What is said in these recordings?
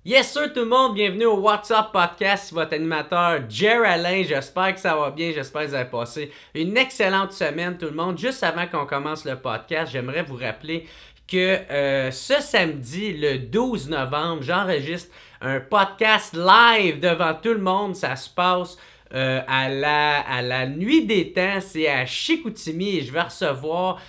Yes sir tout le monde, bienvenue au What's Up Podcast, c'est votre animateur Jer Alain, j'espère que ça va bien, j'espère que vous avez passé une excellente semaine tout le monde. Juste avant qu'on commence le podcast, j'aimerais vous rappeler que ce samedi, le 12 novembre, j'enregistre un podcast live devant tout le monde, ça se passe à la nuit des temps, c'est à Chicoutimi et je vais recevoir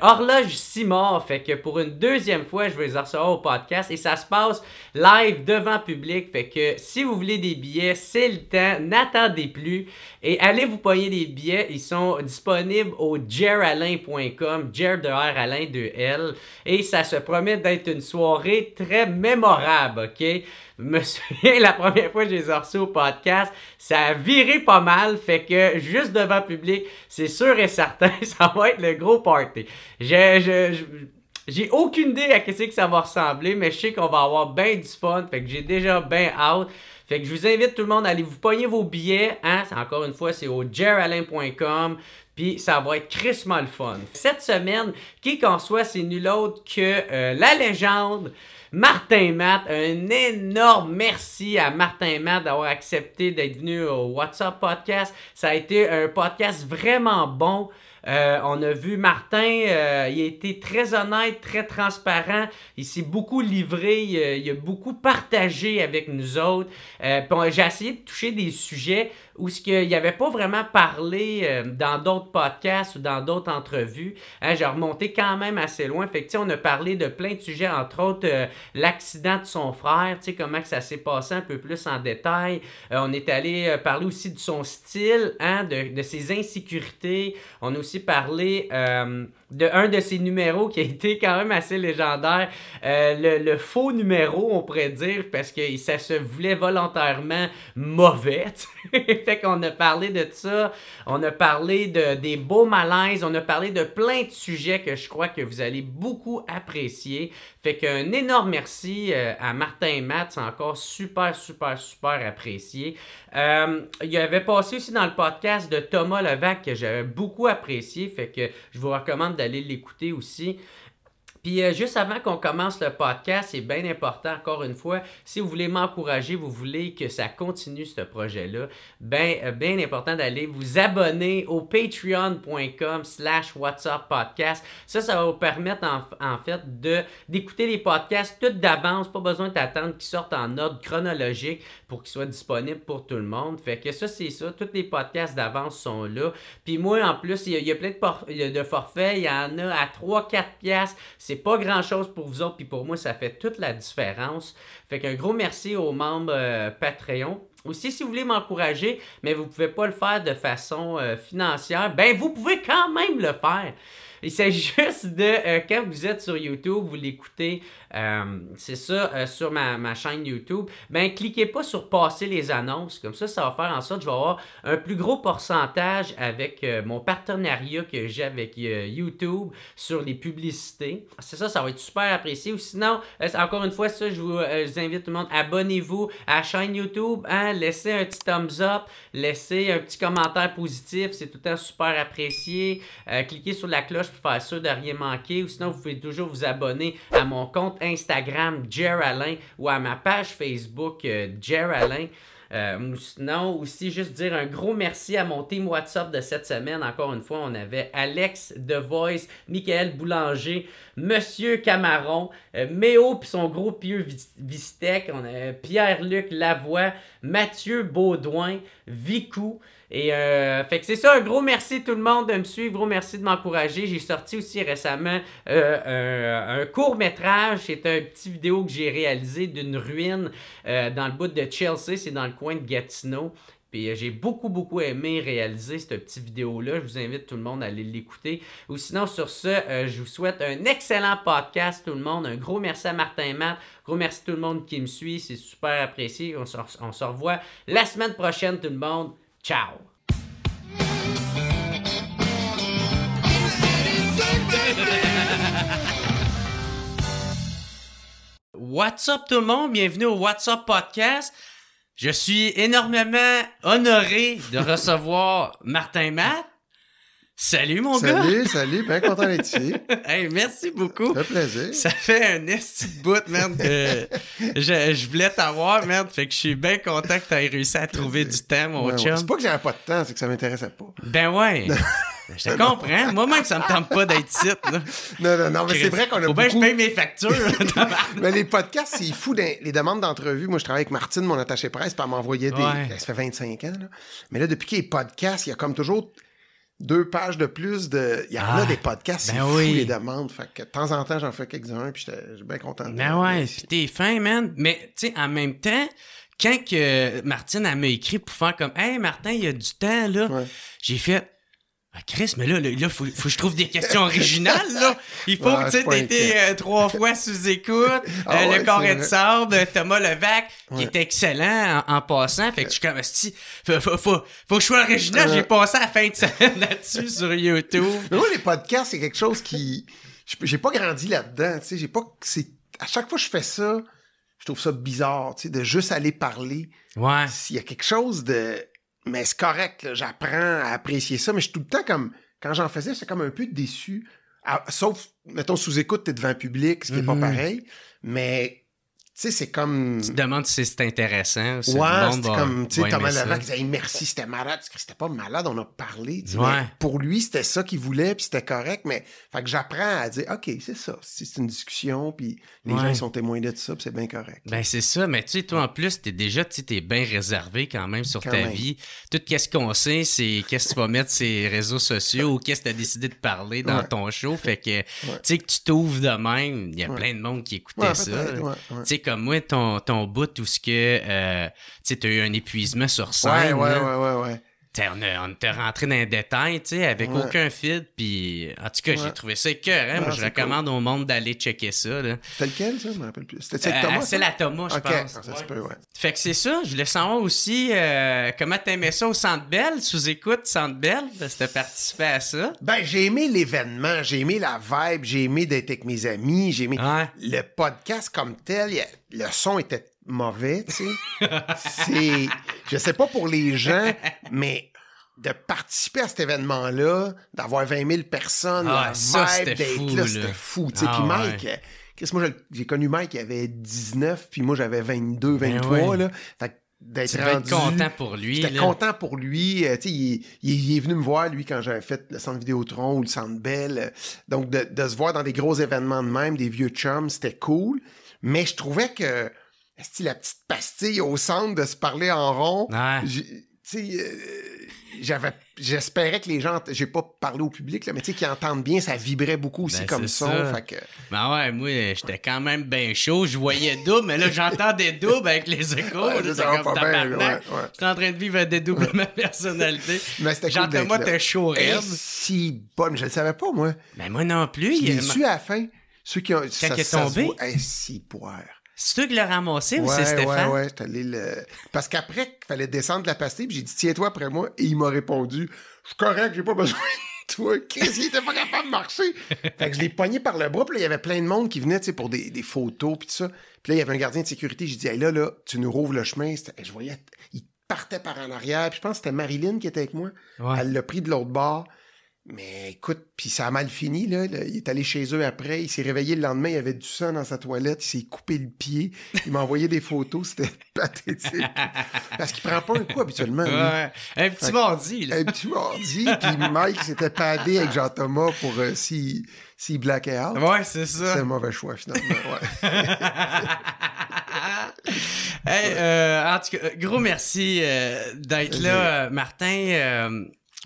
Horloge Simard, fait que pour une deuxième fois, je vais les recevoir au podcast et ça se passe live devant public, fait que si vous voulez des billets, c'est le temps, n'attendez plus et allez vous pogner des billets, ils sont disponibles au jeralain.com, Jer de R, Alain de L et ça se promet d'être une soirée très mémorable, ok? Je me souviens, la première fois que je les ai reçus au podcast, ça a viré pas mal, fait que juste devant public, c'est sûr et certain, ça va être le gros party. J'ai aucune idée à ce que ça va ressembler, mais je sais qu'on va avoir bien du fun, fait que j'ai déjà bien hâte. Fait que je vous invite tout le monde à aller vous pogner vos billets, hein, encore une fois, c'est au jeralain.com. Puis ça va être crissement le fun. Cette semaine, qui qu'en soit, c'est nul autre que la légende Martin Matt. Un énorme merci à Martin Matt d'avoir accepté d'être venu au What's Up Podcast. Ça a été un podcast vraiment bon. On a vu Martin, il a été très honnête, très transparent. Il s'est beaucoup livré, il a beaucoup partagé avec nous autres. J'ai essayé de toucher des sujets où il n'avait pas vraiment parlé dans d'autres podcasts ou dans d'autres entrevues. Hein, j'ai remonté quand même assez loin. Fait que, on a parlé de plein de sujets, entre autres l'accident de son frère, comment que ça s'est passé un peu plus en détail. On est allé parler aussi de son style, hein, de ses insécurités. On a aussi parlé de un de ses numéros qui a été quand même assez légendaire. Le faux numéro, on pourrait dire, parce que ça se voulait volontairement mauvais. Fait qu'on a parlé de ça, on a parlé des beaux malaises, on a parlé de plein de sujets que je crois que vous allez beaucoup apprécier. Fait qu'un énorme merci à Martin Matt, c'est encore super apprécié. Il avait passé aussi dans le podcast de Thomas Levac que j'avais beaucoup apprécié, fait que je vous recommande d'aller l'écouter aussi. Puis juste avant qu'on commence le podcast, c'est bien important, encore une fois, si vous voulez m'encourager, vous voulez que ça continue ce projet-là, bien important d'aller vous abonner au patreon.com/whatsuppodcast. Ça va vous permettre en fait d'écouter les podcasts tout d'avance, pas besoin d'attendre qu'ils sortent en ordre chronologique pour qu'ils soient disponibles pour tout le monde. Fait que ça, c'est ça, tous les podcasts d'avance sont là. Puis moi, en plus, il y a plein de forfaits, il y en a à 3-4 piastres. C'est pas grand-chose pour vous autres, puis pour moi, ça fait toute la différence. Fait qu'un gros merci aux membres Patreon. Aussi, si vous voulez m'encourager, mais vous ne pouvez pas le faire de façon financière, ben vous pouvez quand même le faire. Il s'agit juste de, quand vous êtes sur YouTube, vous l'écoutez, c'est ça, sur ma chaîne YouTube, ben cliquez pas sur passer les annonces, comme ça va faire en sorte que je vais avoir un plus gros pourcentage avec mon partenariat que j'ai avec YouTube sur les publicités. C'est ça va être super apprécié. Ou sinon, encore une fois, ça, je vous invite tout le monde, abonnez-vous à la chaîne YouTube, hein, laissez un petit thumbs up, laissez un petit commentaire positif, c'est tout le temps super apprécié. Cliquez sur la cloche pour faire sûr de rien manquer, ou sinon vous pouvez toujours vous abonner à mon compte Instagram Jer Alain ou à ma page Facebook Jer Alain. Sinon, aussi juste dire un gros merci à mon team WhatsApp de cette semaine. Encore une fois, on avait Alex The Voice, Michael Boulanger, Monsieur Camaron, Méo puis son gros pieux Vistec, on a Pierre-Luc Lavoie, Mathieu Baudouin, Vicou. Et fait que c'est ça, un gros merci tout le monde de me suivre, gros merci de m'encourager. J'ai sorti aussi récemment un court-métrage, c'est un petit vidéo que j'ai réalisé d'une ruine dans le bout de Chelsea, c'est dans le coin de Gatineau. Puis j'ai beaucoup aimé réaliser cette petite vidéo-là. Je vous invite tout le monde à aller l'écouter. Ou sinon, sur ce, je vous souhaite un excellent podcast, tout le monde. Un gros merci à Martin Matt. Gros merci à tout le monde qui me suit. C'est super apprécié. On se revoit la semaine prochaine, tout le monde. Ciao! What's up tout le monde? Bienvenue au What's Up Podcast. Je suis énormément honoré de recevoir Martin Matt. Salut, mon gars! Salut, bien content d'être ici. Hey, merci beaucoup. Ça fait plaisir. Ça fait un esti de bout, merde. Je voulais t'avoir, merde. Fait que je suis bien content que t'aies réussi à trouver du temps, mon chum. C'est pas que j'avais pas de temps, c'est que ça m'intéressait pas. Ben ouais. Je te comprends. Moi-même, ça me tente pas d'être site, là. Non, mais c'est vrai qu'on a Faut bien que je paye mes factures. Mais les podcasts, c'est fou. Les demandes d'entrevue. Moi, je travaille avec Martine, mon attaché presse, puis elle m'envoyait des... Ouais. Ça fait 25 ans, là. Mais là, depuis qu'il y a les podcasts, il y a comme toujours 2 pages de plus de... Il y en a des podcasts, c'est fou, les demandes. Fait que de temps en temps, j'en fais quelques-uns, puis je suis bien content. Ben ouais, puis t'es fin, man. Mais, tu sais, en même temps, quand que Martine, elle m'a écrit pour faire comme « Hey, Martin, il y a du temps, là. Ouais. » J'ai fait... Ah, Chris, mais là, faut que je trouve des questions originales, là. Il faut que, tu sais, t'aies été 3 fois sous écoute. Le Carré de sable, Thomas Levac, qui est excellent en passant. Fait que je suis comme, faut que je sois original. J'ai passé la fin de semaine là-dessus sur YouTube. Mais moi, les podcasts, c'est quelque chose qui... J'ai pas grandi là-dedans, tu sais. J'ai pas... À chaque fois que je fais ça, je trouve ça bizarre, tu sais, de juste aller parler. Ouais. S'il y a quelque chose de... Mais c'est correct, là, j'apprends à apprécier ça, mais je suis tout le temps comme... Quand j'en faisais, j'étais comme un peu déçu. Sauf, mettons, sous-écoute, t'es devant un public, ce qui est pas pareil. Mais, tu sais, c'est comme... Tu te demandes si c'est intéressant. Ouais, c'était comme, tu sais, Thomas Levac qui disait « Merci, c'était malade. » C'était pas malade, on a parlé. Ouais. Pour lui, c'était ça qu'il voulait, puis c'était correct. Mais, fait que j'apprends à dire « OK, c'est ça. C'est une discussion, puis les gens ils sont témoins de ça, puis c'est bien correct. » Ben, c'est ça. Mais, tu sais, toi, en plus, t'es bien réservé quand même sur ta vie. Tout qu'est-ce qu'on sait, c'est qu'est-ce que tu vas mettre sur les réseaux sociaux ou qu'est-ce que t'as décidé de parler dans ton show. Fait que, tu sais, que tu t'ouvres de même, il y a plein de monde qui écoutait ça. Tu sais, comme moi, ton bout, tout ce que, tu sais, t'as eu un épuisement sur scène. Ouais. On était rentré dans les détails, tu sais, avec aucun fil, puis en tout cas, j'ai trouvé ça écœurant. Moi, je recommande au monde d'aller checker ça, là. C'était lequel, ça? Je me rappelle plus. C'était avec Thomas? C'est la Thomas, je pense. Ça se peut, ouais. Fait que c'est ça. Je voulais savoir aussi comment t'aimais ça au Centre Bell, sous-écoute Centre Bell, parce que t'as participé à ça. Ben, j'ai aimé l'événement, j'ai aimé la vibe, j'ai aimé d'être avec mes amis, j'ai aimé le podcast comme tel. Le son était mauvais, tu sais. Je sais pas pour les gens, mais de participer à cet événement-là, d'avoir 20 000 personnes, la vibe d'être là, c'était fou. Tu sais, puis Mike, moi, j'ai connu Mike, il avait 19, puis moi, j'avais 22, 23, là. Fait d'être rendu... content pour lui. J'étais content pour lui. Tu sais, il est venu me voir, lui, quand j'avais fait le Centre Vidéotron ou le Centre Bell. Donc, de se voir dans des gros événements de même, des vieux chums, c'était cool. Mais je trouvais que la petite pastille au centre de se parler en rond, j'espérais que les gens, j'ai pas parlé au public, là, mais tu sais, qu'ils entendent bien, ça vibrait beaucoup aussi comme son. Fait que... Ben ouais, moi, j'étais quand même bien chaud, je voyais double, mais là, j'entendais double avec les échos. J'étais comme tabarnak. J'étais en train de vivre un dédouble de ma personnalité. Mais c'était cool. J'entends, moi, t'es chaud raide. Si bonne, je le savais pas, moi. Ben moi non plus. Je l'ai su à la fin. Ceux qui ont... Quand il est tombé? Si poire. C'est toi qui l'as ramassé ou c'est Stéphane? Ouais, j'étais allé Parce qu'après, il fallait descendre de la pastille, puis j'ai dit, tiens-toi après moi, et il m'a répondu, je suis correct, j'ai pas besoin de toi. Qu'est-ce qu'il était pas capable de marcher? Fait que je l'ai pogné par le bras, puis là, il y avait plein de monde qui venait, tu sais, pour des photos, puis tout ça. Puis là, il y avait un gardien de sécurité, j'ai dit, hey, là, tu nous rouvres le chemin. Je voyais, il partait par en arrière, puis je pense que c'était Marilyn qui était avec moi. Ouais. Elle l'a pris de l'autre bord. Mais écoute, puis ça a mal fini, là. Il est allé chez eux après, il s'est réveillé le lendemain, il y avait du sang dans sa toilette, il s'est coupé le pied, il m'a envoyé des photos, c'était pathétique. Parce qu'il prend pas un coup habituellement. Ouais. Un petit mardi, là. Un petit mardi, puis Mike s'était padé avec Jean-Thomas pour s'il blackait out. Ouais, c'est ça. C'est un mauvais choix, finalement, ouais. Hey, en tout cas, gros merci d'être là, Martin.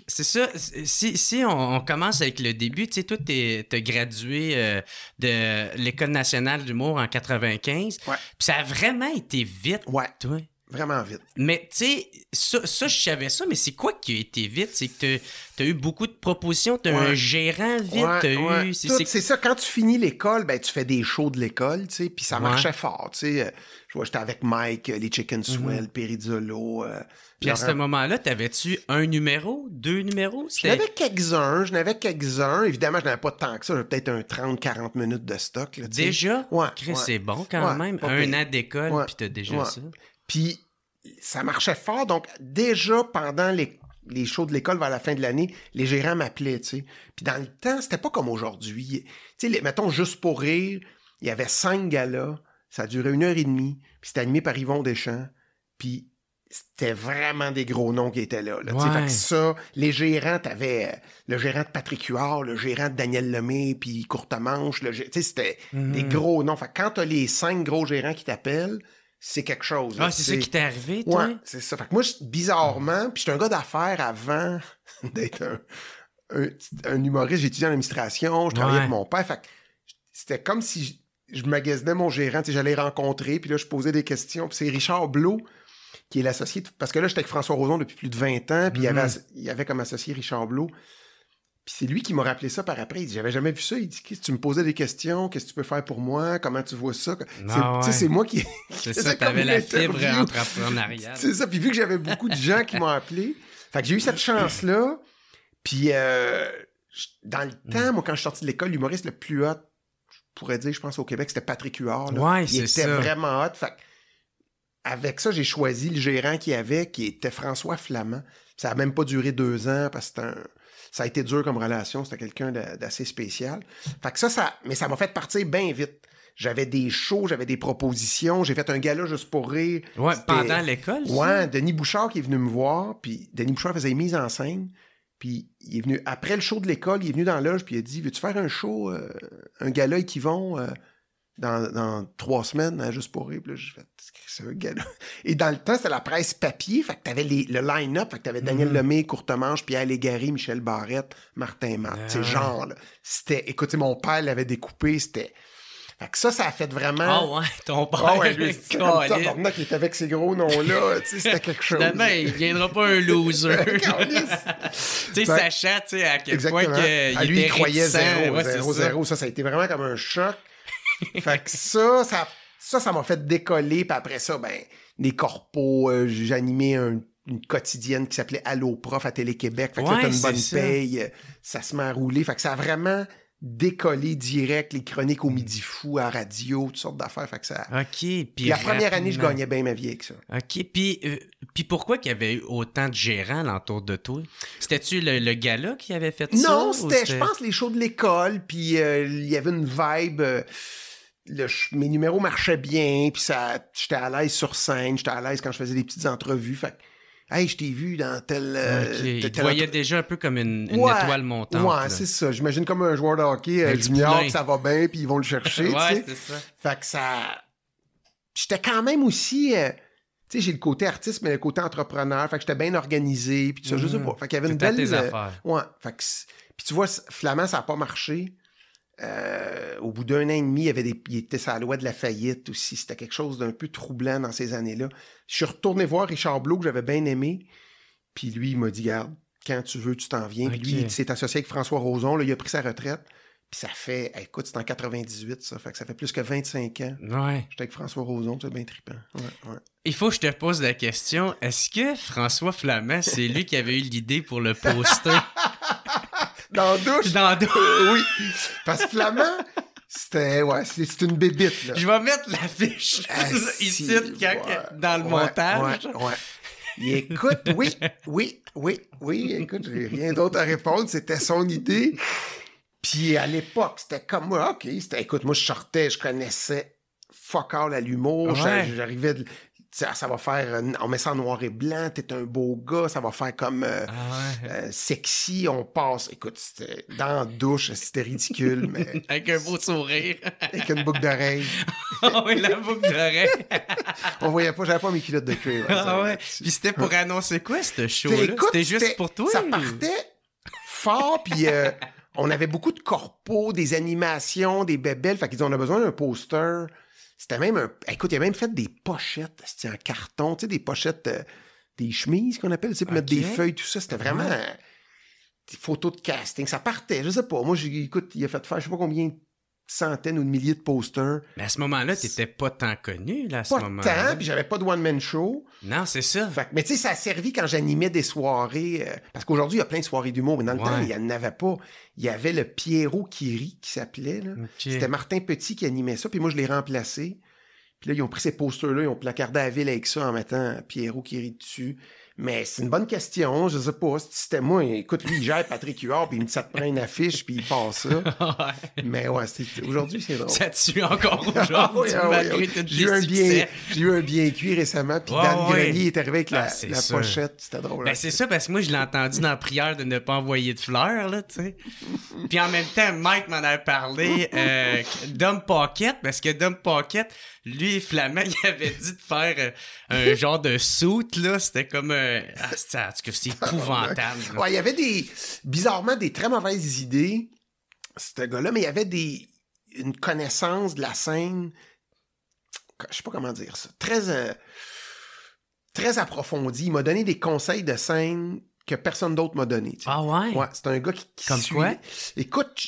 C'est ça, si on commence avec le début, tu sais, toi, t'as gradué de l'École nationale d'humour en 95. Ouais. Puis ça a vraiment été vite, toi. Vraiment vite. Mais, tu sais, ça, je savais ça, mais c'est quoi qui a été vite? C'est que t'as eu beaucoup de propositions, t'as un gérant vite, C'est ça, quand tu finis l'école, ben, tu fais des shows de l'école, tu sais, puis ça marchait fort, tu sais. Je vois, j'étais avec Mike, les Chicken Swell, Perizzolo. Puis à ce moment-là, t'avais-tu un numéro, 2 numéros? Je n'avais quelques-uns. Évidemment, je n'avais pas tant que ça. J'avais peut-être un 30-40 minutes de stock. Là, déjà? Ouais. Chris, c'est bon quand même. Un an d'école, puis t'as déjà ça. Puis ça marchait fort. Donc, déjà, pendant les shows de l'école vers la fin de l'année, les gérants m'appelaient, tu sais. Puis dans le temps, c'était pas comme aujourd'hui. Tu sais, mettons, Juste pour rire, il y avait 5 galas, ça a duré 1h30, puis c'était animé par Yvon Deschamps, puis c'était vraiment des gros noms qui étaient là. Ouais. Fait que ça, les gérants, t'avais le gérant de Patrick Huard, le gérant de Daniel Lemay, puis Courtemanche, c'était des gros noms. Fait que quand t'as les 5 gros gérants qui t'appellent, c'est quelque chose. Ah, c'est ça qui t'est arrivé, toi? Ouais, c'est ça. Fait que moi, bizarrement, puis j'étais un gars d'affaires avant d'être un humoriste. J'ai étudié en administration, je travaillais avec mon père. Fait que c'était comme si je magasinais mon gérant, j'allais rencontrer, puis là, je posais des questions. Puis c'est Richard Blot, qui est l'associé, parce que là, j'étais avec François Roson depuis plus de 20 ans, puis il y avait comme associé Richard Blot. Puis c'est lui qui m'a rappelé ça par après. Il dit, j'avais jamais vu ça. Il dit, tu me posais des questions, qu'est-ce que tu peux faire pour moi? Comment tu vois ça? C'est moi qui... C'est ça, t'avais la fibre entrepreneuriale. C'est ça. Puis vu que j'avais beaucoup de gens qui m'ont appelé, fait que j'ai eu cette chance-là. Puis dans le temps, moi, quand je suis sorti de l'école, l'humoriste le plus hot, je pourrais dire, je pense, au Québec, c'était Patrick Huard. Là. Ouais, il était vraiment hot. Fait que avec ça, j'ai choisi le gérant qu'il y avait, qui était François Flamand. Ça n'a même pas duré 2 ans, parce que ça a été dur comme relation. C'était quelqu'un d'assez spécial. Fait que mais ça m'a fait partir bien vite. J'avais des shows, j'avais des propositions. J'ai fait un gala Juste pour rire. Ouais, pendant l'école? Ouais, Denis Bouchard qui est venu me voir. Puis Denis Bouchard faisait une mise en scène. Puis il est venu, après le show de l'école, il est venu dans la loge, puis il a dit, veux-tu faire un show, un gala avec Yvon dans 3 semaines, hein, Juste pour rire? Puis là, j'ai fait, c'est un gala. Et dans le temps, c'était la presse papier, fait que t'avais le line-up, fait que t'avais Daniel Lemay, Courtemanche, Pierre Légaré, Michel Barrette, Martin Matt, tu sais, genre, là. C'était, écoutez, mon père l'avait découpé, c'était... Fait que ça a fait vraiment... Ah ouais, ton père. Ah ouais, lui, c'était comme ça, qui était avec ces gros noms-là, tu sais, c'était quelque chose. Finalement, il viendra pas un loser. Tu sais, sachant, tu sais, à quel point qu'il lui, il croyait 0. 0. Ça a été vraiment comme un choc. Fait que ça m'a fait décoller, puis après ça, ben, les corpos, j'ai animé une quotidienne qui s'appelait Allo Prof à Télé-Québec. Fait que là, t'as une bonne paye, ça se met à rouler. Fait que ça a vraiment décollé direct, les chroniques au Midi Fou, à radio, toutes sortes d'affaires. Fait que ça... OK. Puis la première année, je gagnais bien ma vie avec ça. OK. Puis pourquoi qu'il y avait eu autant de gérants alentour de toi? C'était-tu le gala qui avait fait ça? Non, c'était, je pense, les shows de l'école, puis il y avait une vibe... mes numéros marchaient bien, puis j'étais à l'aise sur scène, j'étais à l'aise quand je faisais des petites entrevues. Fait que, hey, je t'ai vu dans tel... Il te voyait déjà un peu comme une étoile montante. Ouais, là. C'est ça. J'imagine comme un joueur de hockey junior que ça va bien, puis ils vont le chercher. Ouais, c'est ça. Fait que ça... J'étais quand même aussi... tu sais, j'ai le côté artiste, mais le côté entrepreneur. Fait que j'étais bien organisé, puis tout ça, je sais pas. Fait qu'il y avait une belle... tes affaires. Ouais. Fait que... Puis tu vois, Flamand, ça n'a pas marché. Au bout d'1 an et demi, il était sur la loi de la faillite aussi. C'était quelque chose d'un peu troublant dans ces années-là. Je suis retourné voir Richard Blot, que j'avais bien aimé. Puis lui, il m'a dit, garde, quand tu veux, tu t'en viens. Puis lui, il s'est associé avec François Roson. Là, il a pris sa retraite. Puis ça fait, écoute, c'est en 98, ça. Fait que ça fait plus que 25 ans. Ouais. J'étais avec François Roson, c'est bien trippant. Ouais. Il faut que je te pose la question. Est-ce que François Flamand, c'est lui qui avait eu l'idée pour le poster? Dans la douche? Dans la douche. Oui. Parce que Flamand, c'est une bébite, là. Je vais mettre l'affiche ici, dans le montage. Ouais. Écoute, oui. Écoute, j'ai rien d'autre à répondre. C'était son idée. Puis à l'époque, c'était comme moi. OK, écoute, moi, je sortais, je connaissais fuck all à l'humour. Ouais. J'arrivais... Ça va faire... On met ça en noir et blanc, t'es un beau gars, ça va faire comme sexy, on passe... Écoute, c'était dans la douche, c'était ridicule, mais... Avec un beau sourire. Avec une boucle d'oreille. Ah oui, la boucle d'oreille. On voyait pas, j'avais pas mes culottes de cuir. Ah ouais. Puis c'était pour annoncer quoi, ce show-là? C'était juste pour toi? Ça partait fort, puis on avait beaucoup de corpos, des animations, des bébelles, fait qu'ils disaient, on a besoin d'un poster... C'était même Écoute, il a même fait des pochettes, c'était en carton, tu sais, des pochettes, des chemises qu'on appelle, tu sais, pour mettre des feuilles, tout ça. C'était vraiment des photos de casting. Ça partait, je sais pas. Moi, écoute, il a fait faire, je sais pas combien, centaines ou de milliers de posters. Mais à ce moment-là, t'étais pas tant connu, là, à ce moment-là. Pas tant, puis j'avais pas de one-man show. Non, c'est ça. Mais tu sais, ça a servi quand j'animais des soirées, parce qu'aujourd'hui, il y a plein de soirées d'humour, mais dans le temps, il n'y en avait pas. Il y avait le Pierrot qui rit, qui s'appelait, là. Okay. C'était Martin Petit qui animait ça, puis moi, je l'ai remplacé. Puis là, ils ont pris ces posters-là, ils ont placardé la ville avec ça en mettant Pierrot qui rit dessus. Mais c'est une bonne question, je sais pas. Si c'était moi, écoute, lui, il gère Patrick Huard, puis il me dit ça te prend une affiche, puis il passe ça. Ouais. Mais ouais, aujourd'hui, c'est drôle. Ça tue encore aujourd'hui, malgré tout J'ai eu un bien cuit récemment, puis Dan Grenier est arrivé avec la pochette. C'était drôle. Ben, c'est ça, parce que moi, je l'ai entendu dans la prière de ne pas envoyer de fleurs, là, tu sais. Puis en même temps, Mike m'en avait parlé, Dom Pocket, parce que Dom Pocket, lui, Flamand, il avait dit de faire un genre de soute, là. C'était comme c'est épouvantable. Ouais, il y avait bizarrement, des très mauvaises idées, ce gars-là, mais il y avait une connaissance de la scène, je sais pas comment dire ça, très approfondie. Il m'a donné des conseils de scène que personne d'autre m'a donné. Tu sais. Ah ouais? Ouais, c'est un gars qui comme suit... quoi? Écoute,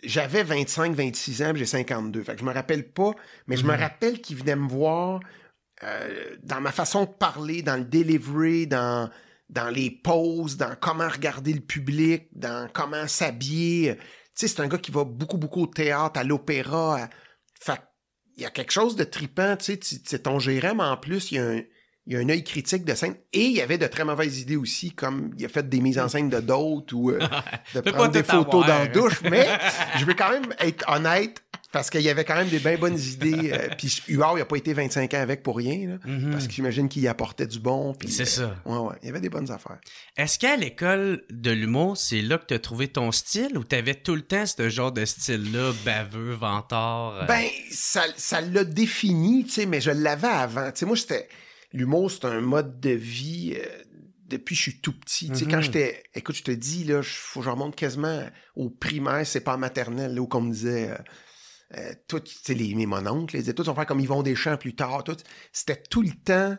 j'avais 25, 26 ans, puis j'ai 52. Fait que je me rappelle pas, mais je me rappelle qu'il venait me voir dans ma façon de parler, dans le delivery, dans les pauses, dans comment regarder le public, dans comment s'habiller. Tu sais, c'est un gars qui va beaucoup, beaucoup au théâtre, à l'opéra. Fait il y a quelque chose de trippant, tu sais, c'est ton gérant, mais en plus, il y a un œil critique de scène. Et il y avait de très mauvaises idées aussi, comme il a fait des mises en scène de d'autres ou de prendre des photos dans la douche. Mais je veux quand même être honnête, parce qu'il y avait quand même des bien bonnes idées. Puis Huard, il n'a pas été 25 ans avec pour rien, là, parce que j'imagine qu'il y apportait du bon. Puis, c'est ça. Ouais, il y avait des bonnes affaires. Est-ce qu'à l'école de l'humour, c'est là que tu as trouvé ton style ou tu avais tout le temps ce genre de style-là, baveux, vantard? Ben, ça l'a défini, tu sais, mais je l'avais avant. Tu sais, moi, l'humour, c'est un mode de vie depuis que je suis tout petit. Tu sais, quand écoute, je te dis, là, faut que je remonte quasiment au primaire, c'est pas en maternelle, là, où on me disait, toi, tu sais, mes mononcles, ils disaient, toi, tu vas faire comme Yvon Deschamps plus tard. Tout. C'était tout le temps,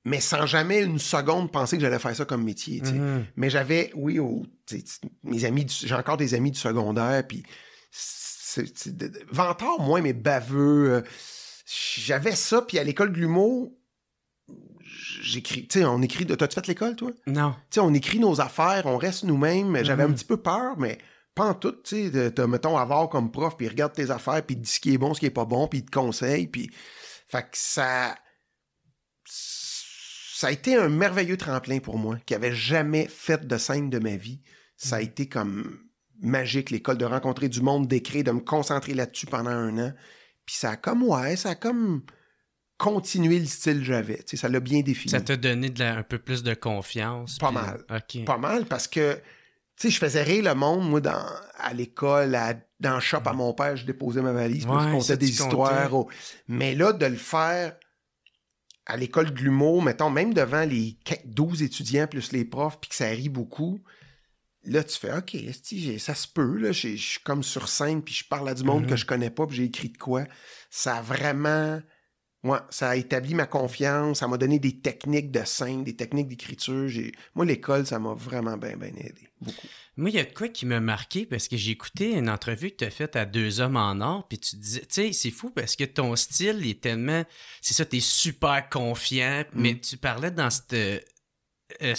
mais sans jamais une seconde penser que j'allais faire ça comme métier. Tu sais. Mais j'avais, oui, mes amis, j'ai encore des amis du secondaire, puis vantard, moins, mais baveux. J'avais ça, puis à l'école de l'humour, j'écris, tu sais, on écrit, t'as-tu fait l'école, toi? Non. Tu sais, on écrit nos affaires, on reste nous-mêmes. J'avais un petit peu peur, mais pas en tout, tu sais, t'as, mettons, avoir comme prof, puis il regarde tes affaires, puis il te dit ce qui est bon, ce qui est pas bon, puis il te conseille, puis... Fait que ça a été un merveilleux tremplin pour moi, qui avait jamais fait de scène de ma vie. Ça a été comme magique, l'école, de rencontrer du monde, d'écrire, de me concentrer là-dessus pendant 1 an. Puis ça a comme continué le style que j'avais. Tu sais, ça l'a bien défini. Ça t'a donné un peu plus de confiance. Pas mal. Okay. Pas mal, parce que, tu sais, je faisais rire le monde, moi, à l'école, dans le shop à mon père, je déposais ma valise, puis je contais des histoires. Mais là, de le faire à l'école de l'humour, mettons, même devant les 12 étudiants plus les profs, puis que ça rit beaucoup, là, tu fais, OK, ça se peut, là, je suis comme sur scène, puis je parle à du monde que je connais pas, puis j'ai écrit de quoi. Ça a vraiment... Ouais, ça a établi ma confiance, ça m'a donné des techniques de scène, des techniques d'écriture. Moi, l'école, ça m'a vraiment bien aidé, beaucoup. Moi, il y a de quoi qui m'a marqué, parce que j'ai écouté une entrevue que tu as faite à 2 hommes en or, puis tu disais, tu sais, c'est fou parce que ton style est tellement... C'est ça, t'es super confiant, mais tu parlais dans cette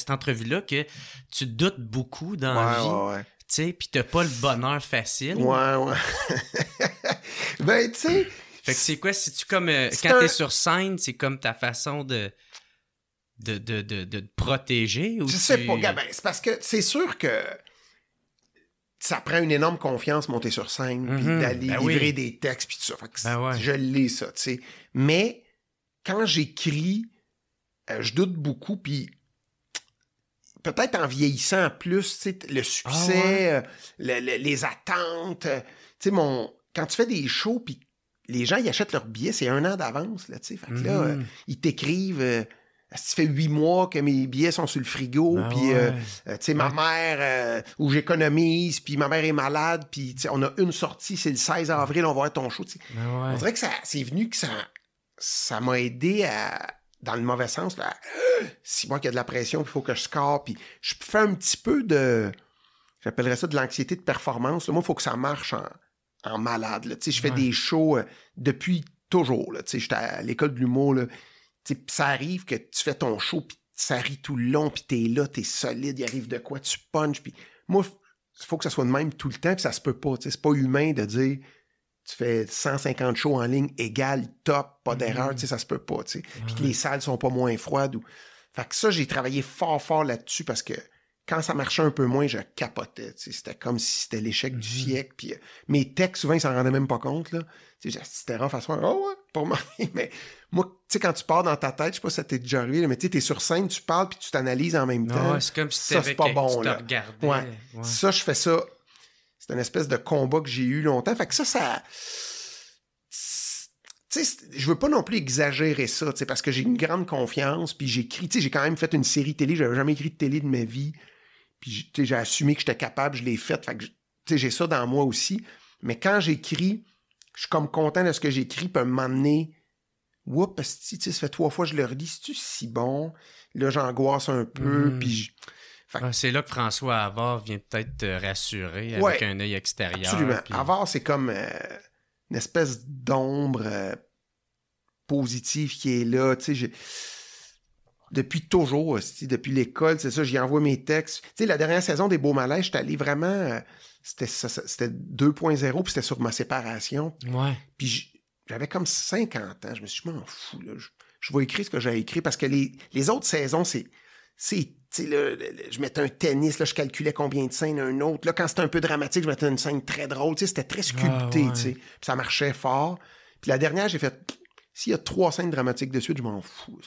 entrevue-là que tu doutes beaucoup dans la vie. Ouais. Tu sais, puis t'as pas le bonheur facile. Ouais. Ben, tu sais... Fait que c'est quoi, si tu comme quand t'es sur scène, c'est comme ta façon de te protéger ou je sais pas, Gabin, c'est parce que c'est sûr que ça prend une énorme confiance monter sur scène, puis d'aller livrer des textes, puis tout ça. Fait que je l'ai, ça, tu sais. Mais quand j'écris, je doute beaucoup, puis peut-être en vieillissant plus, tu sais, le succès, les attentes, tu sais, quand tu fais des shows, puis les gens, ils achètent leurs billets, c'est 1 an d'avance, là, tu sais. Fait que là, ils t'écrivent, ça fait 8 mois que mes billets sont sur le frigo, puis, tu sais, ma mère, où j'économise, puis ma mère est malade, puis, tu sais, on a une sortie, c'est le 16 avril, on va voir ton show, tu sais. On dirait que c'est venu que ça m'a aidé dans le mauvais sens, là, si moi qu'il y a de la pression, il faut que je score, puis je fais un petit peu j'appellerais ça de l'anxiété de performance, là. Moi, il faut que ça marche en malade, là. Tu sais, je fais des shows depuis toujours, là. Tu sais, j'étais à l'école de l'humour, là. Tu sais, ça arrive que tu fais ton show, puis ça rit tout le long, puis t'es là, t'es solide, il arrive de quoi, tu punches, puis moi, il faut que ça soit de même tout le temps, puis ça se peut pas, tu sais, c'est pas humain de dire, tu fais 150 shows en ligne, égal, top, pas d'erreur, tu sais, ça se peut pas, tu sais, puis que les salles sont pas moins froides, Fait que ça, j'ai travaillé fort là-dessus parce que quand ça marchait un peu moins, je capotais. C'était comme si c'était l'échec du siècle. Puis mes textes, souvent, ils s'en rendaient même pas compte. Là. C'était rough à soi. Oh ouais, pour moi. Mais moi, tu sais, quand tu pars dans ta tête, je sais pas si ça t'est déjà arrivé, mais tu sais, t'es sur scène, tu parles puis tu t'analyses en même temps. Ouais, c'est comme si ça, c'est pas bon. Tu te Là. regardais. Ouais. Ça, je fais ça. C'est une espèce de combat que j'ai eu longtemps. Fait que ça... Tu sais, je veux pas non plus exagérer ça, parce que j'ai une grande confiance, puis j'écris, tu sais, j'ai quand même fait une série télé, j'avais jamais écrit de télé de ma vie, puis j'ai assumé que j'étais capable, je l'ai fait, fait que, tu sais, j'ai ça dans moi aussi, mais quand j'écris, je suis comme content de ce que j'écris, puis m'emmener, oups, tu sais, ça fait 3 fois que je le relis, c'est-tu si bon? Là, j'angoisse un peu, puis c'est là que François Havard vient peut-être te rassurer avec un œil extérieur. Absolument. Puis... Havard, c'est comme... une espèce d'ombre positive qui est là. Tu sais, depuis toujours, depuis l'école, c'est ça, j'y envoie mes textes. Tu sais, la dernière saison des Beaux Malaises, j'étais allé vraiment... c'était 2.0, puis c'était sur ma séparation. Ouais. Puis j'avais comme 50 ans. Je me suis dit, je m'en fous. Là. Je vais écrire ce que j'ai écrit, parce que les autres saisons, tu sais, là, je mettais un tennis, là, je calculais combien de scènes un autre. Là, quand c'était un peu dramatique, je mettais une scène très drôle. Tu sais, c'était très sculpté, tu sais. Puis ça marchait fort. Puis la dernière, j'ai fait... S'il y a 3 scènes dramatiques de suite, je m'en fous.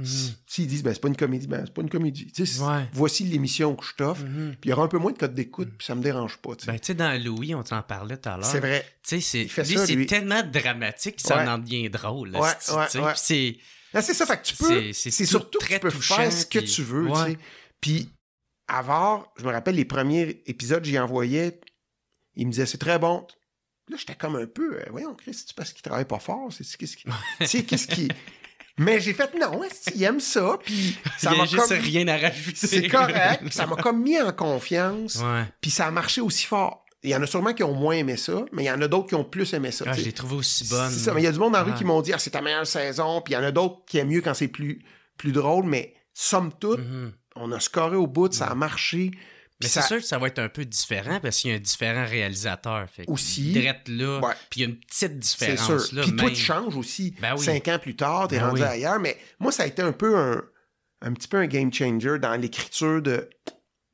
S'ils disent, c'est pas une comédie, c'est pas une comédie. Tu sais, voici l'émission que je t'offre. Puis il y aura un peu moins de codes d'écoute, puis ça me dérange pas. Tu sais. Tu sais, dans Louis, on t'en parlait tout à l'heure. C'est vrai. Tu sais, c'est tellement dramatique que ça en devient drôle. Là, c'est... Là, c'est ça, fait que tu peux... C'est surtout que tu peux faire ce que tu veux, tu sais. Puis, Havard, je me rappelle les premiers épisodes, j'y envoyais, il me disait, c'est très bon. Là, j'étais comme un peu, voyons, Chris, c'est parce qu'il travaille pas fort, tu sais, qu'est-ce qui... Mais j'ai fait, non, il aime ça, puis ça m'a juste rien à rajouter. C'est correct, puis ça m'a comme mis en confiance, puis ça a marché aussi fort. Il y en a sûrement qui ont moins aimé ça, mais il y en a d'autres qui ont plus aimé ça. Je l'ai trouvé aussi bonne. C'est ça, mais il y a du monde dans la rue qui m'ont dit, c'est ta meilleure saison, puis il y en a d'autres qui aiment mieux quand c'est plus drôle, mais somme toute, on a scoré au bout, ça a marché. Mais c'est sûr que ça va être un peu différent parce qu'il y a un différent réalisateur. Fait aussi. Drette là, puis il y a une petite différence. C'est sûr. Là. Puis toi, tu changes aussi. 5 ans plus tard, t'es rendu ailleurs. Mais moi, ça a été un peu un petit peu un game changer dans l'écriture de...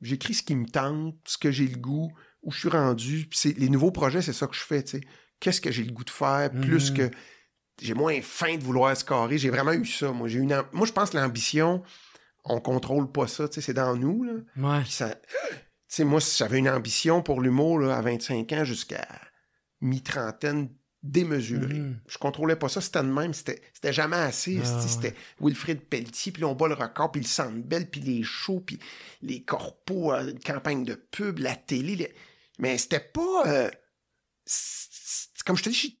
J'écris ce qui me tente, ce que j'ai le goût, où je suis rendu. Puis les nouveaux projets, c'est ça que je fais, tu sais. Qu'est-ce que j'ai le goût de faire, plus que... J'ai moins faim de vouloir scorer. J'ai vraiment eu ça. Moi, je pense que l'ambition... On contrôle pas ça, tu sais, c'est dans nous, là. Ouais. Tu sais, moi, j'avais une ambition pour l'humour, là, à 25 ans jusqu'à mi-trentaine démesurée. Je contrôlais pas ça, c'était de même, c'était jamais assez. C'était Wilfrid Pelletier, puis là, on bat le record, puis le Centre Bell, puis les shows, puis les corpos, une campagne de pub, la télé. Mais c'était pas... comme je te dis,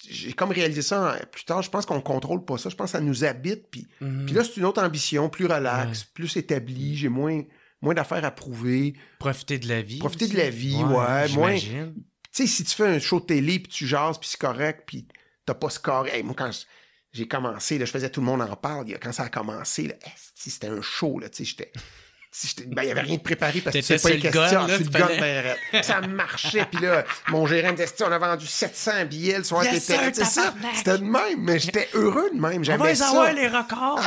j'ai comme réalisé ça plus tard, je pense qu'on contrôle pas ça, je pense que ça nous habite, puis là, c'est une autre ambition, plus relax, plus établie, j'ai moins d'affaires à prouver. Profiter de la vie. Profiter de la vie, moins... Tu sais, si tu fais un show de télé, puis tu jases, puis c'est correct, puis t'as pas scoré... Hey, moi, quand j'ai commencé, là, je faisais Tout le monde en parle, quand ça a commencé, là, c'était un show, là, tu sais, j'étais... Il n'y avait rien de préparé parce que tu sais pas les questions. Tu le gun, ben, ça marchait. Puis là, mon gérant me disait, on a vendu 700 billets le soir. C'est ça. C'était de même, mais j'étais heureux de même. J'avais on va ça. avoir les records.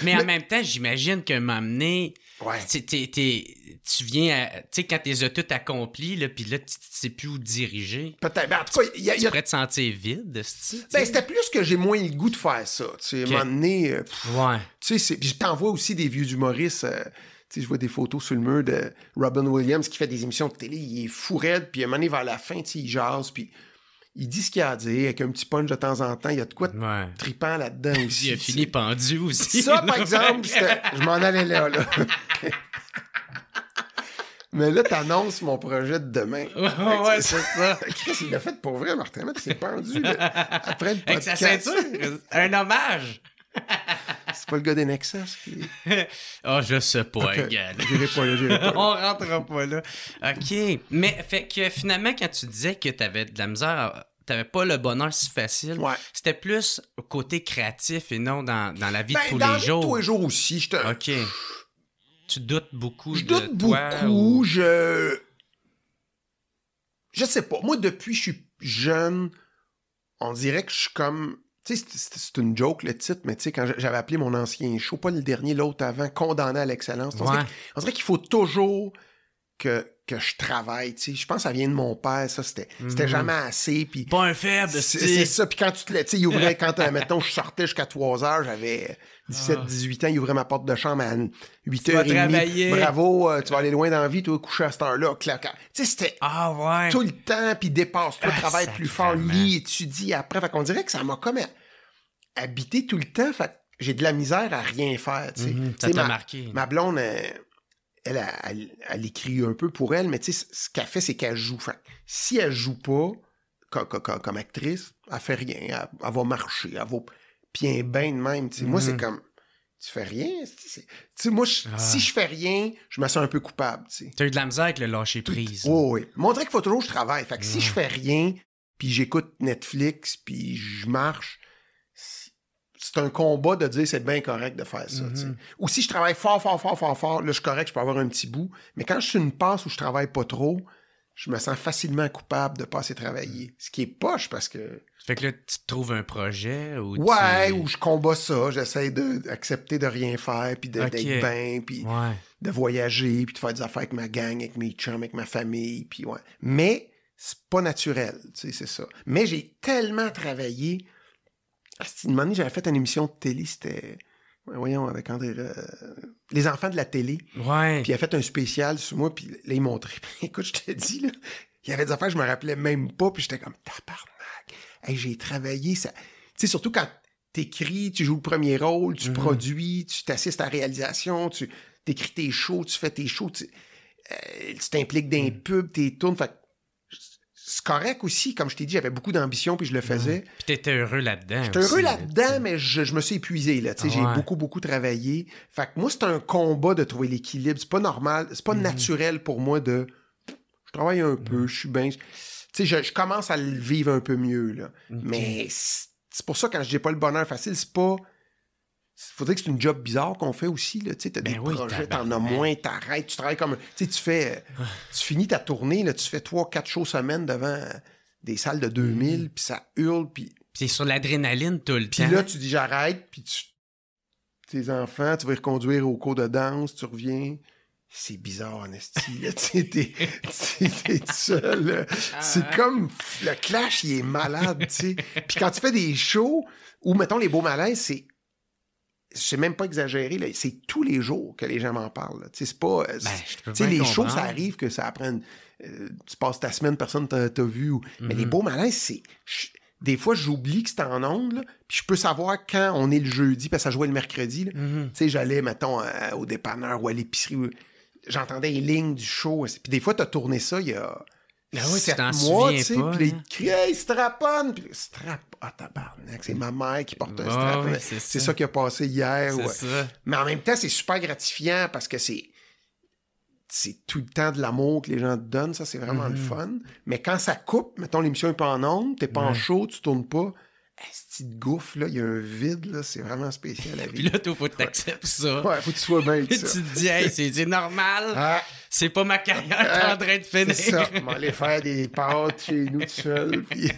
Mais en même temps, j'imagine que m'amener... tu viens à... Tu sais, quand t'es tout accompli, là, puis là, tu sais plus où diriger. Peut-être. Ben, en tout cas, tu pourrais te sentir vide, c'était plus que j'ai moins le goût de faire ça. Tu sais, m'amener... Tu sais, puis je t'envoie aussi des vieux humoristes... Tu sais, je vois des photos sur le mur de Robin Williams qui fait des émissions de télé. Il est fou raide, puis à un moment donné, vers la fin, tu sais, il jase, puis il dit ce qu'il a à dire, avec un petit punch de temps en temps. Il y a de quoi de trippant là-dedans aussi. Il a fini pendu aussi. Ça, par exemple, je m'en allais là. Mais là, t'annonces mon projet de demain. Ouais, c'est ça. Chris, il l'a fait pour vrai, Martin. Il s'est pendu là, après le podcast. Avec sa ceinture. Un hommage. C'est pas le gars des Nexus qui... je sais pas, gars. J'irai pas. On rentrera pas là. OK. Mais fait que finalement, quand tu disais que t'avais de la misère, t'avais pas le bonheur si facile, c'était plus côté créatif et non dans la vie de tous les jours. Dans tous les jours aussi. OK. Tu doutes beaucoup de toi? Je doute beaucoup. Je sais pas. Moi, depuis que je suis jeune, on dirait que je suis comme... Tu sais, c'est une joke, le titre, mais tu sais, quand j'avais appelé mon ancien show, pas le dernier, l'autre avant, Condamné à l'excellence. On dirait qu'il faut toujours que je travaille, tu sais. Je pense que ça vient de mon père, ça, c'était jamais assez. Puis pas un faible, c'est ça. Puis quand tu te il ouvrait, mettons, je sortais jusqu'à 3h, j'avais 17-18 ans, il ouvrait ma porte de chambre à 8h30. Bravo, tu vas aller loin dans la vie, toi, coucher à cette heure-là, clac. Tu sais, c'était tout le temps, puis dépasse-toi, travaille plus fort, lis, étudie après. Fait qu'on dirait que ça m'a comme habité tout le temps. Fait que j'ai de la misère à rien faire, tu sais. Ça t'a marqué. Ma blonde, elle écrit un peu pour elle, mais tu sais, ce qu'elle fait, c'est qu'elle joue. Fait, si elle joue pas comme actrice, elle fait rien. Elle va marcher. Puis elle est bien de même. Tu sais. Moi, c'est comme, tu fais rien. Tu sais, moi, si je fais rien, je me sens un peu coupable. Tu sais. T'as eu de la misère avec le lâcher prise. Oui. Montrer qu'il faut toujours que je travaille. Fait que si je fais rien, puis j'écoute Netflix, puis je marche, c'est un combat de dire c'est bien correct de faire ça. Ou si je travaille fort, là, je suis correct, je peux avoir un petit bout. Mais quand je suis une passe où je travaille pas trop, je me sens facilement coupable de pas assez travailler. Ce qui est poche parce que... Fait que là, tu te trouves un projet ou où je combats ça. J'essaie d'accepter de rien faire, puis d'être bien, puis de voyager, puis de faire des affaires avec ma gang, avec mes chums, avec ma famille, puis Mais c'est pas naturel, tu sais, c'est ça. Mais j'ai tellement travaillé... Une année, j'avais fait une émission de télé, c'était... Voyons, avec André... Les enfants de la télé. Ouais. Puis il a fait un spécial sur moi, puis là, il montrait. Écoute, je te dis, là, il y avait des affaires que je me rappelais même pas, puis j'étais comme, tabarnak. Hey, j'ai travaillé, ça... Tu sais, surtout quand t'écris, tu joues le premier rôle, tu produis, tu t'assistes à la réalisation, tu t'écris tes shows, tu fais tes shows, tu t'impliques dans les pubs, tes tournes, fait c'est correct aussi, comme je t'ai dit, j'avais beaucoup d'ambition, puis je le faisais. Puis t'étais heureux là-dedans. J'étais heureux là-dedans, mais je me suis épuisé, là. J'ai beaucoup travaillé. Fait que moi, c'est un combat de trouver l'équilibre. C'est pas normal, c'est pas naturel pour moi de... Je travaille un peu, je suis bien... Tu sais, je commence à le vivre un peu mieux, là. Mais c'est pour ça, quand je dis pas le bonheur facile, c'est pas... Faudrait que c'est une job bizarre qu'on fait aussi, là. Tu sais, t'as des projets, t'en as moins, t'arrêtes, tu travailles comme... Tu sais, tu finis ta tournée, là, tu fais 3-4 shows semaine devant des salles de 2000, puis ça hurle, puis... c'est sur l'adrénaline tout le temps. Puis là, tu dis j'arrête, puis tes enfants, tu vas les reconduire au cours de danse, tu reviens... C'est bizarre, en esti, là. Tu sais, t'es seul, là. C'est comme... Le clash, il est malade, tu sais. Puis quand tu fais des shows, où, mettons, les beaux malaises, c'est... Je sais même pas exagérer, là, c'est tous les jours que les gens m'en parlent. C'est pas... tu sais, les shows, ça arrive que ça apprenne... tu passes ta semaine, personne t'a vu. Mais les beaux malaises, c'est... Des fois, j'oublie que c'est en ondes, là, puis je peux savoir quand on est le jeudi, parce que ça jouait le mercredi. Tu sais, j'allais, mettons, au dépanneur ou à l'épicerie. J'entendais les lignes du show. Puis des fois, t'as tourné ça il y a... 7 mois, tu sais, puis il te crie « Hey, strap-on! » Puis tabarnak, c'est ma mère qui porte un strap-on. C'est ça qui a passé hier. Ça. Mais en même temps, c'est super gratifiant parce que c'est tout le temps de l'amour que les gens te donnent. Ça, c'est vraiment le fun. Mais quand ça coupe, mettons, l'émission n'est pas en ondes, t'es pas en show, tu tournes pas, ce petit gouffre, là, il y a un vide, là, c'est vraiment spécial à vivre. Puis là, toi, faut que t'acceptes ça. Ouais, faut que tu sois bien avec ça. Tu te dis, hey, c'est normal. C'est pas ma carrière en train de finir. C'est ça. On va aller faire des pâtes chez nous tout seul. Puis,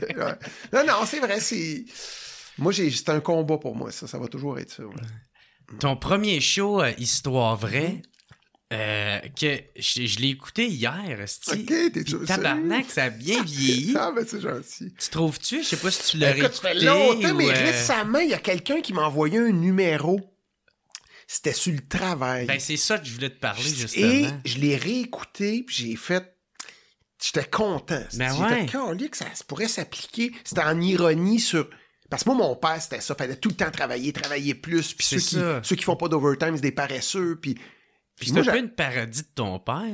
Non, c'est vrai, c'est... Moi, c'est un combat pour moi, ça va toujours être ça. Ton premier show, Histoire vraie, que je l'ai écouté hier, OK, t'es sûr. Tabarnak, ça a bien vieilli. Ah, ben c'est gentil. Tu trouves-tu? Je sais pas si tu l'as réécouté. Ça fait longtemps, mais récemment, il y a quelqu'un qui m'a envoyé un numéro. C'était sur le travail. Ben, c'est ça que je voulais te parler, justement. Et je l'ai réécouté, puis j'ai fait... J'étais content. Ben j'étais calé que ça pourrait s'appliquer. C'était en ironie sur... Parce que moi, mon père, c'était ça. Fallait tout le temps travailler plus. Puis ceux qui font pas d'overtime, c'est des paresseux. Puis c'est un peu une parodie de ton père,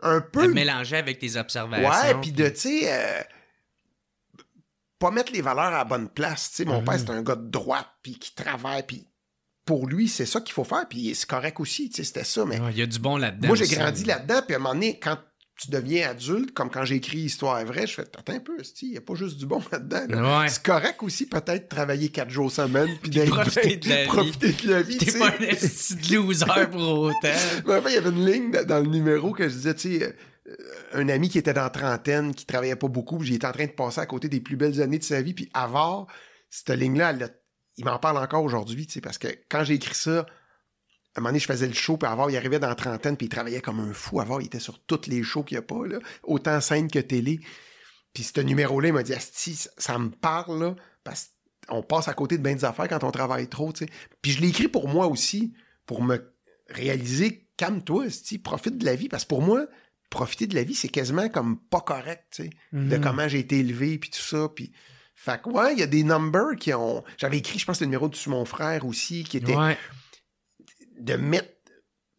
un peu. De mélanger avec tes observations. Ouais, puis de, tu sais... pas mettre les valeurs à la bonne place. Tu sais, mon père, c'est un gars de droite, puis qui travaille, puis... Pour lui, c'est ça qu'il faut faire, puis c'est correct aussi, tu sais, c'était ça, mais... Il y a du bon là-dedans. Moi, j'ai grandi là-dedans, puis à un moment donné, quand tu deviens adulte, comme quand j'ai écrit Histoire vraie, je fais, attends un peu, il n'y a pas juste du bon là-dedans. Là. Ouais. C'est correct aussi, peut-être, de travailler 4 jours semaine, puis profiter de la vie. T'es pas un esti de loser pour autant. Mais après, il y avait une ligne dans le numéro que je disais, tu sais... un ami qui était dans la trentaine, qui travaillait pas beaucoup, puis j'étais en train de passer à côté des plus belles années de sa vie, puis Avare... cette ligne-là, il m'en parle encore aujourd'hui, tu sais, parce que quand j'ai écrit ça, à un moment donné, je faisais le show, puis avant, il arrivait dans la trentaine, puis il travaillait comme un fou. Avant, il était sur tous les shows qu'il n'y a pas, là, autant scène que télé. Puis ce numéro-là, il m'a dit, asti, ça me parle, là, parce qu'on passe à côté de bien des affaires quand on travaille trop, tu sais. Puis je l'ai écrit pour moi aussi, pour me réaliser, calme-toi, asti, profite de la vie, parce que pour moi, profiter de la vie, c'est quasiment comme pas correct, tu sais, de comment j'ai été élevé, puis tout ça, puis... Fait que, ouais, il y a des numbers qui ont... J'avais écrit, je pense, le numéro de mon frère aussi, qui était de mettre...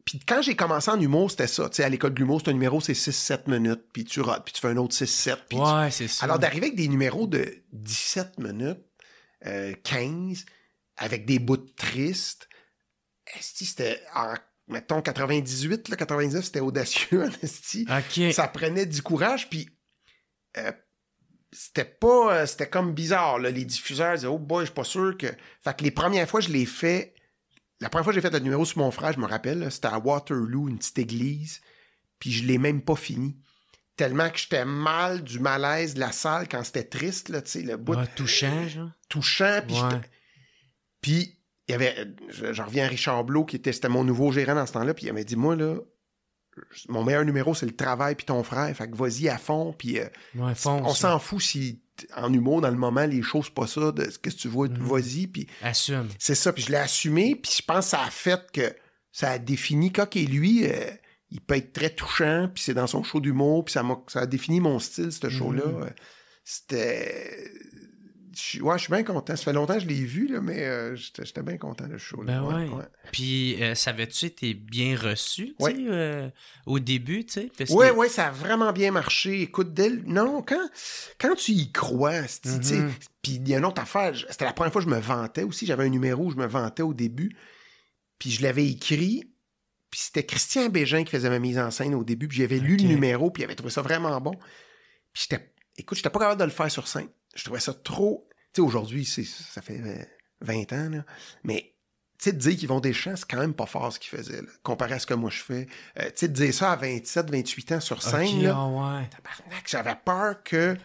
Puis quand j'ai commencé en humour, c'était ça. Tu sais, à l'école de l'humour, c'est un numéro, c'est 6-7 minutes, puis tu rates, puis tu fais un autre 6-7. Ouais, c'est ça. Alors, d'arriver avec des numéros de 17 minutes, 15, avec des bouts tristes, c'était... mettons, 98, là, 99, c'était audacieux, esti. OK. Ça prenait du courage, puis... c'était comme bizarre, là. Les diffuseurs disaient, oh boy, je suis pas sûr que... Fait que les premières fois, je l'ai fait... La première fois que j'ai fait le numéro sur mon frère, je me rappelle, là, c'était à Waterloo, une petite église, puis je l'ai même pas fini. Tellement que j'étais mal du malaise de la salle quand c'était triste, là, tu sais, le bout... touchant, genre. Touchant, puis Puis, il y avait... Je reviens à Richard Blot, c'était mon nouveau gérant dans ce temps-là, puis il m'avait dit, moi, là... Mon meilleur numéro, c'est le travail puis ton frère. Fait que vas-y à fond. Puis on s'en fout si en humour, dans le moment, les choses, pas ça. De ce que tu vois, vas-y. Puis assume. C'est ça. Puis je l'ai assumé. Puis je pense que ça a fait que ça a défini Coq et lui. Il peut être très touchant. Puis c'est dans son show d'humour. Puis ça a défini mon style, ce show-là. C'était... Ouais, je suis bien content. Ça fait longtemps que je l'ai vu, là, mais j'étais bien content de ce show-là. Ben ouais. Puis, ça avait-tu été bien reçu, tu sais, au début, tu sais? Oui, ça a vraiment bien marché. Écoute, non, quand tu y crois, tu sais, puis il y a une autre affaire, c'était la première fois que je me vantais aussi. J'avais un numéro où je me vantais au début, puis je l'avais écrit, puis c'était Christian Bégin qui faisait ma mise en scène au début, puis j'avais lu le numéro, puis il avait trouvé ça vraiment bon. Puis j'étais pas capable de le faire sur scène. Je trouvais ça trop... Tu sais, aujourd'hui, ça fait 20 ans, là. Mais, tu sais, de dire qu'ils vont des champs, c'est quand même pas fort ce qu'ils faisaient, là, comparé à ce que moi je fais. Tu sais, de dire ça à 27, 28 ans sur scène, là, tabarnak, j'avais peur que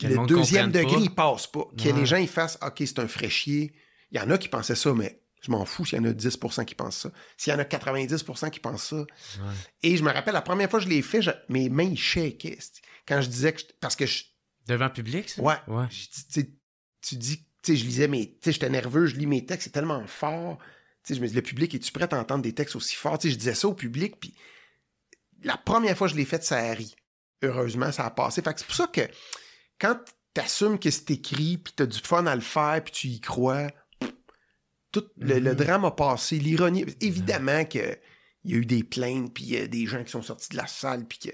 le deuxième degré, il passe pas. Que les gens, ils fassent, OK, c'est un fraîchier. Il y en a qui pensaient ça, mais je m'en fous s'il y en a 10% qui pensent ça. S'il y en a 90% qui pensent ça. Et je me rappelle, la première fois que je l'ai fait, mes mains, ils shakaient. Quand je disais que... Parce que devant le public, ça? Ouais. Tu dis, tu sais, je lisais tu sais, j'étais nerveux, je lis mes textes, c'est tellement fort. Tu sais, je me dis, le public, es-tu prêt à entendre des textes aussi forts? Tu sais, je disais ça au public, puis la première fois que je l'ai fait, ça a ri. Heureusement, ça a passé. Fait que c'est pour ça que quand t'assumes que c'est écrit, puis t'as du fun à le faire, puis tu y crois, tout le drame a passé, l'ironie. Évidemment qu'il y a eu des plaintes, puis il y a des gens qui sont sortis de la salle, puis que...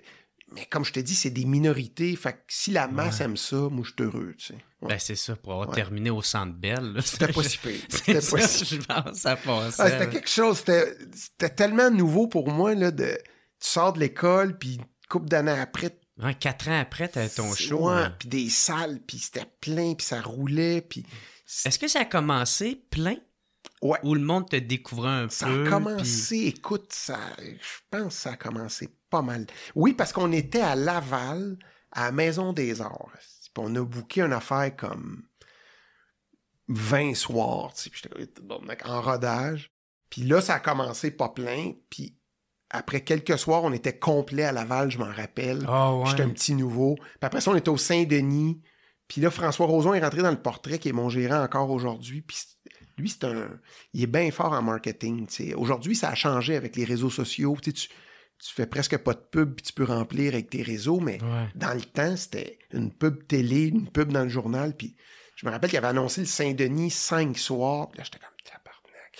Mais comme je te dis, c'est des minorités. Fait que si la masse aime ça, moi, je suis heureux, tu sais. Ouais. Ben, c'est ça, pour avoir terminé au Centre Bell. C'était pas si pire. C'était pas si je pense, ça passait. C'était quelque chose, c'était tellement nouveau pour moi, là, tu sors de l'école, puis une couple d'années après... 4 ans après, t'avais ton show. Ouais, puis des salles, puis c'était plein, puis ça roulait, puis... Est-ce que ça a commencé plein? Ouais. Où le monde te découvrait un peu? Ça a commencé, écoute, je pense que ça a commencé pas mal. Oui, parce qu'on était à Laval, à la Maison des Arts. Puis on a booké une affaire comme 20 soirs, tu sais, puis j'étais en rodage. Puis là, ça a commencé pas plein, puis après quelques soirs, on était complet à Laval, je m'en rappelle. Oh, ouais. J'étais un petit nouveau. Puis après ça, on était au Saint-Denis. Puis là, François Roson est rentré dans le portrait, qui est mon gérant encore aujourd'hui. Puis lui, il est bien fort en marketing. T'sais. Aujourd'hui, ça a changé avec les réseaux sociaux. Tu fais presque pas de pub, puis tu peux remplir avec tes réseaux. Mais dans le temps, c'était une pub télé, une pub dans le journal. Puis je me rappelle qu'il avait annoncé le Saint-Denis 5 soirs. Puis là, j'étais comme tabarnak.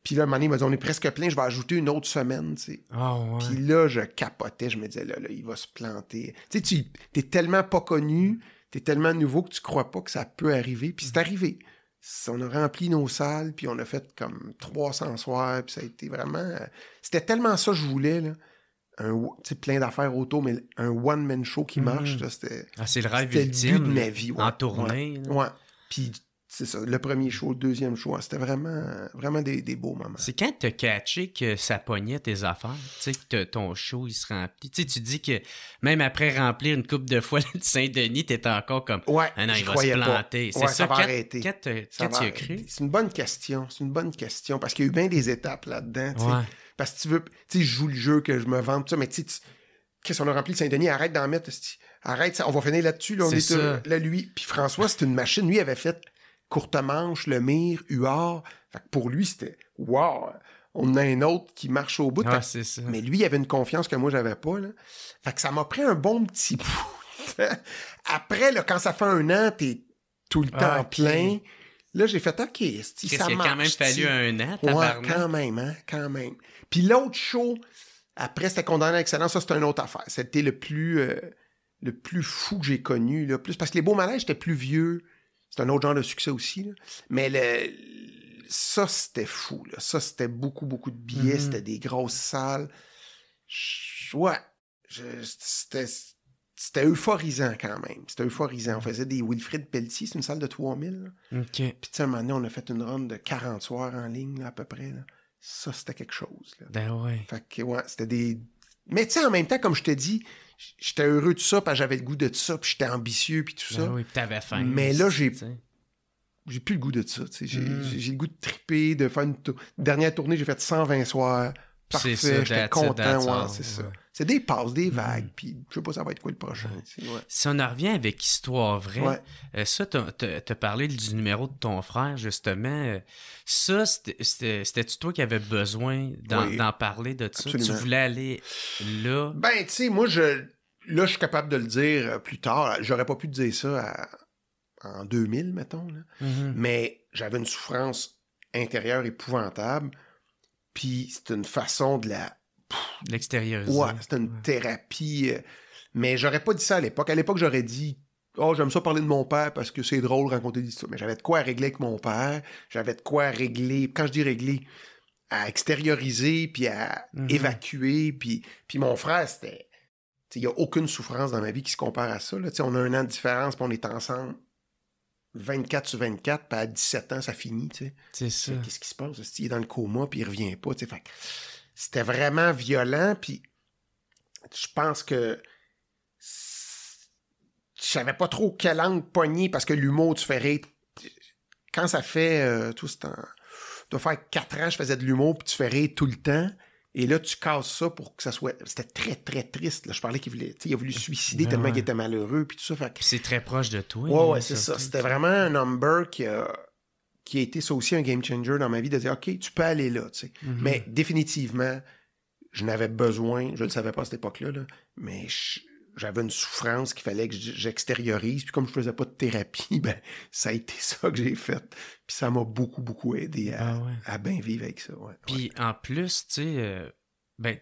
Puis là, un moment donné, il m'a dit, on est presque plein, je vais ajouter une autre semaine. Puis là, je capotais. Je me disais, là, il va se planter. Tu sais, t'es tellement pas connu, t'es tellement nouveau que tu crois pas que ça peut arriver. Puis c'est arrivé. On a rempli nos salles, puis on a fait comme 300 soirs, puis ça a été vraiment... C'était tellement ça que je voulais, là. Plein d'affaires auto, mais un one-man show qui marche, là, c'était... c'est le rêve ultime. C'était le but de ma vie. En tournée. Ouais. Puis c'est ça, le premier show, le deuxième show, c'était vraiment des beaux moments. C'est quand t'as catché que ça pognait tes affaires, tu sais, que ton show, il se remplit. Tu sais, tu dis que même après remplir une couple de fois le Saint-Denis, t'étais encore comme, ouais, ah non, il va se planter. C'est ça, va arrêter. Quand tu as cru? C'est une bonne question, parce qu'il y a eu bien des étapes là-dedans, tu sais. Parce que tu veux, tu sais, je joue le jeu, que je me vante, tout ça, mais tu sais, qu'est-ce qu'on a rempli le Saint-Denis, arrête d'en mettre, arrête, ça, on va finir là-dessus, là, là, lui. Puis François, c'est une machine, lui, il avait fait Courte Manche, Le Mire, Huard. Fait que pour lui, c'était wow, on en a un autre qui marche au bout. C'est ça. Mais lui, il avait une confiance que moi, j'avais pas, là. Fait que ça m'a pris un bon petit bout. Après, là, quand ça fait 1 an, t'es tout le temps plein. Là, j'ai fait, OK, ça marche. Il a quand même fallu 1 an, tabarnak. Ouais, quand même. Puis l'autre show, après, c'était Condamné à l'excellence. Ça, c'était une autre affaire. C'était le plus fou que j'ai connu, là. Plus, parce que les Beaux Manèges, j'étais plus vieux. C'est un autre genre de succès aussi, là. Mais ça, c'était fou, là. Ça, c'était beaucoup, beaucoup de billets. C'était des grosses salles. C'était euphorisant quand même. C'était euphorisant. On faisait des Wilfrid Pelletier, c'est une salle de 3000. Là. OK. Puis tu sais, un moment donné, on a fait une run de 40 soirs en ligne, là, à peu près. Là. Ça, c'était quelque chose. Là. Ben ouais. Fait que, ouais, c'était des... Mais tu sais, en même temps, comme je te dis, j'étais heureux de ça, parce que j'avais le goût de ça, puis j'étais ambitieux, puis tout ça. Oui, puis t'avais faim. Mais là, j'ai plus le goût de ça. J'ai le goût de triper, de faire une dernière tournée, j'ai fait 120 soirs. Parfait, j'étais content, c'est ça. C'est des passes, des vagues, puis je sais pas ça va être quoi le prochain. Si on en revient avec Histoire vraie, ça, t'as parlé du numéro de ton frère, justement. Ça, c'était-tu toi qui avais besoin d'en parler de ça? Absolument. Tu voulais aller là? Ben, tu sais, moi, là, je suis capable de le dire plus tard. J'aurais pas pu te dire ça en 2000, mettons. Là. Mais j'avais une souffrance intérieure épouvantable. Puis c'est une façon de l'extérioriser. Ouais, c'est une thérapie. Mais j'aurais pas dit ça à l'époque. À l'époque, j'aurais dit « Oh, j'aime ça parler de mon père parce que c'est drôle de raconter des histoires. » Mais j'avais de quoi à régler avec mon père. J'avais de quoi à régler... Quand je dis régler, à extérioriser, puis à évacuer. Puis mon frère, c'était... Il n'y a aucune souffrance dans ma vie qui se compare à ça. Là. On a 1 an de différence, puis on est ensemble 24/24, puis à 17 ans, ça finit, tu sais. C'est ça. Qu'est-ce qui se passe? Il est dans le coma, puis il revient pas, tu sais. Fait que c'était vraiment violent, puis je pense que je savais pas trop quelle langue pogner, parce que l'humour, tu fais rire. Quand ça fait, tout ce temps, doit faire 4 ans, je faisais de l'humour, puis tu fais rire tout le temps. Et là, tu casses ça pour que ça soit... C'était très, très triste. Là. Je parlais il a voulu se suicider tellement qu'il était malheureux, puis tout ça. Fait que... C'est très proche de toi. Ouais, c'est ça. C'était vraiment un number qui a été ça aussi un game changer dans ma vie, de dire, OK, tu peux aller là, tu sais. Mais définitivement, je n'avais besoin, je ne le savais pas à cette époque-là, là, mais j'avais une souffrance qu'il fallait que j'extériorise. Puis comme je faisais pas de thérapie, ben ça a été ça que j'ai fait. Puis ça m'a beaucoup, beaucoup aidé à bien vivre avec ça. Ouais, puis en plus, tu sais, ben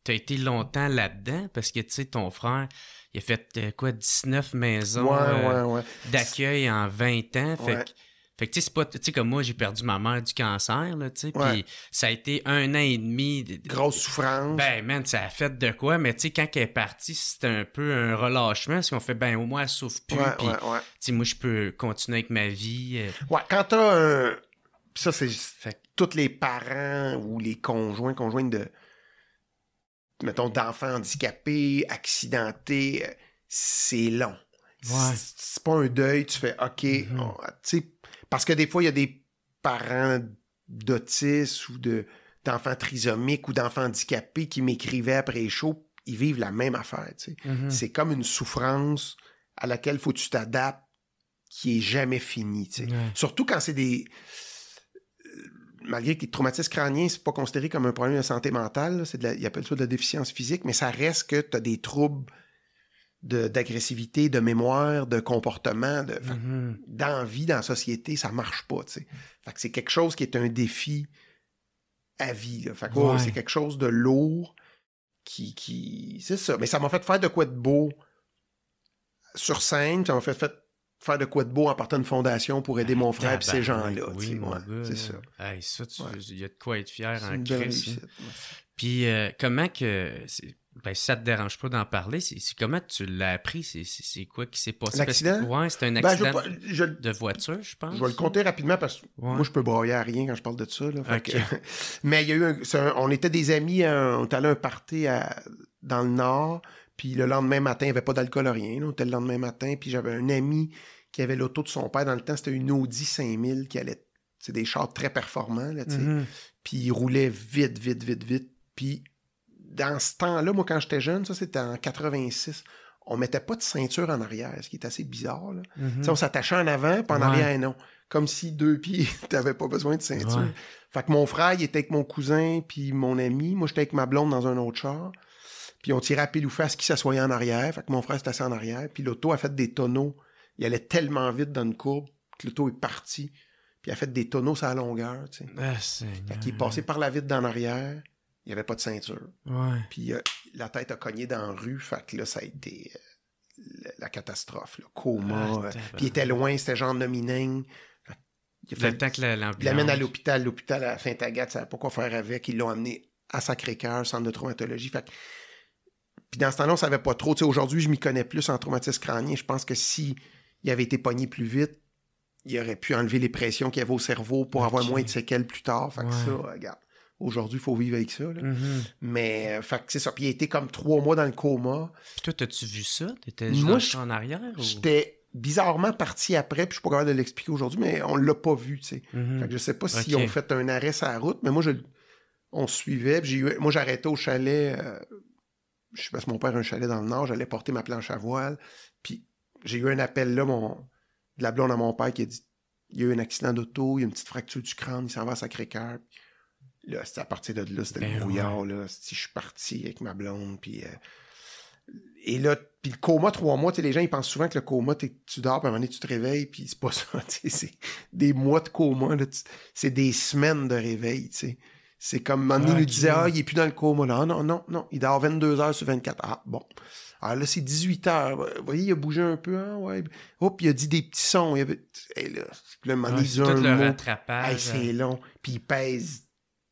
t'as été longtemps là-dedans parce que, tu sais, ton frère, il a fait 19 maisons d'accueil en 20 ans. Fait que, tu sais, c'est pas... Tu sais, comme moi, j'ai perdu ma mère du cancer, là, tu sais, puis ça a été 1 an et demi... Grosse souffrance. Ben, man, ça a fait de quoi, mais tu sais, quand elle est partie, c'était un peu un relâchement, parce qu'on fait, ben, au moins, elle souffre plus, puis, tu sais, moi, je peux continuer avec ma vie. Ouais, quand t'as un... Ça, c'est... Tous les parents ou les conjointes de... mettons, d'enfants handicapés, accidentés, c'est long. C'est pas un deuil, tu fais, OK, tu sais... Parce que des fois, il y a des parents d'autistes ou d'enfants trisomiques ou d'enfants handicapés qui m'écrivaient après les shows, ils vivent la même affaire. Tu sais. C'est comme une souffrance à laquelle faut que tu t'adaptes qui est jamais finie. Tu sais. Surtout quand c'est des... malgré que les traumatismes crâniens, c'est pas considéré comme un problème de santé mentale, ils appellent ça de la déficience physique, mais ça reste que tu as des troubles d'agressivité, de mémoire, de comportement, d'envie dans la société, ça marche pas, tu sais. Fait que c'est quelque chose qui est un défi à vie, là. Fait que c'est quelque chose de lourd qui... C'est ça. Mais ça m'a fait faire de quoi de beau sur scène, ça m'a fait faire de quoi de beau en partant d'une fondation pour aider mon frère et ces gens-là. Oui, mon gars, c'est ça. Hey, ça, il y a de quoi être fier c'est en une belle Christ. réussite. Puis comment que... Ben, si ça te dérange pas d'en parler, c'est comment tu l'as appris? C'est quoi qui s'est passé? L'accident? Ouais, c'est un accident Je de voiture, je pense. je vais le compter rapidement parce que moi, je peux broyer à rien quand je parle de ça. Là, Ok. mais il y a eu on était des amis, on est allé à un party dans le Nord, puis le lendemain matin, il n'y avait pas d'alcool à rien. Là, on était le lendemain matin, puis j'avais un ami qui avait l'auto de son père. Dans le temps, c'était une Audi 5000 qui allait... C'est des chars très performants, là, tu sais. Mhm. Puis il roulait vite. Puis dans ce temps-là, moi, quand j'étais jeune, ça, c'était en 86, on mettait pas de ceinture en arrière, ce qui est assez bizarre, là. Mhm. Tu sais, on s'attachait en avant, puis en arrière, non. Comme si 2 pieds, t'avais pas besoin de ceinture. Ouais. Fait que mon frère, il était avec mon cousin, puis mon ami. Moi, j'étais avec ma blonde dans un autre char. Puis on tirait à pile ou face qui s'assoyait en arrière. Fait que mon frère s'est assis en arrière. Puis l'auto a fait des tonneaux. Il allait tellement vite dans une courbe que l'auto est parti. Puis il a fait des tonneaux sur la longueur, tu sais. Ah, Seigneur. Fait qu'il est passé par la vitre d'en arrière. Il n'y avait pas de ceinture. Ouais. Puis la tête a cogné dans la rue. Fait que là, ça a été la catastrophe. Là. Coma. Puis il était loin. C'était genre Nomining. Il a fait Le temps que l'ambulance... il l'amène à l'hôpital. L'hôpital à Sainte-Agathe, ça ne savait pas quoi faire avec. Ils l'ont amené à Sacré-Cœur, centre de traumatologie. Fait que... Puis dans ce temps-là, on ne savait pas trop. Tu sais, aujourd'hui, je m'y connais plus en traumatisme crânien. Je pense que si il avait été pogné plus vite, il aurait pu enlever les pressions qu'il y avait au cerveau pour avoir moins de séquelles plus tard. Fait que ça, regarde. Aujourd'hui, il faut vivre avec ça. Là. Mhm. Mais, fait que c'est ça. Puis il a été comme 3 mois dans le coma. Puis toi, t'as-tu vu ça? T'étais Moi, juste en arrière? Ou... J'étais bizarrement parti après, puis je suis pas capable de l'expliquer aujourd'hui, mais on l'a pas vu, tu sais. Mhm. Fait que je sais pas s'ils ont fait un arrêt sur la route, mais moi, on suivait, puis moi, j'arrêtais au chalet, je sais pas si mon père a un chalet dans le Nord, j'allais porter ma planche à voile, puis j'ai eu un appel là, de la blonde à mon père qui a dit, il y a eu un accident d'auto, il y a une petite fracture du crâne, il s'en va à Sacré-Cœur. Là, c'était à partir de là, c'était le brouillard, là. Je suis parti avec ma blonde, puis... Et là, puis le coma, 3 mois, tu sais, les gens, ils pensent souvent que le coma, tu dors, puis à un moment donné, tu te réveilles, puis c'est pas ça, tu sais, c'est des mois de coma, là, c'est des semaines de réveil, tu sais. C'est comme, un moment donné, il nous disait, il est plus dans le coma, là. Ah, non, il dort 22 heures sur 24. Ah, bon. Alors là, c'est 18 heures. Vous voyez, il a bougé un peu, hein, ouais. Hop, il a dit des petits sons. Et là, le moment donné, il dit tout un le mot. rattrapage. C'est long. Puis il pèse.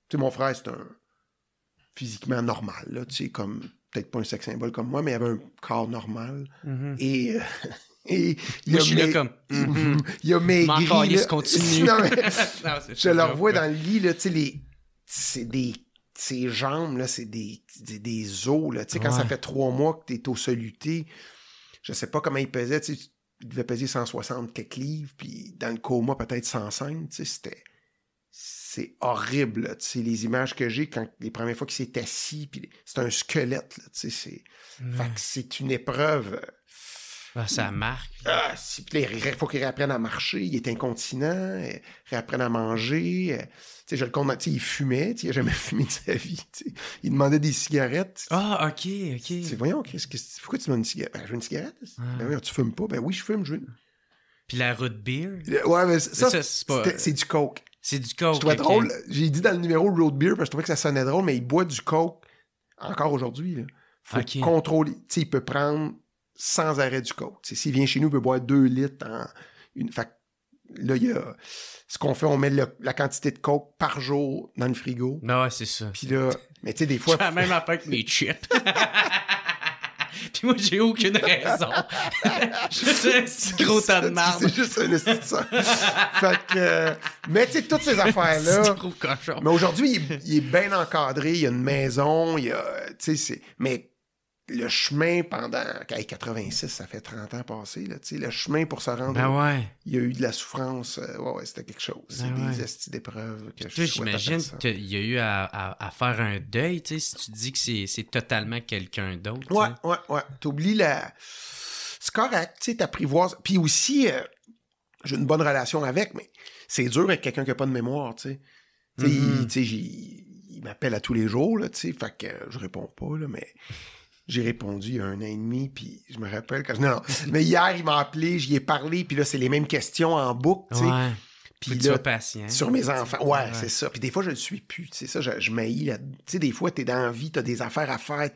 Tu sais, mon frère, c'est un physiquement normal, là, tu sais, comme, peut-être pas un sex symbole comme moi, mais il avait un corps normal. Mhm. Et il moi, je suis là comme... il a maigri. Encore, il là. se continue. Non, mais, Non, je le revois dans le lit, là, tu sais, ses jambes, là, c'est des os, là. Tu sais, quand ça fait 3 mois que t'es au soluté, je sais pas comment il pesait, tu sais, il devait peser 160 quelques livres, puis dans le coma, peut-être 105, tu sais, c'est horrible, là, tu sais, les images que j'ai quand les premières fois qu'il s'est assis, puis c'est un squelette, là, tu sais, fait que c'est une épreuve... ça marque. Puis il faut qu'il réapprenne à marcher, il est incontinent, réapprenne à manger. Tu sais, je le compte, tu sais, il fumait, tu sais, il n'a jamais fumé de sa vie. Tu sais. Il demandait des cigarettes. Ah, ok. Tu sais, voyons, pourquoi tu demandes une cigarette? Ben, je veux une cigarette. Ben oui, tu fumes pas? Ben oui, je fume, je veux. Puis la root beer? Ouais, mais ça c'est du coke. C'est du coke. Je trouvais drôle. J'ai dit dans le numéro road beer parce que je trouvais que ça sonnait drôle, mais il boit du coke encore aujourd'hui. Là. Faut contrôler. Tu sais, il peut prendre sans arrêt du coke. T'sais, s'il vient chez nous, il peut boire 2 litres en une. Fait là, il y a. Ce qu'on fait, on met la quantité de coke par jour dans le frigo. Non, ouais, c'est ça. Puis là, mais tu sais, des fois. Je fais la même affaire que mes chips. Puis moi, j'ai aucune raison. Juste un si gros tas de marde. C'est juste un esti de ça. Fait que. Mais tu sais, toutes ces affaires-là. C'est gros cochon. Mais aujourd'hui, il est bien encadré. Il y a une maison. Il y a. Tu sais, mais. Le chemin pendant... 86, ça fait 30 ans passé, là, tu sais, le chemin pour se rendre... Ben ouais. Il y a eu de la souffrance. Ouais, c'était quelque chose. C'est des estis d'épreuves que je j'imagine qu'il y a eu à faire un deuil, tu sais, si tu dis que c'est totalement quelqu'un d'autre. Ouais. T'oublies la... C'est correct, tu sais, t'apprivoises. Puis aussi, j'ai une bonne relation avec, mais c'est dur avec quelqu'un qui n'a pas de mémoire, tu sais. Tu sais, il m'appelle à tous les jours, là, tu sais, fait que je réponds pas, là, mais... J'ai répondu il y a 1 an et demi, puis je me rappelle quand... Non, mais hier, il m'a appelé, j'y ai parlé, puis là, c'est les mêmes questions en boucle, tu sais. Ouais. Puis là, patient. sur mes enfants. Ouais, c'est ça. Puis des fois, je le suis plus. C'est ça, je m'haïs là. Tu sais, des fois, t'es dans la vie, t'as des affaires à faire,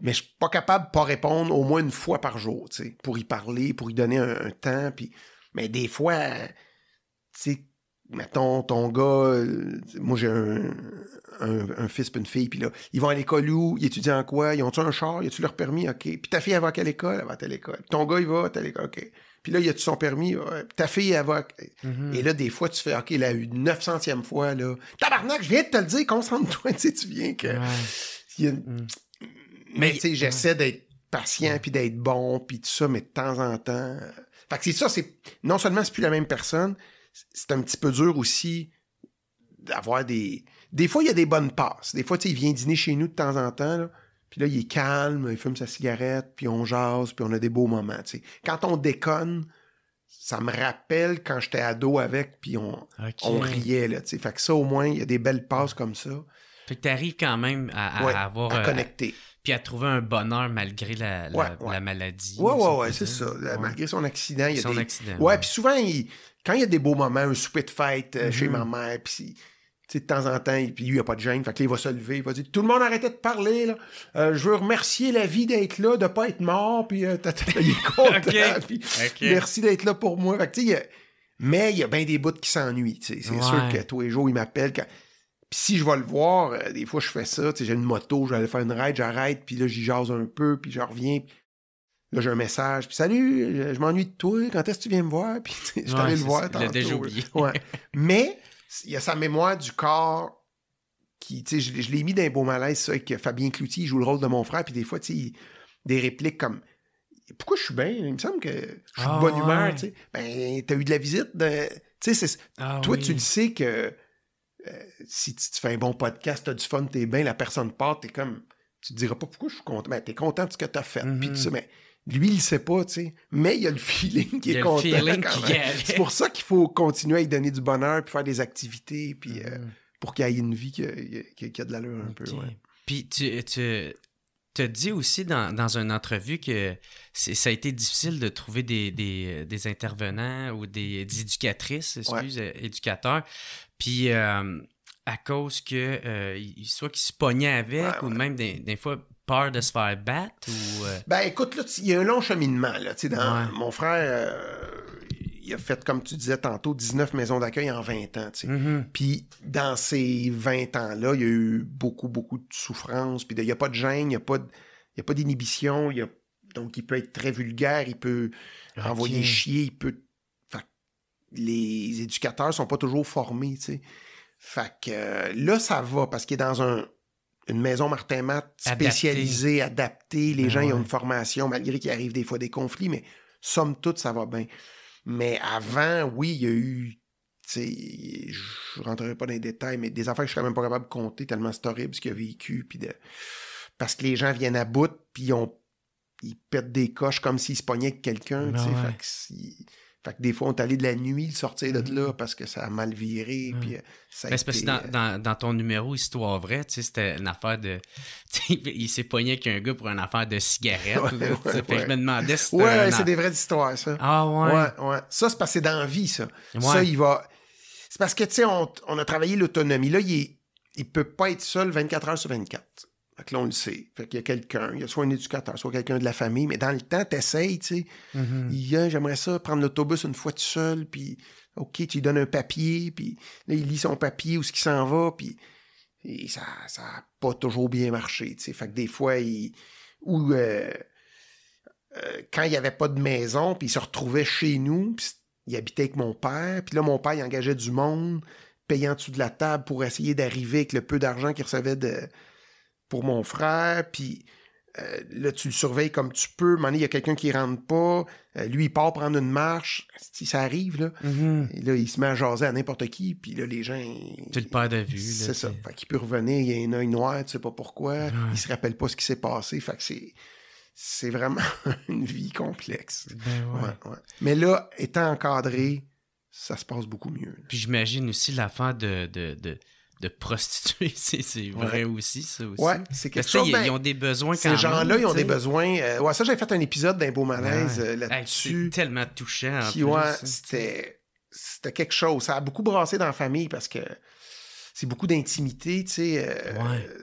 mais je suis pas capable de pas répondre au moins une fois par jour, tu sais, pour y parler, pour y donner un temps, puis... Mais des fois, tu sais, mettons, ton gars, moi j'ai un fils et une fille, puis là, ils vont à l'école où? Ils étudient en quoi? Ils ont-tu un char? Ils ont-tu leur permis? OK. Puis ta fille, elle va à quelle école? Elle va à telle école. Ton gars, il va à telle école. OK. Puis là, il a-tu son permis? Ouais. Puis ta fille, elle va... Et là, des fois, tu fais, OK, là, une 900e fois, là, tabarnak, je viens de te le dire, concentre-toi, tu viens que... Mais, tu sais, j'essaie d'être patient, puis d'être bon, puis tout ça, mais de temps en temps... Fait que c'est ça, c'est... Non seulement c'est plus la même personne, c'est un petit peu dur aussi d'avoir des... Des fois, il y a des bonnes passes. Des fois, tu sais, il vient dîner chez nous de temps en temps, là, puis là, il est calme, il fume sa cigarette, puis on jase, puis on a des beaux moments, tu sais. Quand on déconne, ça me rappelle quand j'étais ado avec, puis on riait, là, tu sais. Fait que ça, au moins, il y a des belles passes comme ça. Fait que t'arrives quand même à avoir... à connecter. Puis à trouver un bonheur malgré la maladie. Ouais, c'est ça. Malgré son accident. Il y a accident. Ouais, puis souvent, quand il y a des beaux moments, un souper de fête chez ma mère, puis de temps en temps, puis lui, il n'y a pas de gêne, fait que là, il va se lever, il va dire « Tout le monde arrêtait de parler, là. Je veux remercier la vie d'être là, de ne pas être mort, puis il est content, puis merci d'être là pour moi. » Fait que tu sais, mais il y a bien des bouts qui s'ennuient, tu sais. C'est sûr que tous les jours, il m'appelle quand... Puis si je vais le voir, des fois, je fais ça. Tu sais, j'ai une moto, je vais aller faire une ride, j'arrête, puis là, j'y jase un peu, puis je reviens. Là, j'ai un message, puis « Salut, je m'ennuie de toi, quand est-ce que tu viens me voir? » Puis je suis allé le voir tantôt. Il l'a déjà oublié. Mais il y a sa mémoire du corps qui, tu sais, je l'ai mis dans un beau malaise, ça, avec Fabien Cloutier, il joue le rôle de mon frère, puis des fois, tu sais, des répliques comme « Pourquoi je suis bien? Il me semble que je suis de bonne humeur, tu sais. » Ben, t'as eu de la visite. Tu sais, toi, tu le sais que... si tu fais un bon podcast, t'as du fun, t'es bien, la personne part, t'es comme... Tu te diras pas pourquoi je suis content. Ben, t'es content de ce que t'as fait, puis tout ça, mais lui, il le sait pas, tu sais. Mais il y a le feeling qui est content. C'est pour ça qu'il faut continuer à lui donner du bonheur, puis faire des activités, puis pour qu'il ait une vie qui a de l'allure un peu, ouais. Puis tu as dit aussi dans une entrevue que ça a été difficile de trouver des intervenants ou des éducatrices, éducateurs. Puis à cause que soit qu'ils se pognaient avec ou même des fois peur de se faire battre ou... Ben écoute, là, il y a un long cheminement, là. Tu sais, mon frère, il a fait, comme tu disais tantôt, 19 maisons d'accueil en 20 ans, tu sais. Puis dans ces 20 ans-là, il y a eu beaucoup, beaucoup de souffrance, puis il n'y a pas de gêne, il n'y a pas d'inhibition, donc il peut être très vulgaire, il peut envoyer chier, il peut... Les éducateurs sont pas toujours formés, tu sais. Fait que là, ça va, parce qu'il est dans une maison Martin-Matt spécialisée, adaptée. Les gens, ils ont une formation, malgré qu'il arrive des fois des conflits, mais somme toute, ça va bien. Mais avant, oui, il y a eu, tu sais, je rentrerai pas dans les détails, mais des affaires que je serais même pas capable de compter, tellement c'est horrible ce qu'il a vécu, puis parce que les gens viennent à bout, puis ils pètent des coches comme s'ils se pognaient avec quelqu'un, tu sais. Fait que des fois, on est allé de la nuit sortir de là parce que ça a mal viré. Puis ça a été... C'est parce que dans ton numéro Histoire vraie, tu sais, c'était une affaire de... il s'est pogné avec un gars pour une affaire de cigarette. Fait que je me demandais si c'était... c'est des vraies histoires, ça. Ah ouais? Ça, c'est parce que c'est dans la vie, ça. Ouais. Ça, il va... C'est parce que, tu sais, on a travaillé l'autonomie. Là, il peut pas être seul 24 heures sur 24. Fait que là, on le sait. Fait qu'il y a quelqu'un, il y a soit un éducateur, soit quelqu'un de la famille, mais dans le temps, t'essayes, tu sais. J'aimerais ça, prendre l'autobus une fois tout seul, puis OK, tu lui donnes un papier, puis là, il lit son papier, où est-ce qu'il s'en va, puis et ça a pas toujours bien marché, tu sais. Fait que des fois, quand il y avait pas de maison, puis il se retrouvait chez nous, puis il habitait avec mon père, puis là, mon père, il engageait du monde, payant en dessous de la table pour essayer d'arriver avec le peu d'argent qu'il recevait pour mon frère, puis là, tu le surveilles comme tu peux. À un moment donné, il y a quelqu'un qui rentre pas. Lui, il part prendre une marche. Si ça arrive, là. Et là, il se met à jaser à n'importe qui, puis là, les gens... Tu le perds de vue. C'est ça. Fait qu'il peut revenir, il y a un œil noir, tu sais pas pourquoi. Il se rappelle pas ce qui s'est passé. Fait que c'est vraiment une vie complexe. Ouais. Mais là, étant encadré, ça se passe beaucoup mieux. Là. Puis j'imagine aussi l'affaire de prostituer, c'est vrai aussi, ça aussi. Ouais, c'est quelque chose. Ils ont des besoins quand même. Ces gens-là, ils ont des besoins. Ça, j'avais fait un épisode d'un beau malaise là-dessus. C'est tellement touchant. Puis c'était quelque chose. Ça a beaucoup brassé dans la famille parce que c'est beaucoup d'intimité, tu sais.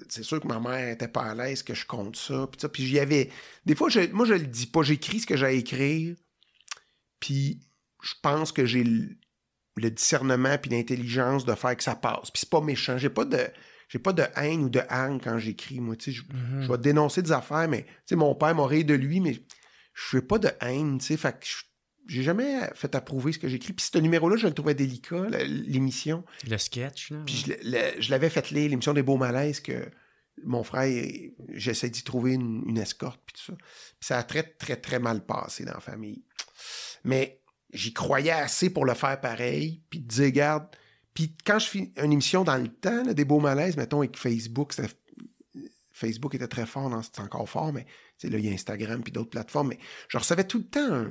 C'est sûr que ma mère était pas à l'aise que je compte ça. Puis j'y avais... Des fois, moi, je le dis pas. J'écris ce que j'ai à écrire. Puis je pense que j'ai le discernement puis l'intelligence de faire que ça passe. Puis c'est pas méchant. J'ai pas de haine ou de haine quand j'écris. Moi, tu sais, je vais dénoncer des affaires, mais tu sais, mon père m'a ri de lui, mais je fais pas de haine, tu sais. Fait que j'ai jamais fait approuver ce que j'écris. Puis ce numéro-là, je le trouvais délicat, l'émission. Le sketch, là. Puis je l'avais fait lire, l'émission des Beaux Malaises, que mon frère, j'essaie d'y trouver une escorte, puis tout ça. Puis ça a très, très, très mal passé dans la famille. Mais j'y croyais assez pour le faire pareil, puis de dire, regarde... Puis quand je fais une émission dans le temps, là, des Beaux Malaises, mettons, avec Facebook, Facebook était très fort, c'est encore fort, mais là, il y a Instagram puis d'autres plateformes, mais je recevais tout le temps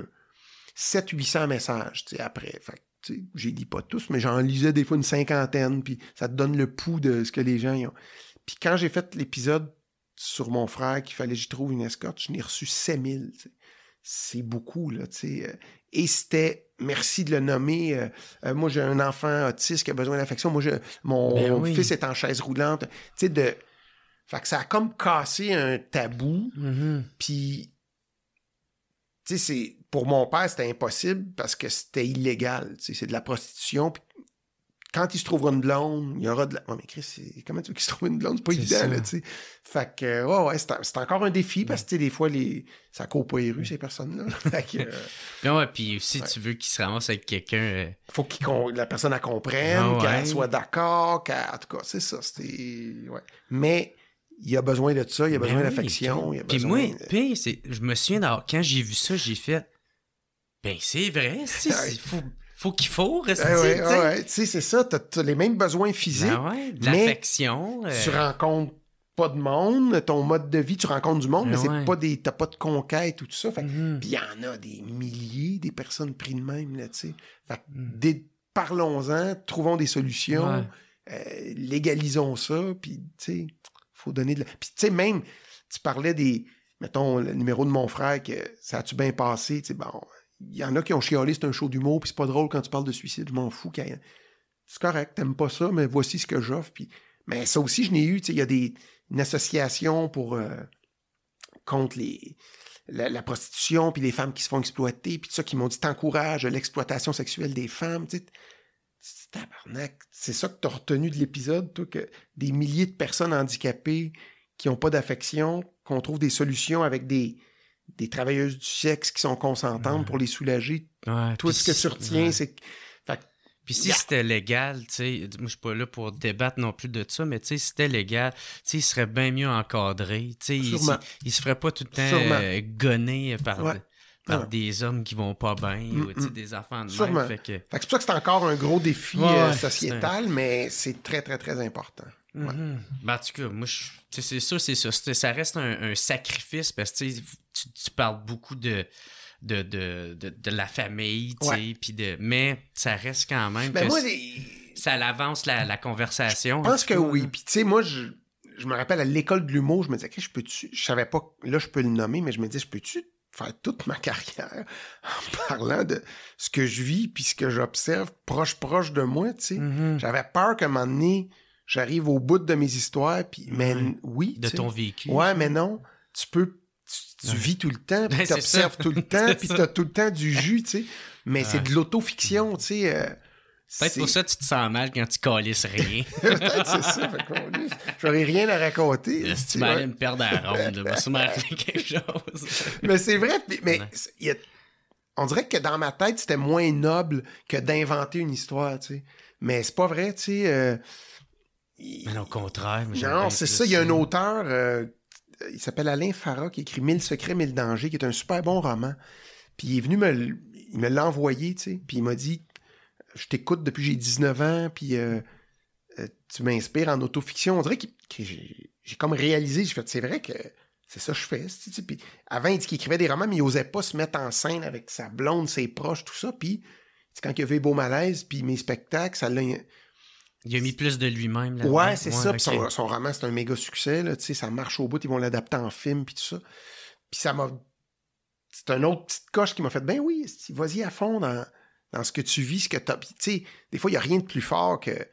700-800 messages, après. Fait que, je les lis pas tous, mais j'en lisais des fois une 50aine, puis ça te donne le pouls de ce que les gens y ont. Puis quand j'ai fait l'épisode sur mon frère, qu'il fallait que j'y trouve une escorte, je n'ai reçu 7000, c'est beaucoup, là, tu sais. Et c'était, merci de le nommer, moi, j'ai un enfant autiste qui a besoin d'affection. Moi, mon fils est en chaise roulante. Tu sais, fait que ça a comme cassé un tabou. Puis, tu sais, pour mon père, c'était impossible parce que c'était illégal. Tu sais, c'est de la prostitution. Puis, quand il se trouvera une blonde, il y aura de la... Oh, mais Chris, comment tu veux qu'il se trouve une blonde? C'est pas évident, là, tu sais. Fait que, ouais, c'est encore un défi parce que, tu sais, des fois, ça court pas les rues, ces personnes-là. Fait que... ouais, puis si tu veux qu'il se ramasse avec quelqu'un... Faut que la personne la comprenne, qu'elle soit d'accord, en tout cas, c'est ça, ouais. Mais... il a besoin de ça, il a besoin d'affection. Puis moi, je me souviens, quand j'ai vu ça, j'ai fait, ben c'est vrai, faut qu'il faut rester. Tu sais, c'est ça, t'as les mêmes besoins physiques, de l'affection. Tu rencontres pas de monde, ton mode de vie, tu rencontres du monde, mais c'est pas t'as pas de conquête ou tout ça. Puis il y en a des milliers, des personnes prises de même, là, tu sais. Fait que parlons-en, trouvons des solutions, légalisons ça, puis tu sais... faut donner de la... Puis, tu sais, même, tu parlais mettons, le numéro de mon frère, que ça a-tu bien passé, tu sais, bon, il y en a qui ont chialé, c'est un show d'humour, puis c'est pas drôle quand tu parles de suicide, je m'en fous. C'est correct, t'aimes pas ça, mais voici ce que j'offre, puis... Mais ça aussi, je n'ai eu, tu sais, il y a une association contre la prostitution, puis les femmes qui se font exploiter, puis tout ça, qui m'ont dit, t'encourages l'exploitation sexuelle des femmes, tu sais... Tabarnak, c'est ça que tu as retenu de l'épisode, toi, que des milliers de personnes handicapées qui n'ont pas d'affection, qu'on trouve des solutions avec des travailleuses du sexe qui sont consentantes pour les soulager. Toi, ce que tu retiens, c'est... Puis si c'était légal, tu sais, moi je suis pas là pour débattre non plus de ça, mais tu sais, si c'était légal, tu sais, il serait bien mieux encadré. Tu sais, il se ferait pas tout le temps gonner par des hommes qui vont pas bien ou des enfants de même. Fait que c'est pour ça que c'est encore un gros défi sociétal, mais c'est très, très, très important. Ben, en tout cas, moi, c'est ça. Ça reste un sacrifice parce que tu parles beaucoup de la famille, tu sais, mais ça reste quand même que ça avance la conversation. Je pense que oui. Puis tu sais, moi, je me rappelle à l'école de l'humour, je me disais, je savais pas, là, je peux le nommer, mais je me disais, je peux-tu faire toute ma carrière en parlant de ce que je vis puis ce que j'observe proche de moi, tu sais. J'avais peur qu'à un moment donné, j'arrive au bout de mes histoires, puis mais oui. De ton vécu. Ouais, mais non, tu vis tout le temps, puis t'observes tout le temps, puis t'as tout le temps du jus, tu sais. Mais c'est de l'autofiction, tu sais. Peut-être pour ça que tu te sens mal quand tu calisses rien. Peut-être c'est ça. J'aurais rien à raconter. Si tu m'allais me perdre à la ronde, va sûrement arriver quelque chose. Mais c'est vrai, mais on dirait que dans ma tête, c'était moins noble que d'inventer une histoire, tu sais. Mais c'est pas vrai, tu sais. Mais au contraire. Non, c'est ça. Il y a un auteur, il s'appelle Alain Farah, qui écrit 1000 secrets, 1000 dangers, qui est un super bon roman. Puis il est venu il me l'a envoyé, tu sais. Puis il m'a dit, je t'écoute depuis que j'ai 19 ans, puis tu m'inspires en autofiction. On dirait que j'ai comme réalisé, j'ai fait, c'est vrai que c'est ça que je fais. Puis avant, il dit qu'il écrivait des romans, mais il osait pas se mettre en scène avec sa blonde, ses proches, tout ça. Puis quand il a vu Beaux Malaises, puis mes spectacles, ça l'a... Il a mis plus de lui-même là. Ouais, c'est ça. Okay. Puis son roman, c'est un méga succès. Là, ça marche au bout. Ils vont l'adapter en film, puis tout ça. Puis ça m'a... C'est un autre petite coche qui m'a fait, ben oui, vas-y à fond dans ce que tu vis, ce que t'as... Puis, tu sais, des fois, il n'y a rien de plus fort que... Tu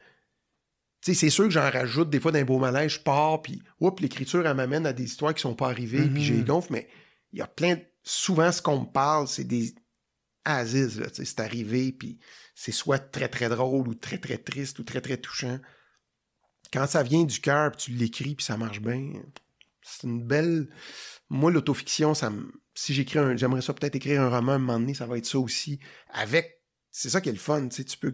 sais, c'est sûr que j'en rajoute des fois dans les Beaux Malaises, je pars, puis l'écriture, elle m'amène à des histoires qui sont pas arrivées, puis j'ai gonfle, mais il y a plein... Souvent, ce qu'on me parle, c'est des Aziz, là, tu sais, c'est arrivé, puis c'est soit très, très drôle ou très, très triste ou très, très touchant. Quand ça vient du cœur, puis tu l'écris, puis ça marche bien, c'est une belle... Moi, l'autofiction, si j'écris j'aimerais ça peut-être écrire un roman à un moment donné, ça va être ça aussi. C'est ça qui est le fun, tu sais, tu peux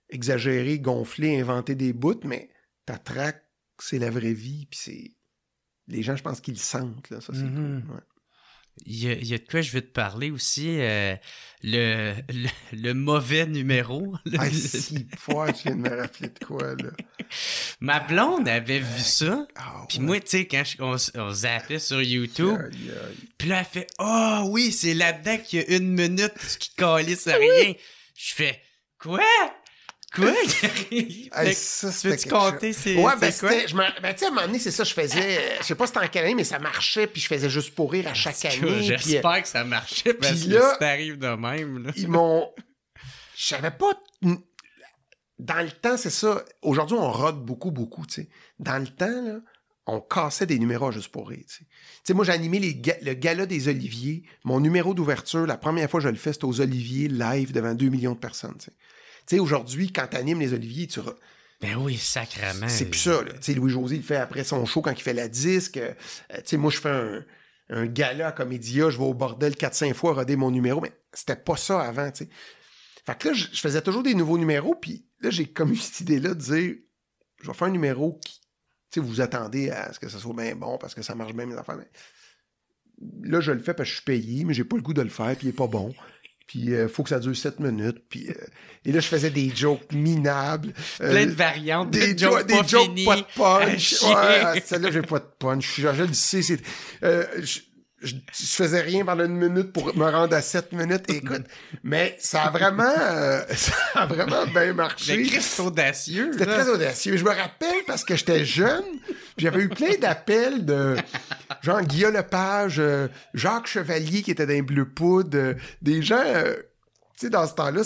exagérer, gonfler, inventer des bouts, mais ta traque, c'est la vraie vie, puis c'est... Les gens, je pense qu'ils le sentent, là, ça, c'est cool, ouais. Il y a de quoi je veux te parler aussi, le mauvais numéro. Ah, si, fois, tu viens de me rappeler de quoi, là. Ma blonde avait vu ça, puis ouais. moi, tu sais, quand on zappait sur YouTube, puis là, elle fait « Ah oui, c'est là-dedans qu'il y a 1 minute qui calisse à rien. » Je fais « Quoi? Quoi? » Ça, peux-tu compter c'est ouais, quoi? Tu sais, à un moment donné, c'est ça, je faisais... Je sais pas c'était en quelle année, mais ça marchait, puis je faisais juste pour rire à chaque année. J'espère que ça marchait, parce que là, si t'arrives de même... Là. Ils m'ont... Je savais pas... Dans le temps, c'est ça. Aujourd'hui, on rode beaucoup, tu sais. Dans le temps, là, on cassait des numéros juste pour rire, tu sais. Tu sais, moi, j'ai animé le gala des Oliviers. Mon numéro d'ouverture, la première fois que je le fais, c'était aux Oliviers, live, devant 2 millions de personnes, tu sais. Tu sais, aujourd'hui, quand t'animes les Oliviers, Ben oui, sacrément. C'est plus ça, là. Tu sais, Louis-José, il fait après son show quand il fait la disque. Tu sais, moi, je fais un gala à Comédia, je vais au bordel 4-5 fois roder mon numéro, mais c'était pas ça avant, tu sais. Fait que là, je faisais toujours des nouveaux numéros, puis là, j'ai comme eu cette idée-là de dire, je vais faire un numéro qui, tu sais, vous attendez à ce que ça soit bien bon, parce que ça marche bien, mes affaires, mais là, je le fais parce que je suis payé, mais j'ai pas le goût de le faire, puis il est pas bon. Puis il faut que ça dure 7 minutes. Puis, et là, je faisais des jokes minables. Plein de variantes. Des jokes pas de punch. Ouais, celle-là, j'ai pas de punch. Je le sais. Je faisais rien pendant 1 minute pour me rendre à 7 minutes. Écoute, mais ça a vraiment bien marché. C'est audacieux. C'était très audacieux. Je me rappelle parce que j'étais jeune, puis j'avais eu plein d'appels de genre Guillaume Lepage, Jacques Chevalier qui était dans les Bleu Poudre, des gens... tu sais, dans ce temps-là,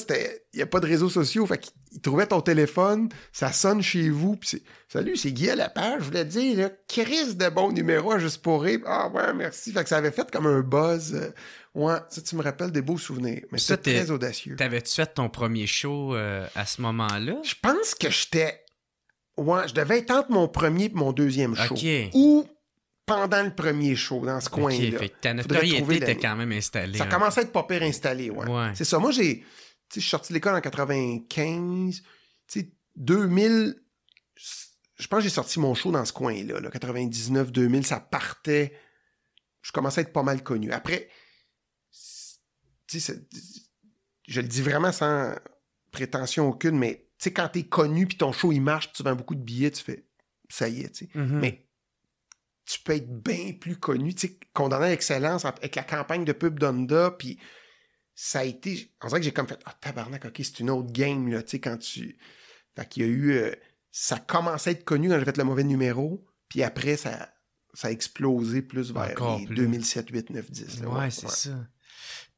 il n'y a pas de réseaux sociaux, fait qu'ils trouvaient ton téléphone, ça sonne chez vous, puis c'est « Salut, c'est Guillaume Lepage, je voulais te dire, là, Chris de bon numéro à Juste pour rire. » Ah ouais, merci. Fait que ça avait fait comme un buzz. Ouais, ça, tu me rappelles des beaux souvenirs. Mais c'était très audacieux. T'avais-tu fait ton premier show à ce moment-là? Je pense que j'étais... Ouais, je devais être entre mon premier et mon deuxième show. OK. Ou pendant le premier show, dans ce coin-là. Fait que ta notoriété était quand même installée. Ça commençait à être pas pire installé, ouais. C'est ça. Moi, je suis sorti de l'école en 95. Tu sais, 2000... Je pense que j'ai sorti mon show dans ce coin-là. 99-2000, ça partait. Je commençais à être pas mal connu. Après, tu sais, je le dis vraiment sans prétention aucune, mais tu sais, quand t'es connu puis ton show, il marche, puis tu vends beaucoup de billets, tu fais, ça y est, tu sais. Mm-hmm. Mais tu peux être bien plus connu, tu sais, condamné à l'excellence avec la campagne de pub d'Honda, puis ça a été... On dirait que j'ai comme fait, tabarnak, OK, c'est une autre game, là, tu sais, quand tu... Fait qu'il y a eu... ça commençait à être connu quand j'ai fait le mauvais numéro, puis après, ça a explosé plus vers les 2007, 8, 9, 10. Là, ouais, c'est ça.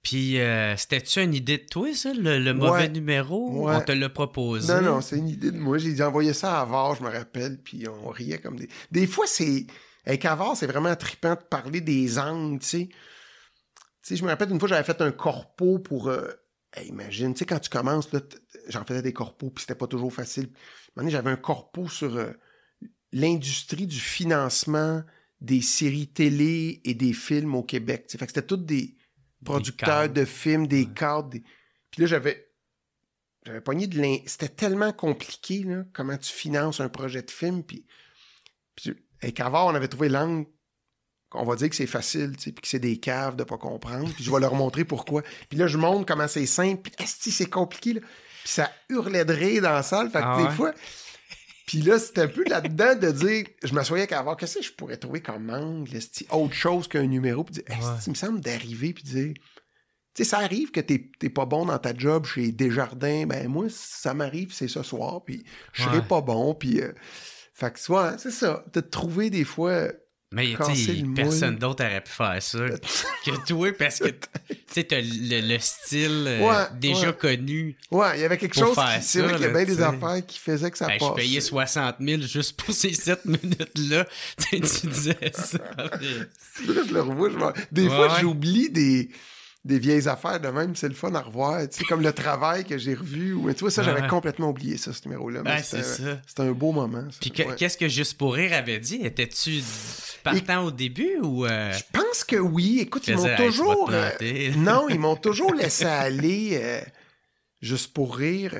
Puis, c'était-tu une idée de toi, ça, le mauvais numéro? Ouais. On te l'a proposé? Non, c'est une idée de moi. J'ai envoyé ça à Avard, je me rappelle, puis on riait comme des... Des fois, c'est... Avec Avard, c'est vraiment trippant de parler des angles, tu sais. Tu sais, je me rappelle, une fois, j'avais fait un corpo pour... imagine, tu sais, quand tu commences, là, j'en faisais des corpos, puis c'était pas toujours facile. À un moment donné, j'avais un corpo sur l'industrie du financement des séries télé et des films au Québec. T'sais. Fait que c'était tous des producteurs de films, des cadres. Puis là, j'avais pogné de C'était tellement compliqué, là, comment tu finances un projet de film. Puis avec Avard, on avait trouvé l'angle. On va dire que c'est facile, puis que c'est des caves de pas comprendre. Puis je vais leur montrer pourquoi. Puis là, je montre comment c'est simple. Puis c'est compliqué, là. Puis ça hurlait de rire dans la salle. Fait que des fois... Puis là, c'était un peu là-dedans de dire... Je m'assoyais qu'à voir, qu'est-ce que je pourrais trouver comme angle, autre chose qu'un numéro, puis dire, il me semble d'arriver, puis dire... Tu sais, ça arrive que t'es pas bon dans ta job chez Desjardins. Ben moi, ça m'arrive, c'est ce soir, puis je serai pas bon, puis... fait que soit, c'est ça, de trouver des fois... Mais tu sais, personne d'autre aurait pu faire ça que toi, parce que tu sais, t'as le style déjà connu. Ouais, il y avait quelque chose c'est vrai qu'il y a bien des affaires qui faisaient que ça passe. Je payais 60 000 juste pour ces 7 minutes-là. Tu disais ça. Là, je le revois. Des fois, j'oublie des des vieilles affaires de même, c'est le fun à revoir. Tu sais, comme le travail que j'ai revu. Ou, tu vois, ça, j'avais complètement oublié ça, ce numéro-là. Mais c'était un beau moment. Ça. Puis qu'est-ce que Juste pour rire avait dit? Étais-tu partant au début ou... Je pense que oui. Écoute, ils m'ont toujours... non, ils m'ont toujours laissé aller Juste pour rire.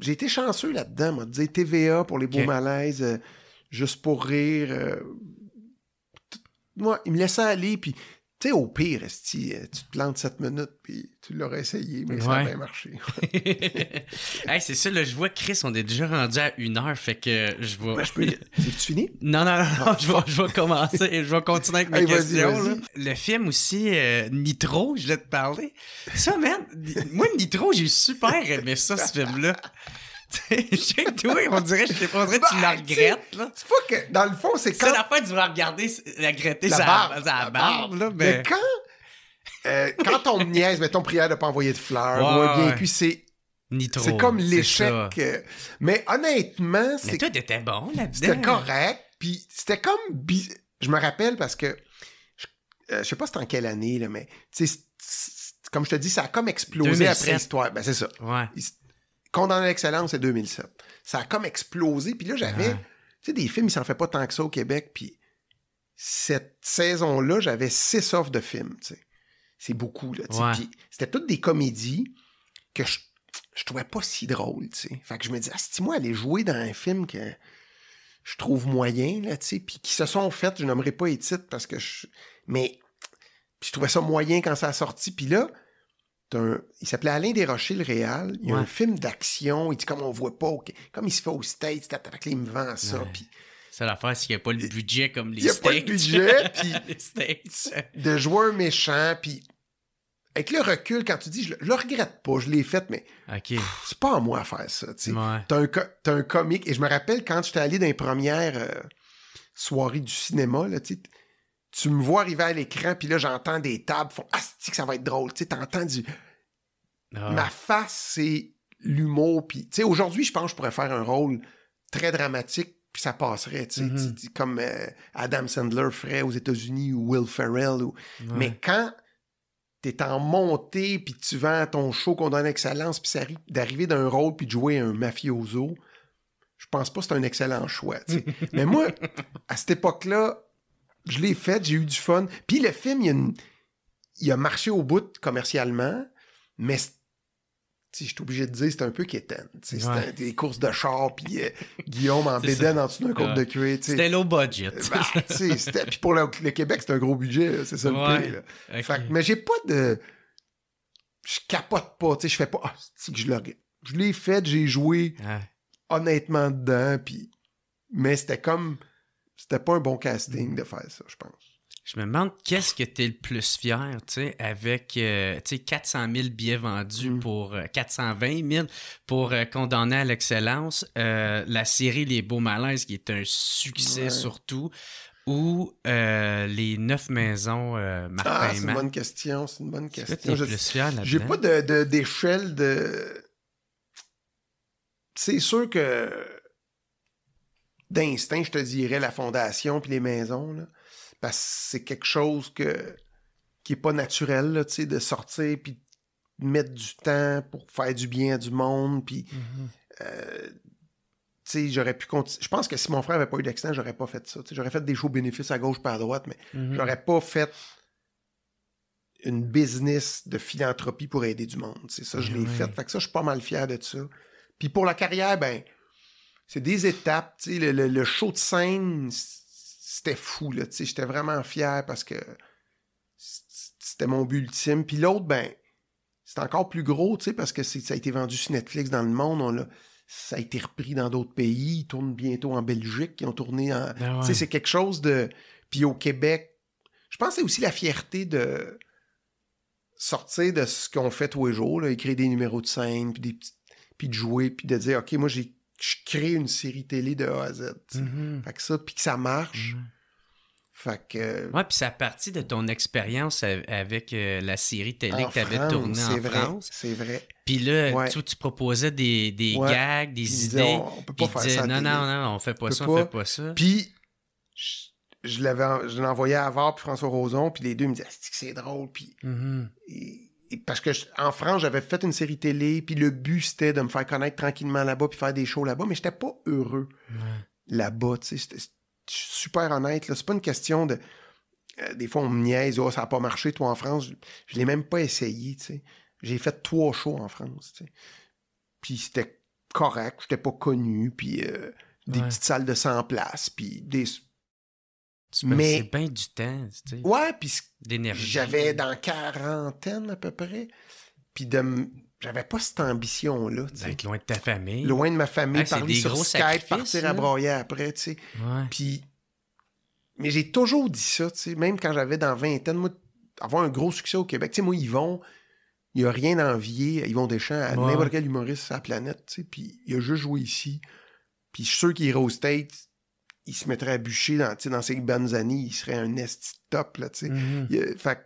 J'ai été chanceux là-dedans, moi. Dire TVA pour les beaux malaises, Juste pour rire. Moi, ils me laissaient aller, puis... Tu sais, au pire, tu te plantes 7 minutes, puis tu l'aurais essayé, mais ça a bien marché. Hey, c'est ça, là, je vois Chris, on est déjà rendu à 1 heure, fait que je vais... Ben, c'est-tu fini? Non, je vais commencer, je vais continuer avec mes questions. Vas-y. Là. Le film aussi, Nitro, je voulais te parler. Ça, man, moi, Nitro, j'ai super aimé ça, ce film-là. Je sais que toi, on dirait que tu la regrettes, là. C'est pas que, dans le fond, c'est quand... C'est la fin de vouloir regretter sa barbe, là, mais quand on me niaise, mettons, prière de pas envoyer de fleurs, ou un bien cuit, c'est... Nitro, c'est comme l'échec. Mais honnêtement... Mais toi, t'étais bon là-dedans. C'était correct, puis c'était comme... Je me rappelle parce que... Je sais pas c'était en quelle année, là, mais... Comme je te dis, ça a comme explosé 2007. après l'histoire. Ben, c'est ça. Ouais. Condamné à l'excellence, c'est 2007. Ça a comme explosé. Puis là, j'avais... Tu sais, des films, il s'en fait pas tant que ça au Québec. Puis cette saison-là, j'avais 6 offres de films, tu sais. C'est beaucoup, là, tu sais. Puis c'était toutes des comédies que je trouvais pas si drôles, tu sais. Fait que je me dis, moi aller jouer dans un film que je trouve moyen, là, tu sais, puis qui se sont faites, je nommerai pas les titres parce que mais je trouvais ça moyen quand ça a sorti. Puis là, il s'appelait Alain Desrochers, le réal. Il y a un film d'action. Il dit comme on voit pas, comme il se fait aux States, avec les me vend ça. Puis c'est l'affaire, s'il n'y a pas le budget comme les States. Il n'y a pas le budget, puis les States. De jouer un méchant, puis avec le recul, quand tu dis, je le regrette pas, je l'ai fait, mais c'est pas à moi à faire ça, tu sais. T'as un comique, et je me rappelle quand j'étais allé dans les premières soirées du cinéma, là, tu me vois arriver à l'écran, puis là, j'entends des tables font « Ah, c'est que ça va être drôle! » Tu sais, t'entends du... Ma face, c'est l'humour, puis... Tu sais, aujourd'hui, je pense que je pourrais faire un rôle très dramatique, puis ça passerait, tu sais, comme Adam Sandler ferait aux États-Unis, ou Will Ferrell, mais quand t'es en montée, puis tu vends ton show Condamné à l'excellence, puis ça arrive d'arriver d'un rôle, puis de jouer un mafioso, je pense pas que c'est un excellent choix, tu sais. Mais moi, à cette époque-là, je l'ai fait, j'ai eu du fun. Puis le film, il a marché au bout commercialement, mais je suis obligé de dire, c'était un peu quétaine. C'était des courses de char, puis Guillaume en bédaine en dessous d'un côte de cuir. C'était low budget. Puis pour le Québec, c'est un gros budget, là, c'est ça le prix. Okay. Mais j'ai pas de... Je capote pas, je fais pas... Ah, c'est que je le regarde. Je l'ai fait, j'ai joué honnêtement dedans, puis... Mais c'était comme... C'était pas un bon casting de faire ça, je pense. Je me demande qu'est-ce que t'es le plus fier, tu sais, avec, tu sais, 400 000 billets vendus pour 420 000 pour Condamné à l'excellence, la série Les Beaux Malaises qui est un succès surtout, ou les 9 maisons Martin c'est une bonne question, c'est une bonne question. T'es plus fier là-dedans? J'ai pas d'échelle de... C'est sûr que d'instinct, je te dirais la fondation puis les maisons, là. Parce que c'est quelque chose qui est pas naturel, là, tu sais, de sortir puis de mettre du temps pour faire du bien à du monde, puis tu sais, j'aurais pu continuer. Je pense que si mon frère avait pas eu d'accident, j'aurais pas fait ça. T'sais, j'aurais fait des shows bénéfices à gauche pas à droite, mais j'aurais pas fait une business de philanthropie pour aider du monde. C'est ça, je l'ai fait. Fait que ça, je suis pas mal fier de ça. Puis pour la carrière, ben, c'est des étapes. Tu sais, le show de scène, c'était fou, là. Tu sais, j'étais vraiment fier parce que c'était mon but ultime. Puis l'autre, ben, c'est encore plus gros, tu sais, parce que ça a été vendu sur Netflix dans le monde. Ça a été repris dans d'autres pays. Ils tournent bientôt en Belgique. Ils ont tourné en... Tu sais, c'est quelque chose de... Puis au Québec, je pense que c'est aussi la fierté de sortir de ce qu'on fait tous les jours, là, écrire des numéros de scène, puis de jouer, puis de dire, OK, moi, je crée une série télé de A à Z. Fait que ça, puis que ça marche. Fait que... Ouais, puis c'est à partir de ton expérience avec la série télé que tu avais tournée en France. C'est vrai. Puis là, tu proposais des gags, des idées. On peut pas faire ça. Non, on fait pas ça, on fait pas ça. Puis, je l'ai envoyé à Havard puis François Roson, puis les deux me disaient « c'est drôle », puis... parce que en France, j'avais fait une série télé, puis le but, c'était de me faire connaître tranquillement là-bas, puis faire des shows là-bas, mais j'étais pas heureux là-bas, tu sais. Je suis super honnête, là. C'est pas une question de... des fois, on me niaise, « Oh, ça a pas marché, toi, en France. » Je l'ai même pas essayé, tu sais. J'ai fait 3 shows en France, tu sais. Puis c'était correct, j'étais pas connu, puis des petites salles de 100 places, puis des... Mais c'est bien du temps, tu sais. Ouais, puis d'énergie. J'avais dans quarantaine à peu près, puis j'avais pas cette ambition-là, tu sais. D'être loin de ta famille. Loin de ma famille, parler des sur gros Skype, partir à Broyat après, tu sais. Ouais. Puis... Mais j'ai toujours dit ça, tu sais, même quand j'avais dans vingtaine, moi, avoir un gros succès au Québec, tu sais, moi, il n'y a rien à envier, Yvon Deschamps, à n'importe quel humoriste sur la planète, tu sais, puis il a juste joué ici. Puis je suis sûr qu'il irait aux States, il se mettrait à bûcher dans ses bonnes années, il serait un esti top, là, tu sais. Fait que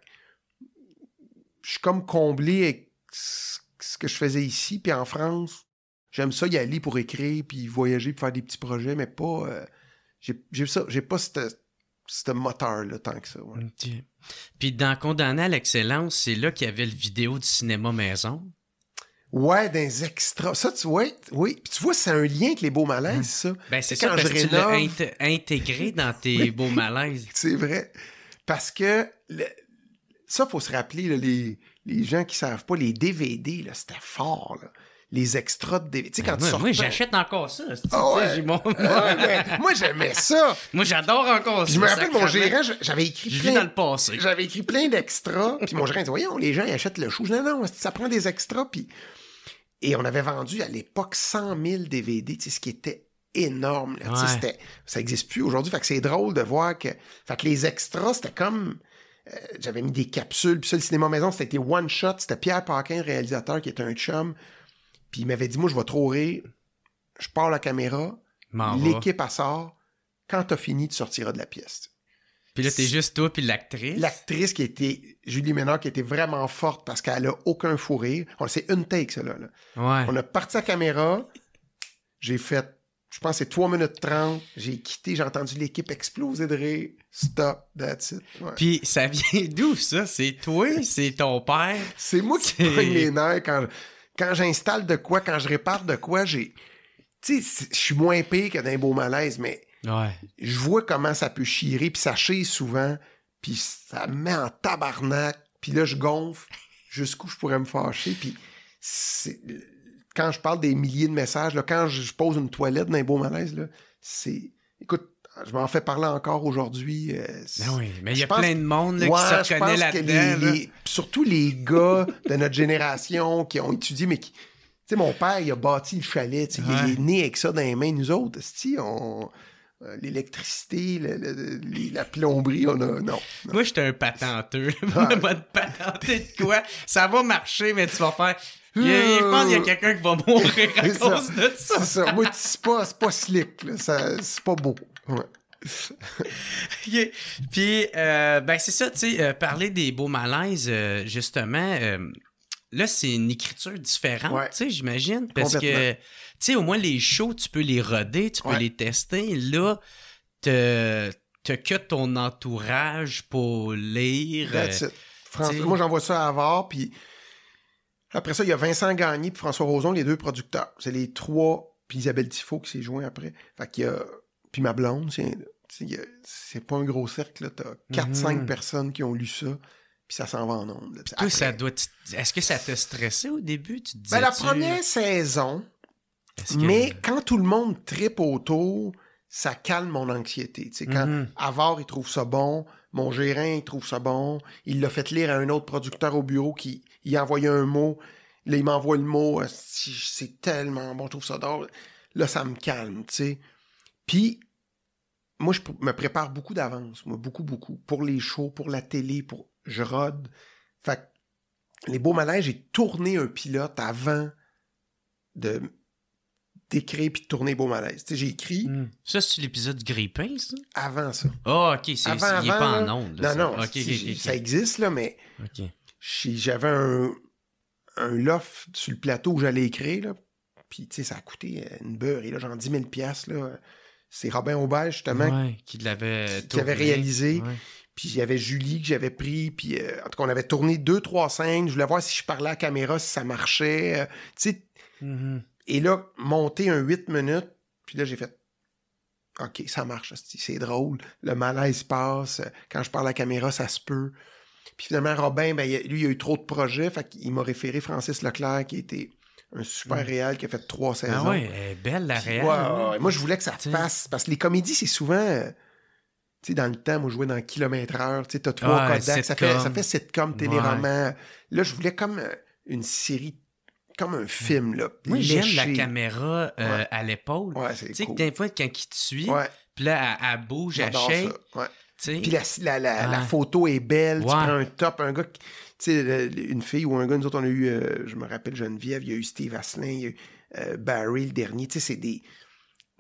je suis comme comblé avec ce que je faisais ici, puis en France, j'aime ça y aller pour écrire, puis voyager, puis faire des petits projets, mais pas... j'ai pas ce moteur-là tant que ça. Ouais. Okay. Puis dans Condamné à l'excellence, c'est là qu'il y avait le vidéo du cinéma maison. Ouais, dans les extras. Ça, oui. Puis tu vois, c'est un lien avec les beaux malaises, ça. Ben c'est ça, parce que tu l'as intégré dans tes beaux malaises. C'est vrai. Parce que ça, il faut se rappeler, là, les gens qui savent pas, les DVD, là, c'était fort, là. Les extras de DVD. Tu sais, quand tu sortais... Moi, j'achète encore ça. Moi, j'aimais ça. Moi, j'adore encore ça. Je me rappelle, mon gérant, j'avais écrit plein... dans le passé. J'avais écrit plein d'extras. Puis mon gérant dit, voyons, les gens, ils achètent le show. Je dis, non, ça prend des extras. Puis... Et on avait vendu, à l'époque, 100 000 DVD, tu sais, ce qui était énorme. Là, ça n'existe plus aujourd'hui. Fait que c'est drôle de voir que... Fait que les extras, c'était comme... j'avais mis des capsules. Puis ça, le cinéma maison, c'était one shot. C'était Pierre Paquin, le réalisateur, qui était un chum. Puis il m'avait dit, moi, je vais trop rire. Je pars la caméra. L'équipe, elle sort. Quand t'as fini, tu sortiras de la pièce. Puis là, t'es juste toi puis l'actrice. L'actrice qui était... Julie Ménard, qui était vraiment forte parce qu'elle a aucun fou rire. C'est une take, ça, là. Ouais. On a parti la caméra. J'ai fait... Je pense que c'est 3 minutes 30. J'ai quitté. J'ai entendu l'équipe exploser de rire. Stop. That's it. Ouais. Puis ça vient d'où, ça? C'est toi? C'est ton père? C'est moi qui prends les nerfs quand j'installe de quoi, quand je répare de quoi, tu sais, je suis moins pire que d'un beau malaise, mais je vois comment ça peut chirer, puis ça chire souvent, puis ça me met en tabarnak, puis là, je gonfle jusqu'où je pourrais me fâcher, puis quand je parle des milliers de messages, là, quand je pose une toilette d'un beau malaise, là, c'est... Écoute, je m'en fais parler encore aujourd'hui. Oui, mais il y a plein de monde là, qui se reconnaît là-dedans. Surtout les gars de notre génération qui ont étudié, mais qui... Tu sais, mon père, il a bâti le chalet. Il est né avec ça dans les mains. Nous autres, l'électricité, la plomberie, on a... Non. Moi, j'étais un patenteux. Moi, pas de patenter de quoi. Ça va marcher, mais tu vas faire... Je pense qu'il y a quelqu'un qui va mourir à cause de ça. C'est ça. Moi, c'est pas slick. Là. C'est pas beau. Ouais. Puis, ben c'est ça, tu sais, parler des beaux malaises, justement, là, c'est une écriture différente, tu sais, j'imagine, parce que, tu sais, au moins, les shows, tu peux les roder, tu peux les tester. Là, t'as que ton entourage pour lire. Moi, j'envoie ça à Havard, puis après ça, il y a Vincent Gagné et François Roson, les 2 producteurs. C'est les 3, puis Isabelle Tifo qui s'est joint après. Fait qu'il y a... Puis ma blonde, c'est pas un gros cercle, là. T'as 4-5 personnes qui ont lu ça, puis ça s'en va en ondes. Là. Toi, ça doit... Est-ce que ça t'a stressé au début? Tu te disais la première saison, mais quand tout le monde trippe autour, ça calme mon anxiété. T'sais, quand Havard, il trouve ça bon, mon gérant, il trouve ça bon, il l'a fait lire à un autre producteur au bureau qui il a envoyé un mot, là, il m'envoie le mot, c'est tellement bon, je trouve ça drôle. Là, ça me calme, tu sais. Puis, moi, je me prépare beaucoup d'avance, moi, beaucoup. Pour les shows, pour la télé, je rode. Fait que les beaux malaises, j'ai tourné un pilote avant d'écrire puis de tourner Beau Malaise. Tu sais, j'ai écrit... Ça, c'est l'épisode du Grippin, ça? Avant ça. Ah, OK, il n'est pas en ondes. Non, ça existe, là, mais j'avais un loft sur le plateau où j'allais écrire, là, puis, tu sais, ça a coûté une beurre, et là, genre 10 000 $, là. C'est Robin Aubert, justement, Ouais, qui l'avait qui avait réalisé. Ouais. Puis il y avait Julie que j'avais pris. Puis en tout cas, on avait tourné 2-3 scènes. Je voulais voir si je parlais à la caméra, si ça marchait. Tu sais. Mhm. Et là, monter un 8 minutes. Puis là, j'ai fait OK, ça marche. C'est drôle. Le malaise passe. Quand je parle à la caméra, ça se peut. Puis finalement, Robin, ben, lui, il a eu trop de projets. Fait qu'il m'a référé Francis Leclerc, qui était un super réal, qui a fait 3 saisons. Ah ouais, elle est belle, la Puis, réelle. ouais. Moi, je voulais que ça fasse. Parce que les comédies, c'est souvent. Tu sais, dans le temps, moi, je jouais dans Kilomètre-heure. Tu sais, t'as 3 Kodak. Ça fait sitcom, téléroman. Là, je voulais comme une série, comme un film, là. Moi, léché. j'aime la caméra à l'épaule. Ouais, c'est Tu sais, cool. que des fois, quand il te suit, puis là, elle bouge, elle J'adore shake. ça. Ouais. Tu sais. Puis la photo est belle. Ouais. Tu prends un top, un gars... Tu sais, une fille ou un gars, nous autres, on a eu... je me rappelle Geneviève, il y a eu Steve Asselin, il y a eu Barry, le dernier. Tu sais, c'est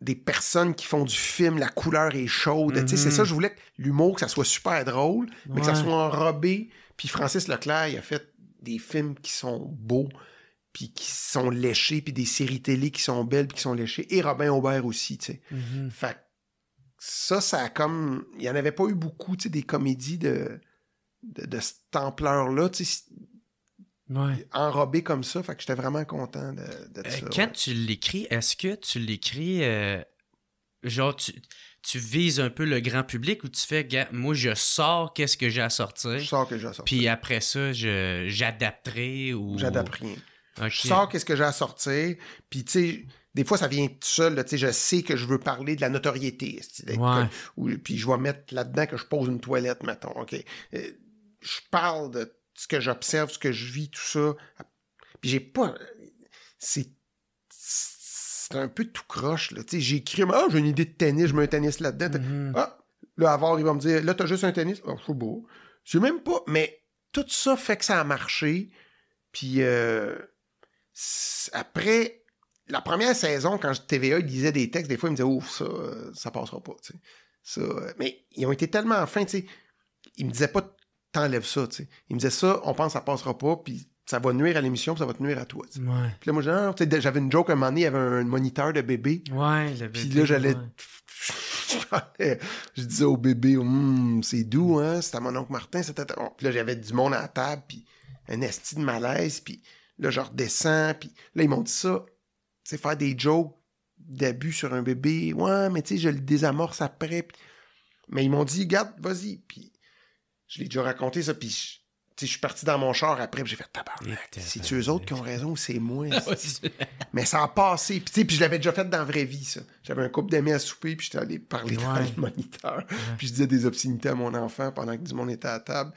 des personnes qui font du film, la couleur est chaude. Tu sais, c'est ça, je voulais que l'humour, que ça soit super drôle, mais que ça soit enrobé. Puis Francis Leclerc, il a fait des films qui sont beaux, puis qui sont léchés, puis des séries télé qui sont belles, puis qui sont léchées. Et Robin Aubert aussi, tu sais. Fait que ça a comme... Il n'y en avait pas eu beaucoup, tu sais, des comédies de cette ampleur-là, tu sais, enrobées comme ça. Fait que j'étais vraiment content de ça. Quand tu l'écris, est-ce que tu l'écris... genre, tu vises un peu le grand public ou tu fais, moi, je sors qu'est-ce que j'ai à sortir. Je sors que j'ai à sortir. Puis après ça, j'adapterai ou... J'adapte rien. Okay. Je sors qu'est-ce que j'ai à sortir. Puis, tu sais, des fois, ça vient tout seul. Tu sais, je sais que je veux parler de la notoriété. Puis je vais mettre là-dedans que je pose une toilette, mettons. OK. Je parle de ce que j'observe, ce que je vis, tout ça. Puis j'ai pas... C'est un peu tout croche, là. Tu sais, j'ai écrit, j'ai une idée de tennis, je mets un tennis là-dedans. Ah, là, Avard, il va me dire, là, t'as juste un tennis. Oh, c'est beau. Je sais même pas, mais tout ça fait que ça a marché. Puis après, la première saison, quand TVA, il lisait des textes, des fois, il me disait, ouf, ça passera pas, tu sais. Ça, mais ils ont été tellement fins, tu sais. Ils me disaient pas, t'enlèves ça, tu sais. Ils me disaient ça, on pense que ça passera pas, puis ça va nuire à l'émission, puis ça va te nuire à toi, tu sais. Ouais. Puis là, moi, j'avais une joke un moment donné, il y avait un moniteur de bébé. Ouais, le bébé. Puis là, j'allais... Je disais au bébé, c'est doux, hein, c'était à mon oncle Martin, c'était... Puis là, j'avais du monde à la table, puis un esti de malaise, puis là, je redescends, puis là, ils m'ont dit ça, tu sais, faire des jokes d'abus sur un bébé, ouais, mais tu sais, je le désamorce après, puis... Mais ils m'ont dit, garde, vas-y, puis je l'ai déjà raconté, ça, puis je suis parti dans mon char après, puis j'ai fait tabarnak. C'est-tu eux autres qui ont raison ou c'est moi? Mais ça a passé. Puis je l'avais déjà fait dans la vraie vie, ça. J'avais un couple d'amis à souper, puis j'étais allé parler dans le moniteur. Puis je disais des obscénités à mon enfant pendant que du monde était à table.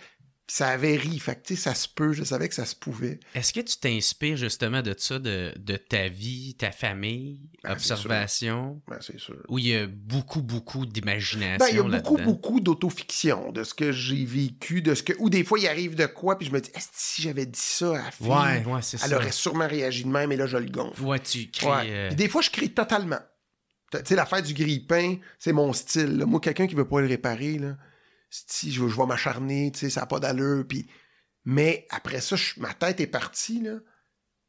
Puis ça avait ri. Fait que, tu sais, ça se peut. Je savais que ça se pouvait. Est-ce que tu t'inspires justement de ça, de ta vie, ta famille, observation? C'est sûr. Où il y a beaucoup, beaucoup d'imagination. Il y a beaucoup d'autofiction, de ce que j'ai vécu, ou des fois, il arrive de quoi, puis je me dis, est-ce que si j'avais dit ça à la fille, c'est elle aurait sûrement réagi de même, et là, je le gonfle. Ouais, tu crées... Puis des fois, je crie totalement. Tu sais, l'affaire du grille-pain, c'est mon style. Là. Moi, quelqu'un qui veut pas le réparer, là, si je vais m'acharner, tu sais, ça n'a pas d'allure, puis... Mais après ça, ma tête est partie, là,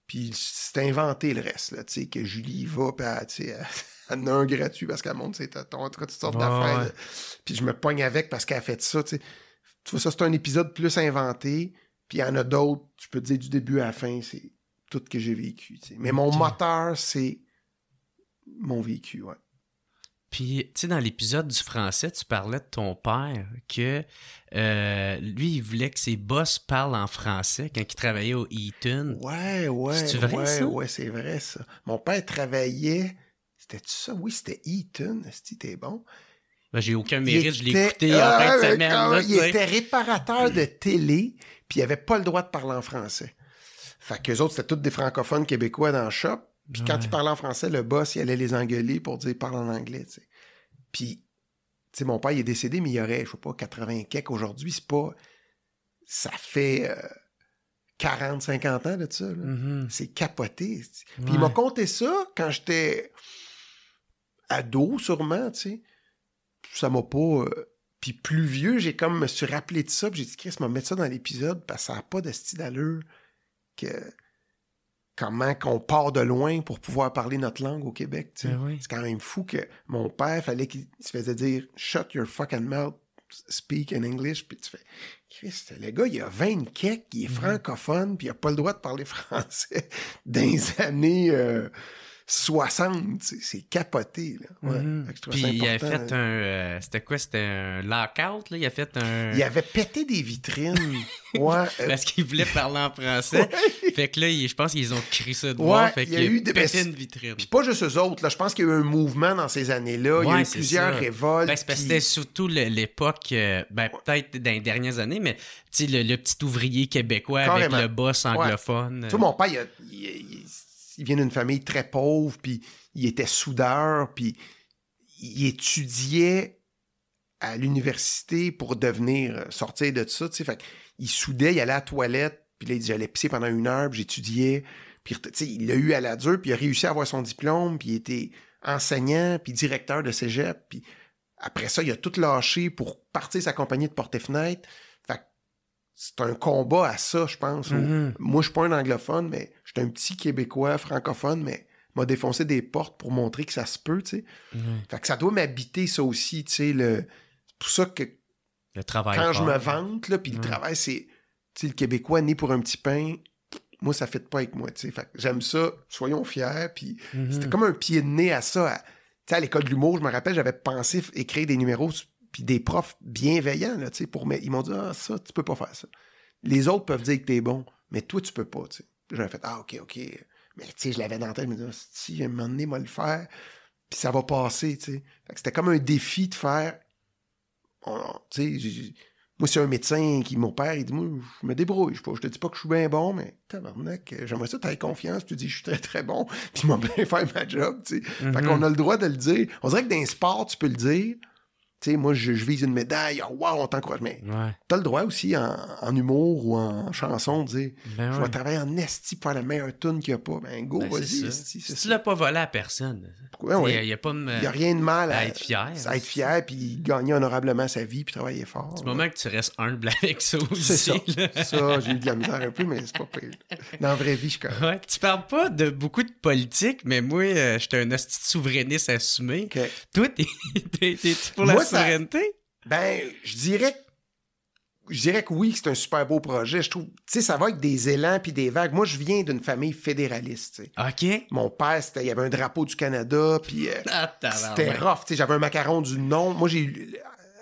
puis c'est inventé le reste, là, tu sais, que Julie va, puis elle en a un gratuit parce qu'elle monte, tu sais, toutes sortes d'affaires. Ouais. Puis je me pogne avec parce qu'elle a fait ça, tu sais. Tu vois, ça, c'est un épisode plus inventé, puis il y en a d'autres, je peux te dire, du début à la fin, c'est tout ce que j'ai vécu, tu sais. Mais mon moteur, c'est mon vécu, ouais. Puis, tu sais, dans l'épisode du français, tu parlais de ton père, que lui, il voulait que ses boss parlent en français quand il travaillait au Eaton. Ouais. C'est vrai, ça? Ouais, c'est vrai, ça. Mon père travaillait... C'était-tu ça? Oui, c'était Eaton. C'était bon. Ben, j'ai aucun mérite, je l'ai écouté en fin de semaine. Là, il était réparateur de télé, puis il avait pas le droit de parler en français. Fait qu'eux autres, c'était tous des francophones québécois dans le shop. Puis quand il parlait en français, le boss, il allait les engueuler pour dire « parle en anglais », tu sais. Puis, tu sais, mon père, il est décédé, mais il y aurait, je sais pas, 80 quelques. Aujourd'hui, c'est pas... Ça fait 40, 50 ans de ça, là. Mm-hmm. C'est capoté. Puis il m'a conté ça quand j'étais ado, sûrement, tu sais. Ça m'a pas... Puis plus vieux, j'ai comme me suis rappelé de ça, puis j'ai dit « Chris, m'a mettre ça dans l'épisode, parce que ça n'a pas de style d'allure que... » comment qu'on part de loin pour pouvoir parler notre langue au Québec. Tu sais. Ben oui. C'est quand même fou que mon père, fallait qu'il se faisait dire « Shut your fucking mouth, speak in English », puis tu fais « Christ, le gars, il a 20 keks, il est francophone, puis il a pas le droit de parler français dans les années 60. » C'est capoté, là. Ouais. Fait que je trouve Puis ça il avait important, fait un... c'était quoi? C'était un lockout, là? Il a fait un... Il avait pété des vitrines. Ouais. Parce qu'il voulait parler en français. Ouais. Fait que là, je pense qu'ils ont crié ça de voir. Fait il y qu'il a eu des pété une vitrine. Puis pas juste eux autres, là. Je pense qu'il y a eu un mouvement dans ces années-là. Il y a eu c'est plusieurs ça. révoltes. Ben, c'est parce que c'était surtout l'époque, peut-être dans les dernières années, mais tu sais, le petit ouvrier québécois Carrément. avec le boss anglophone. Tu vois, mon père, il vient d'une famille très pauvre, puis il était soudeur, puis il étudiait à l'université pour sortir de ça, tu sais. Fait qu'il soudait, il allait à la toilette, puis là, il dit, j'allais pisser pendant 1 heure, puis j'étudiais. Puis, tu sais, il l'a eu à la dure, puis il a réussi à avoir son diplôme, puis il était enseignant, puis directeur de cégep, puis après ça, il a tout lâché pour partir sa compagnie de porte-fenêtre. Fait que c'est un combat à ça, je pense. Moi, je suis pas un anglophone, mais je suis un petit Québécois francophone, mais m'a défoncé des portes pour montrer que ça se peut, tu sais. Fait que ça doit m'habiter, ça aussi, tu sais. C'est pour ça que le travail quand fort. je me vante, là, puis le travail, c'est... Tu sais, le Québécois né pour un petit pain, moi, ça ne fit pas avec moi, tu sais. Fait que j'aime ça, soyons fiers, puis c'était comme un pied de nez à ça. Tu sais, à l'école de l'humour, je me rappelle, j'avais pensé écrire des numéros, puis des profs bienveillants, là, tu sais, ils m'ont dit, ah, ça, tu peux pas faire ça. Les autres peuvent dire que t'es bon, mais toi, tu peux pas, tu sais. J'avais fait, ah, OK. Mais tu sais, je l'avais dans la tête, je me disais, si, à un moment donné, moi le faire, puis ça va passer, tu sais. Fait que c'était comme un défi de faire, tu sais, moi, c'est un médecin qui m'opère, il dit, moi, je me débrouille, je te dis pas que je suis bien bon, mais tabarnak, j'aimerais ça, t'aies confiance, tu dis, je suis très, très bon, puis il m'a bien fait ma job, tu sais. Fait qu'on a le droit de le dire. On dirait que dans un sport, tu peux le dire. Tu sais, moi, je vise une médaille, oh, wow, on t'encourage. Mais t'as le droit aussi en humour ou en chanson de dire je vais travailler en esti pour faire la meilleure tune qu'il n'y a pas. Ben, go, vas-y, esti. Si tu l'as pas volé à personne, il n'y a rien de mal à être fier. À être fier, puis gagner honorablement sa vie, puis travailler fort. Du moment que tu restes humble avec ça aussi. C'est ça. Ça, j'ai eu de la misère un peu, mais c'est pas pire. Dans la vraie vie, je suis correct. Ouais, tu parles pas de beaucoup de politique, mais moi, j'étais un hostie de souverainiste assumé. Okay. Toi, t'es-tu pour la souveraineté? Ben, je dirais que oui, c'est un super beau projet. Je trouve, tu sais, ça va avec des élans puis des vagues. Moi, je viens d'une famille fédéraliste, tu sais. OK. Mon père, il y avait un drapeau du Canada, puis c'était rough, tu sais. J'avais un macaron du nom. Moi,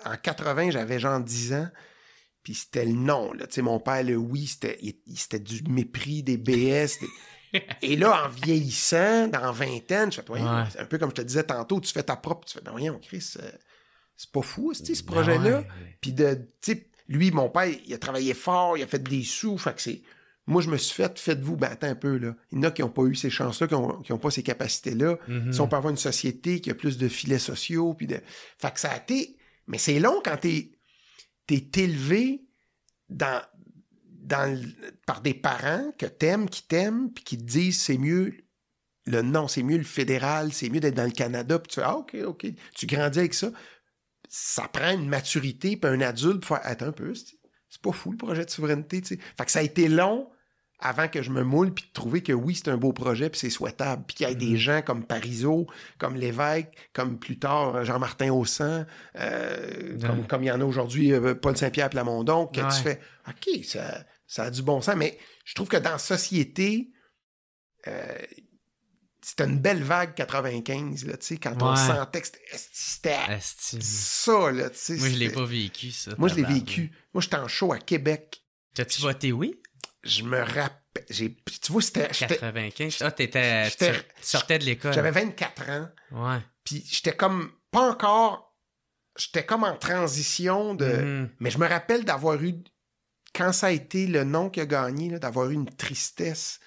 en 80, j'avais genre 10 ans, puis c'était le non, là. Tu sais, mon père, le oui, c'était du mépris, des BS, Et là, en vieillissant, dans vingtaine, je fais, c'est un peu comme je te disais tantôt, tu fais ta propre, tu fais, non, voyons, Chris, c'est pas fou, ce projet-là. Puis tu sais, lui, mon père, il a travaillé fort, il a fait des sous, fait que c'est... Moi, je me suis fait, faites-vous, ben attends un peu, là. Il y en a qui n'ont pas eu ces chances-là, qui n'ont pas ces capacités-là. Si on peut avoir une société qui a plus de filets sociaux, puis de... Fait que ça a été... Mais c'est long quand t'es élevé par des parents que t'aimes, qui t'aiment, puis qui te disent c'est mieux le non, c'est mieux le fédéral, c'est mieux d'être dans le Canada, puis tu fais OK, tu grandis avec ça. Ça prend une maturité, puis un adulte pour faire attends un peu, c'est pas fou le projet de souveraineté, tu sais. Fait que ça a été long avant que je me moule, puis de trouver que oui, c'est un beau projet, puis c'est souhaitable, puis qu'il y ait des gens comme Parizeau, comme Lévesque, comme plus tard Jean-Martin Haussan, comme il y en a aujourd'hui Paul Saint-Pierre Plamondon, que tu fais OK, ça a du bon sens, mais je trouve que dans la société, c'était une belle vague 95, là, tu sais, quand on sentait que c'était ça, là, tu sais. Moi, je l'ai pas vécu, ça. Moi, je l'ai vécu. Moi, j'étais en show à Québec. T'as-tu voté oui? Je me rappelle. Tu vois, c'était... 95? Ah, tu sortais de l'école. J'avais 24 ans. Ouais. Puis j'étais comme... Pas encore... J'étais comme en transition de... Mais je me rappelle d'avoir eu... Quand ça a été le nom qui a gagné, là, d'avoir eu une tristesse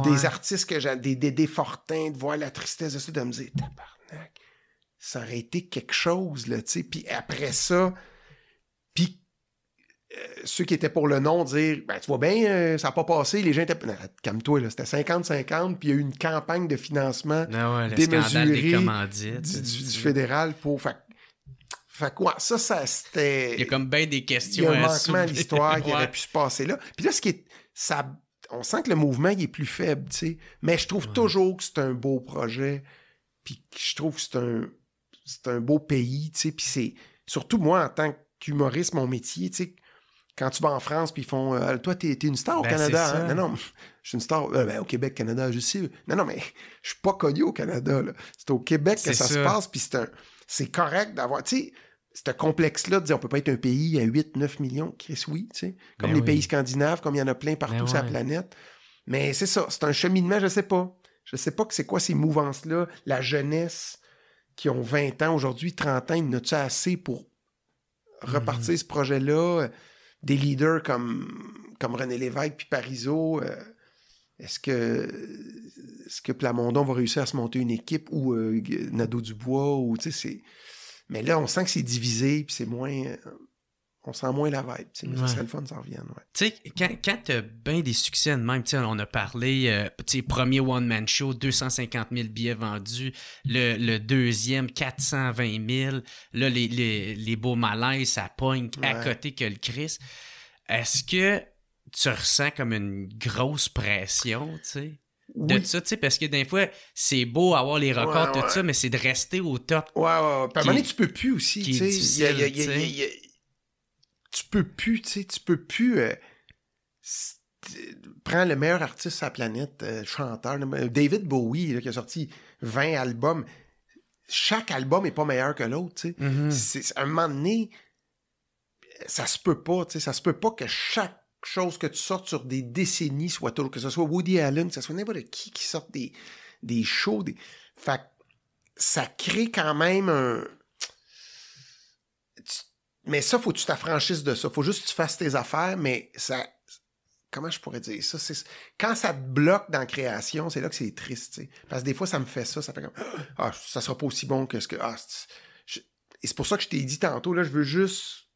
des artistes que j'ai, des Dédé Fortin, de voir la tristesse de ça, de me dire, tabarnak, ça aurait été quelque chose, là, tu sais. Puis après ça, ceux qui étaient pour le nom dire, ben, tu vois bien, ça n'a pas passé, les gens étaient... Non, calme-toi, là, c'était 50-50, puis il y a eu une campagne de financement démesurée du fédéral pour... Fait quoi, ça, c'était... Il y a comme bien des questions à Il y a un manquement à l'histoire qui aurait pu se passer là. Puis là, on sent que le mouvement il est plus faible, tu sais. Mais je trouve toujours que c'est un beau projet. Puis je trouve que c'est un beau pays, tu sais. Puis c'est... Surtout moi, en tant qu'humoriste, mon métier, tu sais, quand tu vas en France, puis ils font toi, t'es une star au Canada, hein? Non, je suis une star au Québec, Canada, je sais. Non, mais je suis pas connu au Canada, là. C'est au Québec que ça se passe, puis c'est correct d'avoir, tu sais, ce complexe-là de dire on peut pas être un pays à 8-9 millions, Chris, oui, tu sais, comme les pays scandinaves, comme il y en a plein partout sur la planète. Mais c'est ça, c'est un cheminement, je sais pas. Je sais pas que c'est quoi ces mouvances-là, la jeunesse qui ont 20 ans aujourd'hui, 30 ans, il y en a-tu assez pour repartir ce projet-là? Des leaders comme René Lévesque puis Parizeau, est-ce que Plamondon va réussir à se monter une équipe ou Nadeau-Dubois ou tu sais c'est mais là on sent que c'est divisé puis c'est moins on sent moins la vibe, mais ça serait le fun ça revienne. Tu sais quand t'as bien des succès de même, on a parlé premier one man show 250 000 billets vendus, le deuxième 420 000, là les beaux malaises ça pogne à côté que le Christ. Est-ce que tu ressens comme une grosse pression, tu sais, de ça, tu sais, parce que des fois, c'est beau avoir les records, tout ça, mais c'est de rester au top. Ouais. Puis à un moment donné, tu peux plus aussi, tu sais. Tu peux plus, tu sais, prends le meilleur artiste sur la planète, chanteur, David Bowie, là, qui a sorti 20 albums. Chaque album est pas meilleur que l'autre, tu sais. Mm-hmm. À un moment donné, ça se peut pas, tu sais, ça se peut pas que chaque chose que tu sortes sur des décennies soit toujours, que ce soit Woody Allen, que ce soit n'importe qui sorte des shows, fait ça crée quand même un... Mais ça, faut que tu t'affranchisses de ça. Faut juste que tu fasses tes affaires, mais ça... Comment je pourrais dire ça? Quand ça te bloque dans la création, c'est là que c'est triste, tu sais. Parce que des fois, ça me fait ça. Ça fait comme... Ah, ça sera pas aussi bon que ce que... Et c'est pour ça que je t'ai dit tantôt, là, je veux juste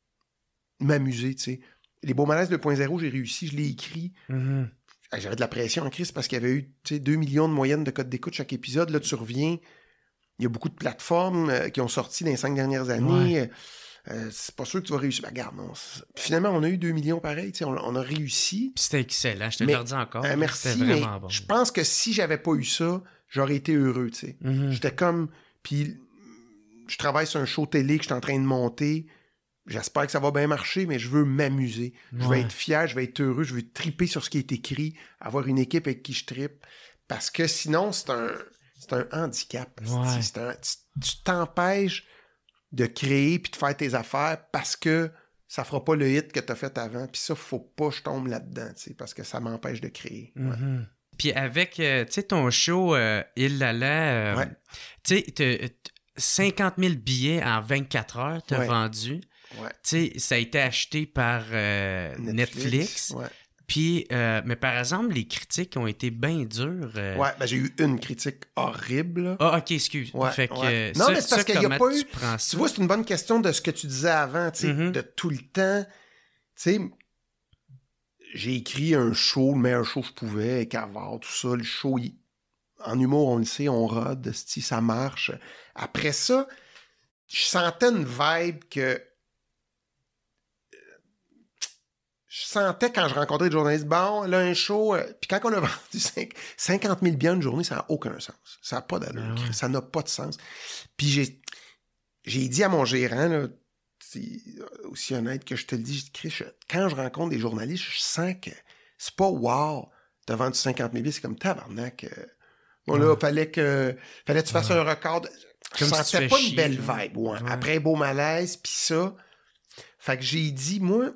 m'amuser, tu sais. Les Beaux Malaises 2.0, j'ai réussi, je l'ai écrit. Mm-hmm. J'avais de la pression en crise parce qu'il y avait eu 2 millions de moyenne de codes d'écoute chaque épisode. Là, tu reviens. Il y a beaucoup de plateformes qui ont sorti dans les 5 dernières années. C'est pas sûr que tu vas réussir. Regarde, non. Finalement, on a eu 2 millions pareil. On a réussi. Puis c'était excellent. Je te le redis encore. Merci, c'était vraiment bon. Je pense que si j'avais pas eu ça, j'aurais été heureux. Mm-hmm. J'étais comme... Puis je travaille sur un show télé que je suis en train de monter. J'espère que ça va bien marcher, mais je veux m'amuser. Je veux être fier, je veux être heureux, je veux triper sur ce qui est écrit, avoir une équipe avec qui je tripe. Parce que sinon, c'est un handicap. Ouais. Tu t'empêches de créer puis de faire tes affaires parce que ça fera pas le hit que tu as fait avant. Puis ça, faut pas que je tombe là-dedans, parce que ça m'empêche de créer. Mm-hmm. Ouais. Puis avec ton show Il Lala, tu sais, 50 000 billets en 24 heures, tu as vendu. Ouais. Tu sais, ça a été acheté par Netflix. Ouais. Puis, mais par exemple, les critiques ont été bien dures. Ouais, ben j'ai eu une critique horrible. Ah, ok, excuse. Ouais, fait que, non, mais c'est parce qu'il n'y a pas eu... Tu vois, c'est une bonne question de ce que tu disais avant, tu sais, de tout le temps. Tu sais, j'ai écrit un show, le meilleur show que je pouvais, avec Avard, tout ça. Le show, en humour, on le sait, on rode, ça marche. Après ça, je sentais une vibe que... Je sentais quand je rencontrais des journalistes, bon, là, un show, puis quand on a vendu 50 000 billets une journée, ça n'a aucun sens. Ça n'a pas d'allure. Ça n'a pas de sens. Puis j'ai dit à mon gérant, là, c'est aussi honnête que je te le dis, quand je rencontre des journalistes, je sens que c'est pas wow, t'as vendu 50 000 billets, c'est comme tabarnak. Bon, là, fallait que tu fasses un record. Je sentais pas une belle vibe. Ouais. Après Beau Malaise, puis ça. Fait que j'ai dit, moi,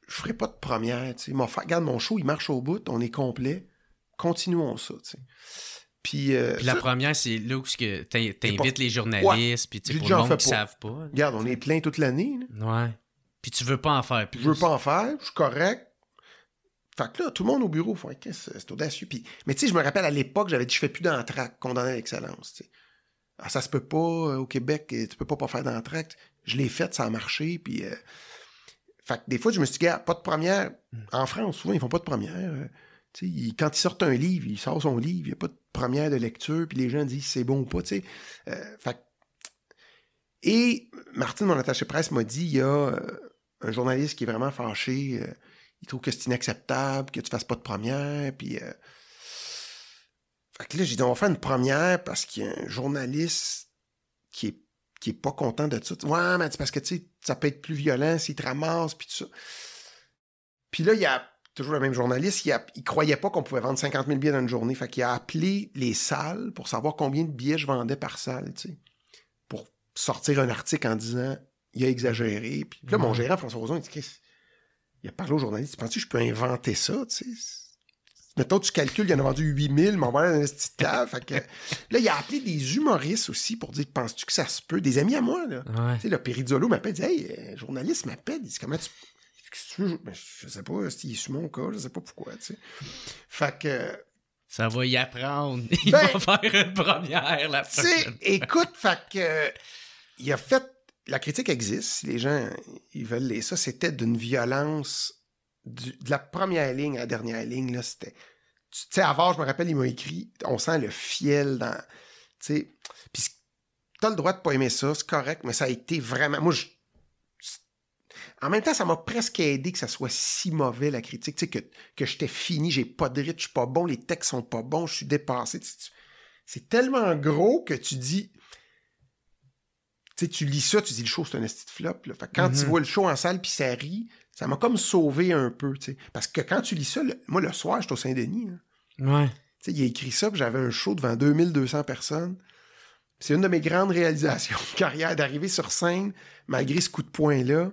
je ferai pas de première, tu sais. Regarde, mon show, il marche au bout, on est complet. Continuons ça, tu sais. Puis la première, c'est là où t'invites les journalistes, puis pour le monde qui savent pas. Regarde, on est plein toute l'année. Là. Ouais. Puis tu veux pas en faire plus. Je veux pas en faire, je suis correct. Fait que là, tout le monde au bureau fait c'est audacieux. Puis, mais tu sais, je me rappelle à l'époque, j'avais dit je fais plus d'entracte, condamné à l'excellence, tu sais. Ah, ça se peut pas au Québec, tu peux pas faire d'entracte. Je l'ai fait, ça a marché, puis... Fait que des fois, je me suis dit, pas de première. En France, souvent, ils font pas de première. Quand ils sortent un livre, ils sortent son livre, il n'y a pas de première de lecture, puis les gens disent si c'est bon ou pas, tu sais. Et Martine, mon attaché presse, m'a dit, il y a un journaliste qui est vraiment fâché, ils trouvent que c'est inacceptable, que tu fasses pas de première, puis... Fait que là, j'ai dit, on va faire une première parce qu'il y a un journaliste qui est pas content de ça. Ouais, mais c'est parce que, tu sais, ça peut être plus violent s'il te ramasse, puis tout ça. Puis là, il y a toujours le même journaliste, il croyait pas qu'on pouvait vendre 50 000 billets dans une journée. Fait qu'il a appelé les salles pour savoir combien de billets je vendais par salle, tu sais, pour sortir un article en disant, il a exagéré. Puis là, mon gérant, François Roson, il dit, Chris, il a parlé au journaliste, penses-tu que je peux inventer ça, tu sais? Mettons, tu calcules, il en a vendu 8000, m'en voilà dans une petite cave. Fait que, là, il a appelé des humoristes aussi pour dire, penses-tu que ça se peut? Des amis à moi, là. Ouais. Tu sais, le Perizzolo m'appelle, il dit, hey, un journaliste m'appelle, il dit, comment tu veux? Ben, je sais pas, s'il est sur mon cas, je sais pas pourquoi, tu sais. Fait que... Ça va y apprendre. Il Ben, va faire une première la tu sais, prochaine. écoute, fait que... Il a fait... La critique existe, si les gens, ils veulent lire ça, c'était d'une violence... de la première ligne à la dernière ligne, là, c'était... Tu sais, avant, je me rappelle, il m'a écrit « On sent le fiel dans... » Tu sais, puis t'as le droit de pas aimer ça, c'est correct, mais ça a été vraiment... Moi, en même temps, ça m'a presque aidé que ça soit si mauvais, la critique, tu sais, que j'étais fini, j'ai pas de rythme, je suis pas bon, les textes sont pas bons, je suis dépassé. C'est tellement gros que tu dis... Tu sais, tu lis ça, tu dis le show, c'est un esti de flop. Là. Fait que quand tu vois le show en salle puis ça rit, ça m'a comme sauvé un peu, tu sais. Parce que quand tu lis ça, moi, le soir, j'étais au Saint-Denis. Là. Ouais. Tu sais, il a écrit ça, puis j'avais un show devant 2200 personnes. C'est une de mes grandes réalisations de carrière, d'arriver sur scène, malgré ce coup de poing-là.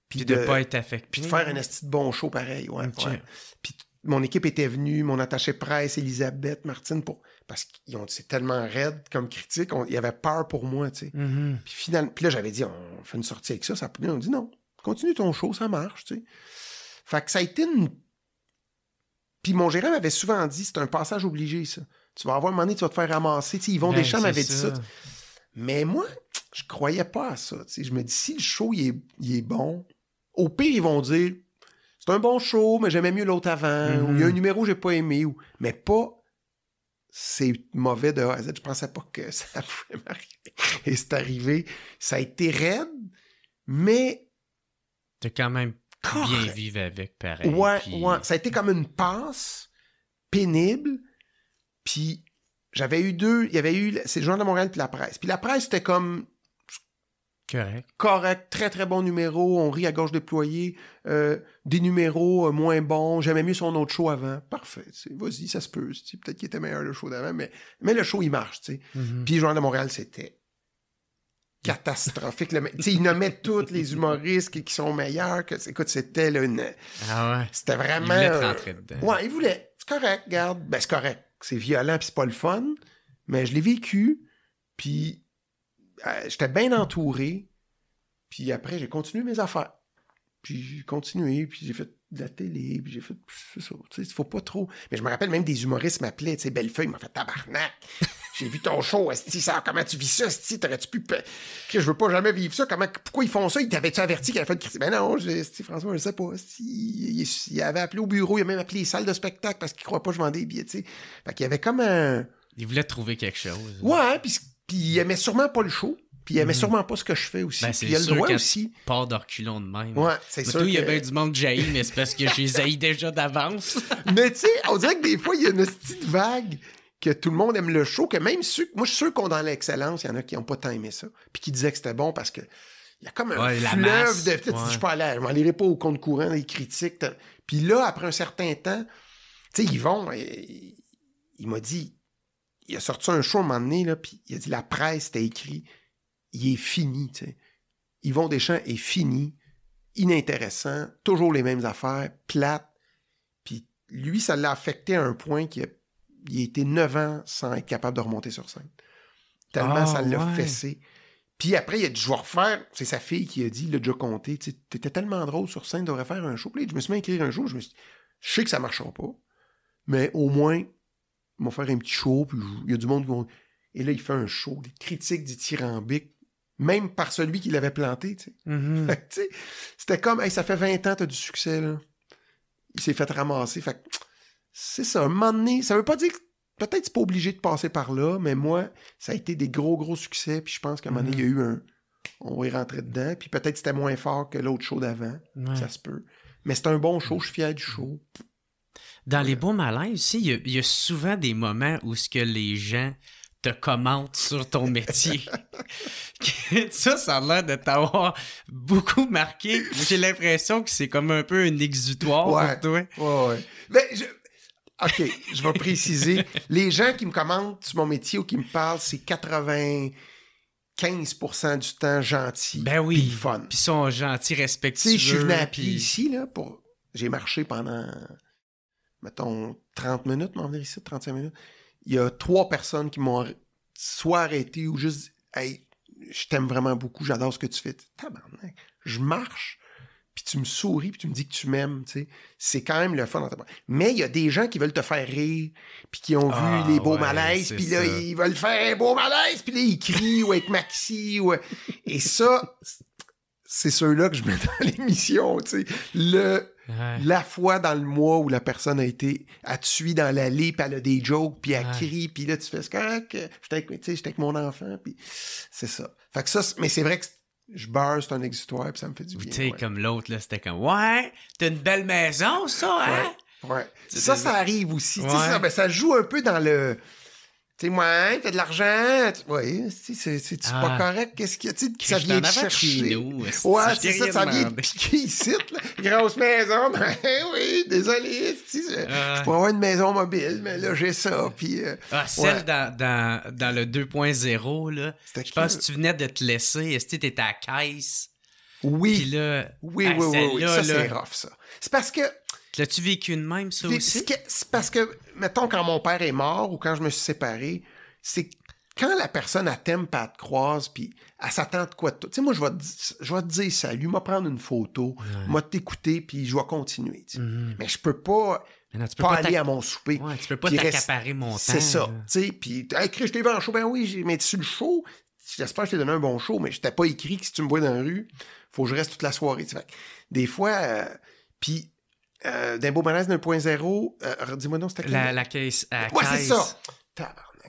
Puis de pas être affecté. Puis de faire un esti de bon show pareil, ouais. Okay. Ouais. Puis mon équipe était venue, mon attaché presse, Elisabeth, Martine, parce qu'ils ont c'est tellement raide comme critique, ils avaient peur pour moi, tu sais. Puis finalement, puis là, j'avais dit, on fait une sortie avec ça, on dit non, continue ton show, ça marche, tu sais. Fait que ça a été une... Puis mon gérant m'avait souvent dit, c'est un passage obligé, ça. Tu vas avoir un moment donné, tu vas te faire ramasser, tu sais, Yvon Deschamps m'avait dit ça. Mais moi, je croyais pas à ça, tu sais. Je me dis, si le show, il est bon, au pire, ils vont dire, c'est un bon show, mais j'aimais mieux l'autre avant, ou il y a un numéro que j'ai pas aimé, mais pas... c'est mauvais de A à Z. Je pensais pas que ça pouvait m'arriver. Et c'est arrivé. Ça a été raide, mais... T'as quand même bien vivre avec, pareil. Ouais, puis... ouais. Ça a été comme une passe pénible. Puis j'avais eu il y avait eu... C'est le Journal de Montréal puis la presse. Puis la presse, c'était comme... Correct. Très, très bon numéro. On rit à gorge déployée. Des numéros moins bons. J'aimais mieux son autre show avant. Parfait. Vas-y, ça se peut. Peut-être qu'il était meilleur le show d'avant, mais le show, il marche. Puis le Journal de Montréal, c'était catastrophique. Ils nommaient tous les humoristes qui sont meilleurs. Écoute, c'était là, une... Ah ouais. C'était vraiment... Il voulait te rentrer dedans. Ouais, il voulait. C'est correct, regarde. Ben, c'est correct. C'est violent puis c'est pas le fun. Mais je l'ai vécu. Puis... j'étais bien entouré, puis après, j'ai continué mes affaires. Puis j'ai continué, puis j'ai fait de la télé, puis j'ai fait... C'est ça, tu sais, il faut pas trop... Mais je me rappelle, même des humoristes m'appelaient, tu sais, Bellefeuille m'a fait « Tabarnak! J'ai vu ton show, esti, ça, comment tu vis ça, esti? T'aurais-tu pu... Je veux pas jamais vivre ça, pourquoi ils font ça? Ils t'avaient-tu averti qu'il avait fait de critique? Ben non, esti, François, je sais pas, esti, il avait appelé au bureau, il a même appelé les salles de spectacle parce qu'il croit pas que je vendais des billets, tu sais. Fait qu'il y avait comme un... Il voulait trouver quelque chose. Ouais, puis il aimait sûrement pas le show. Puis il aimait sûrement pas ce que je fais aussi. Ben, puis il a le droit aussi. Part d'orculon de même. Ouais, c'est sûr. Il y a bien du monde jaillit, mais c'est parce que je les haïs déjà d'avance. Mais tu sais, on dirait que des fois, il y a une petite vague que tout le monde aime le show, que même ceux... Moi, je suis sûr qu'on dans l'excellence, il y en a qui n'ont pas tant aimé ça. Puis qui disaient que c'était bon parce que il y a comme un fleuve de... Peut-être je peux aller, je m'en lirai pas au compte courant, les critiques. Puis là, après un certain temps, tu sais, Yvon, il m'a dit... Il a sorti un show un moment donné, là, puis il a dit, la presse t'a écrit... Il est fini, tu sais. Yvon Deschamps est fini, inintéressant, toujours les mêmes affaires, plate. Puis lui, ça l'a affecté à un point qu'il a été 9 ans sans être capable de remonter sur scène. Tellement ça l'a fessé. Puis après, il a dit, je vais refaire. C'est sa fille qui a dit, il l'a déjà compté, tu sais, t'étais tellement drôle sur scène, tu devrais faire un show. Puis je me suis mis à écrire un show, je sais que ça marchera pas, mais au moins, ils vont faire un petit show, puis il y a du monde qui vont... Et là, il fait un show, des critiques dithyrambiques, même par celui qui l'avait planté, tu sais. Fait que, tu sais, c'était comme, hey, ça fait 20 ans, t'as du succès, là. Il s'est fait ramasser. Fait que, c'est ça, un moment donné, ça veut pas dire que peut-être c'est pas obligé de passer par là, mais moi, ça a été des gros succès, puis je pense qu'à un moment donné, il y a eu un... On va y rentrer dedans, puis peut-être c'était moins fort que l'autre show d'avant, ça se peut. Mais c'est un bon show, je suis fier du show. Dans les beaux malins aussi, il y a souvent des moments où ce que les gens te commentent sur ton métier. Ça a l'air de t'avoir beaucoup marqué. J'ai l'impression que c'est comme un peu un exutoire pour toi. Ouais. Ben, OK, je vais préciser. Les gens qui me commentent sur mon métier ou qui me parlent, c'est 95% du temps gentil. Ben oui. Puis fun. Puis ils sont gentils, respectueux. Tu sais, je suis venu à pied ici, là, j'ai marché pendant, mettons, 30 minutes, m'en venir ici, 35 minutes. Il y a 3 personnes qui m'ont soit arrêté ou juste dit « Hey, je t'aime vraiment beaucoup, j'adore ce que tu fais. » Tabarnak, je marche, puis tu me souris, puis tu me dis que tu m'aimes, tu sais. C'est quand même le fun dans ta... Mais il y a des gens qui veulent te faire rire, puis qui ont vu les beaux malaises, puis là, ils veulent faire un beau malaise, puis là, ils crient, ou avec Maxi, ou... Et ça, c'est ceux-là que je mets dans l'émission, tu sais. La fois dans le mois où la personne elle te suit dans l'allée, puis elle a des jokes, puis elle crie, puis là, tu fais « C'est correct, j'étais avec mon enfant », puis c'est ça. Fait que ça, mais c'est vrai que je beurre, c'est un exutoire, puis ça me fait du bien. Tu sais, comme l'autre, là, c'était comme « Ouais, t'as une belle maison, ça, hein? » Ouais. Ça arrive aussi. Ouais. Ça joue un peu dans le... Tu sais, moi, t'as de l'argent. Oui, c'est pas correct. Qu'est-ce qu'il y a? Tu sais, ça vient de chercher. Nous, ouais, c'est ça vient de piquer ici, là. Grosse maison. Ben oui, désolé. Je pourrais avoir une maison mobile, mais là, j'ai ça. Puis, celle dans le 2.0, là. Je pense que tu venais de te laisser. Est-ce que t'étais à la caisse? Oui. Puis là, oui. Ça, c'est rough, ça. C'est parce que... L'as-tu vécu de même, ça aussi? C'est parce que, mettons, quand mon père est mort ou quand je me suis séparé, c'est quand la personne, elle t'aime, puis elle te croise, puis elle s'attend de quoi de toi. Tu sais, moi, je vais te dire salut, je vais prendre une photo, je vais t'écouter, puis je vais continuer. Tu sais. Mais je peux pas... tu peux pas aller à mon souper. Ouais, tu peux pas t'accaparer mon temps. C'est ça. Tu sais, puis, hey, Chris, je t'ai vu en show. Ben oui, mais sur le show, j'espère que je t'ai donné un bon show, mais je t'ai pas écrit que si tu me vois dans la rue, faut que je reste toute la soirée. Tu sais. Des fois, puis... d'un beau malaise 1.0, dis-moi donc, c'était la caisse à ouais, caisse. c'est ça.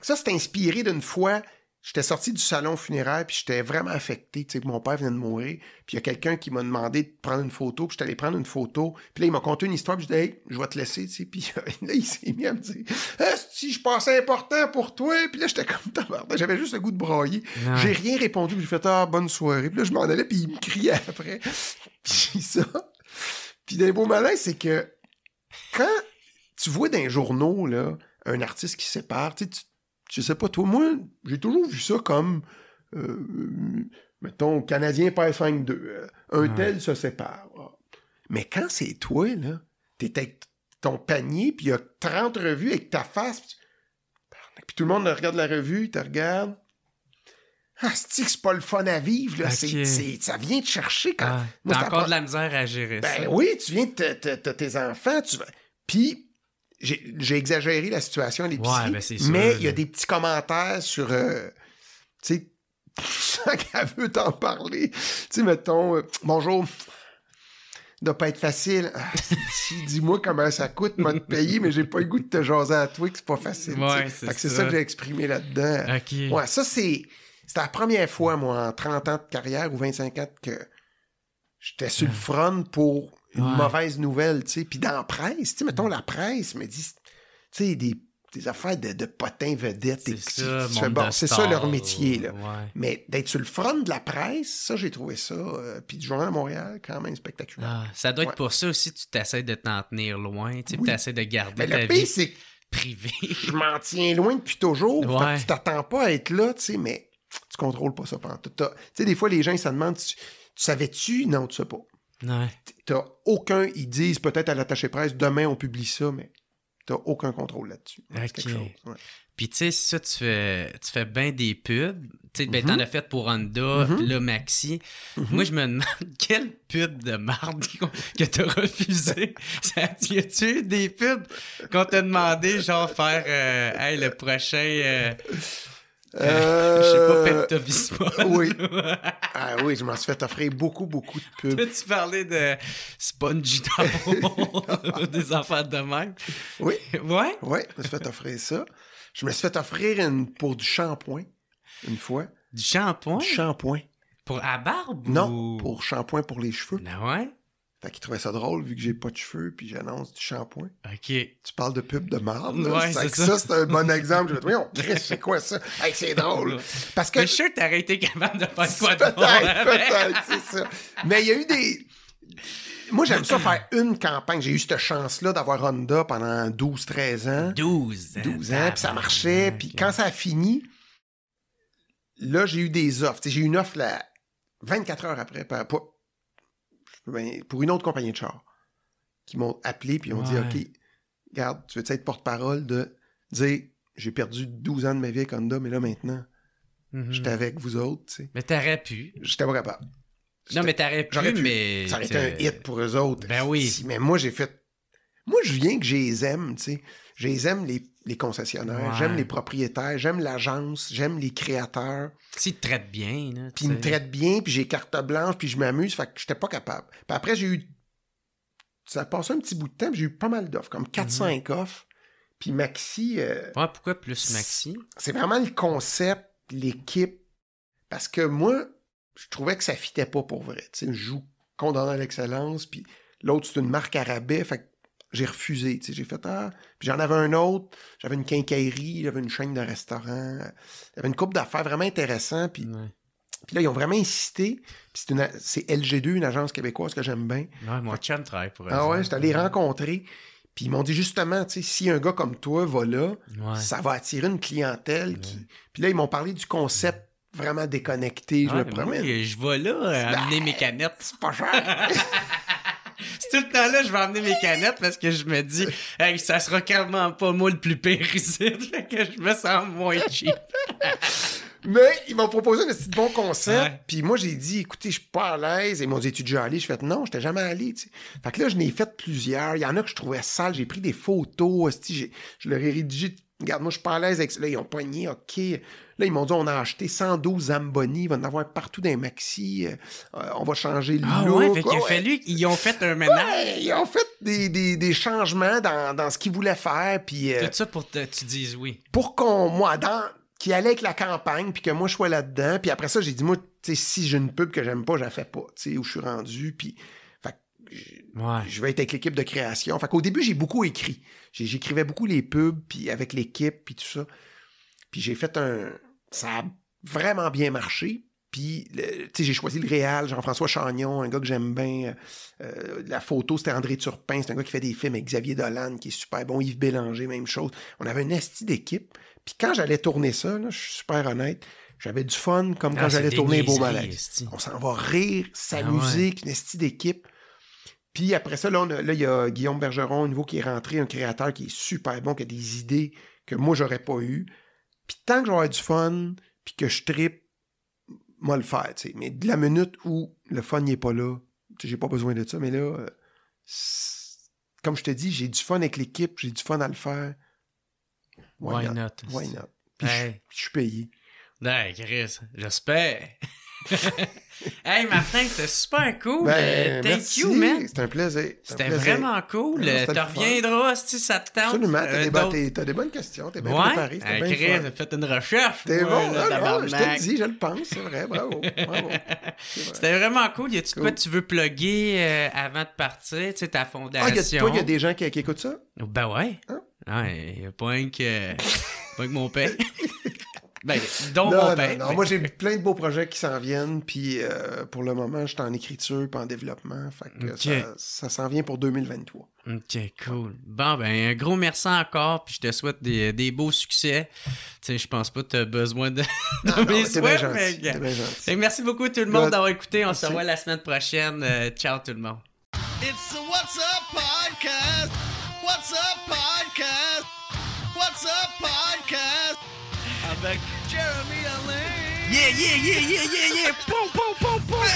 Ça, c'est inspiré d'une fois, j'étais sorti du salon funéraire, puis j'étais vraiment affecté, tu sais, que mon père venait de mourir, puis il y a quelqu'un qui m'a demandé de prendre une photo, puis j'étais allé prendre une photo, puis là, il m'a conté une histoire, puis je dis « Hey, je vais te laisser, tu sais, puis là, il s'est mis à me dire « Si je pensais important pour toi », puis là, j'étais comme tabarnak, j'avais juste le goût de brailler. Ouais. J'ai rien répondu, puis j'ai fait « Ah, bonne soirée », puis là, je m'en allais, puis il me criait après, puis ça... Puis d'un beau malin, c'est que quand tu vois dans les journaux là, un artiste qui se sépare, je sais pas, toi, moi, j'ai toujours vu ça comme, mettons, Canadien perd 5-2, un tel se sépare. Mais quand c'est toi, là, t'es avec ton panier, puis il y a 30 revues avec ta face, puis tout le monde regarde la revue, il te regarde. Ah, c'est pas le fun à vivre, là. Okay. Ça vient te chercher quand... Moi, t'as encore de la misère à gérer ça. Ben oui, tu viens de tes enfants, Puis, j'ai exagéré la situation à l'épicerie, mais il y a des petits commentaires sur... tu sais, sans qu'elle veut t'en parler. Tu sais, mettons, bonjour... doit pas être facile. Dis-moi comment ça coûte, moi, de payer, mais j'ai pas le goût de te jaser à toi que c'est pas facile. Ouais, c'est ça que j'ai exprimé là-dedans. Okay. Ouais, ça, c'était la première fois, moi, en 30 ans de carrière ou 25 ans, que j'étais sur le front pour une mauvaise nouvelle, tu sais. Puis dans la presse, tu sais, mettons, la presse me dit, tu sais, des affaires de potins vedettes. C'est ça leur métier, là. Ouais. Mais d'être sur le front de la presse, ça, j'ai trouvé ça. Puis du Journal de Montréal, quand même spectaculaire. Ça doit être pour ça aussi, tu t'essaies de t'en tenir loin, tu essaies de garder ta vie c'est privée. Je m'en tiens loin depuis toujours. Tu t'attends pas à être là, tu sais, mais tu contrôles pas ça pendant tout. Tu sais, des fois, les gens, ils se demandent, tu savais-tu? Non, tu sais pas. Ouais. T'as aucun... Ils disent peut-être à l'attaché presse, demain, on publie ça, mais t'as aucun contrôle là-dessus. Okay. Quelque chose. Ouais. Puis tu sais, ça, tu fais bien des pubs. Tu sais, t'en as fait pour Honda, puis là, Maxi. Moi, je me demande, quelle pub de marde que t'as refusé? Y a-tu eu des pubs qu'on t'a demandé, genre, faire, hey, le prochain... je sais pas, Pepto-Bismol. Oui. Ah oui, je m'en suis fait offrir beaucoup de pubs. Peux-tu parler de Spongy Town, des affaires de même? Oui. Ouais? Oui, je me suis fait offrir ça. Je me suis fait offrir pour du shampoing, une fois. Du shampoing? Du shampoing. Pour la barbe? Non, pour shampoing pour les cheveux. Ah ouais? Fait qu'il trouvait ça drôle vu que j'ai pas de cheveux puis j'annonce du shampoing. OK. Tu parles de pub de marde. Ouais, c'est ça. Ça, c'est un bon exemple. Je me dis, on Chris, c'est quoi ça? Hey, c'est drôle. Parce que. Mais je suis sûr que t'aurais été capable de faire quoi de Peut-être, c'est ça. Mais il y a eu des. Moi, j'aime ça faire une campagne. J'ai eu cette chance-là d'avoir Honda pendant 12-13 ans. 12 ans, puis ça marchait. Puis quand ça a fini, là, j'ai eu des offres. T'sais, j'ai eu une offre là, 24 heures après pour une autre compagnie de char qui m'ont appelé puis ont dit, OK, regarde, tu veux être porte-parole de dire, j'ai perdu 12 ans de ma vie avec Honda, mais là, maintenant, j'étais avec vous autres. T'sais. Mais t'aurais pu. J'étais pas capable. Non, mais t'aurais pu, mais... Ça aurait été un hit pour eux autres. Ben oui. Mais moi, j'ai fait... Moi, je viens que je les aime, tu sais. Je les aime, les concessionnaires. Ouais. J'aime les propriétaires. J'aime l'agence. J'aime les créateurs. Ils te traitent bien, là. Puis ils me traitent bien, puis j'ai carte blanche, puis je m'amuse. Fait que j'étais pas capable. Puis après, j'ai eu... Ça a passé un petit bout de temps, puis j'ai eu pas mal d'offres, comme 4-5 offres. Puis Maxi... Ouais, pourquoi plus Maxi? C'est vraiment le concept, l'équipe. Parce que moi... Je trouvais que ça fitait pas pour vrai. Tu sais, je joue condamné à l'excellence, puis l'autre, c'est une marque à rabais, fait que j'ai refusé. Tu sais, j'ai fait, puis j'en avais un autre, j'avais une quincaillerie, j'avais une chaîne de restaurants, j'avais une couple d'affaires vraiment intéressantes, puis là, ils ont vraiment insisté, puis c'est LG2, une agence québécoise que j'aime bien. Ouais, mon chum travaille pour eux. Ah ouais, j'étais allé rencontrer, puis ils m'ont dit justement, tu sais, si un gars comme toi va là, ça va attirer une clientèle qui... Puis là, ils m'ont parlé du concept vraiment déconnecté, je me promène. Oui, je vais là amener mes canettes. C'est pas cher. C'est tout le temps là, je vais amener mes canettes parce que je me dis, hey, ça sera clairement pas moi le plus pire ici, que je me sens moins cheap. Mais ils m'ont proposé un petit bon concept, puis moi j'ai dit, écoutez, je suis pas à l'aise. Ils m'ont dit, es-tu déjà allé? Je fais non, j'étais jamais allé. T'sais. Fait que là, je n'ai fait plusieurs. Il y en a que je trouvais sales. J'ai pris des photos. Je leur ai rédigé. Regarde, moi, je suis pas à l'aise avec ça. Là, ils ont pogné, OK. Là, ils m'ont dit, on a acheté 112 Zamboni. Il va en avoir partout dans les maxi. On va changer le look. Ouais, fait qu'il a fallu qu'ils ont fait un ménage. Ouais, ils ont fait des changements dans ce qu'ils voulaient faire. Puis, tout ça pour que tu dises oui. Pour qu'il allait avec la campagne, puis que moi, je sois là-dedans. Puis après ça, j'ai dit, moi, tu sais, si j'ai une pub que j'aime pas, je la fais pas. Tu sais, où je suis rendu. Puis, je vais être avec l'équipe de création. Fait qu'au début, j'ai beaucoup écrit. J'écrivais beaucoup les pubs, puis avec l'équipe, puis tout ça. Puis j'ai fait ça a vraiment bien marché. Puis, tu sais, j'ai choisi le réal, Jean-François Chagnon, un gars que j'aime bien. La photo, c'était André Turpin. C'est un gars qui fait des films avec Xavier Dolan, qui est super bon. Yves Bélanger, même chose. On avait une esti d'équipe. Puis quand j'allais tourner ça, là, je suis super honnête, j'avais du fun comme quand j'allais tourner Beau Malaise. On s'en va rire, s'amuser, une esti d'équipe. Puis après ça, là, il y a Guillaume Bergeron, au nouveau, qui est rentré, un créateur qui est super bon, qui a des idées que moi, j'aurais pas eues. Puis tant que j'aurai du fun, puis que je trippe, moi le faire, tu sais. Mais de la minute où le fun n'est pas là, tu sais, j'ai pas besoin de ça, mais là, comme je te dis, j'ai du fun avec l'équipe, j'ai du fun à le faire. Why not? Why not? Puis je suis payé. Hey, Chris, j'espère. Hey, Martin, c'était super cool. Thank you, man. C'était un plaisir. C'était vraiment cool. Tu reviendras si ça te tente. Absolument. T'as des bonnes questions. T'es bien préparé. C'était bien Chris, t'as fait une recherche. T'es bon. Je te le dis, je le pense. C'est vrai. Bravo. C'était vraiment cool. Y a-tu de quoi tu veux plugger avant de partir? Tu sais, ta fondation. Il y a des gens qui écoutent ça? Ben ouais. Il n'y a pas que mon père. Ben, mon père. Non, moi, j'ai plein de beaux projets qui s'en viennent, puis pour le moment, je suis en écriture puis en développement, fait que ça s'en vient pour 2023. OK, cool. Bon, ben, un gros merci encore, puis je te souhaite des beaux succès. Tu sais, je pense pas que tu as besoin de mes souhaits, mais... T'es bien gentil. Merci beaucoup tout le monde d'avoir écouté. On se revoit la semaine prochaine. Ciao tout le monde. It's the What's Up Podcast. What's Up Podcast. What's Up Podcast. Avec Jeremy Alain. Yeah. Poum, poum, poum, poum.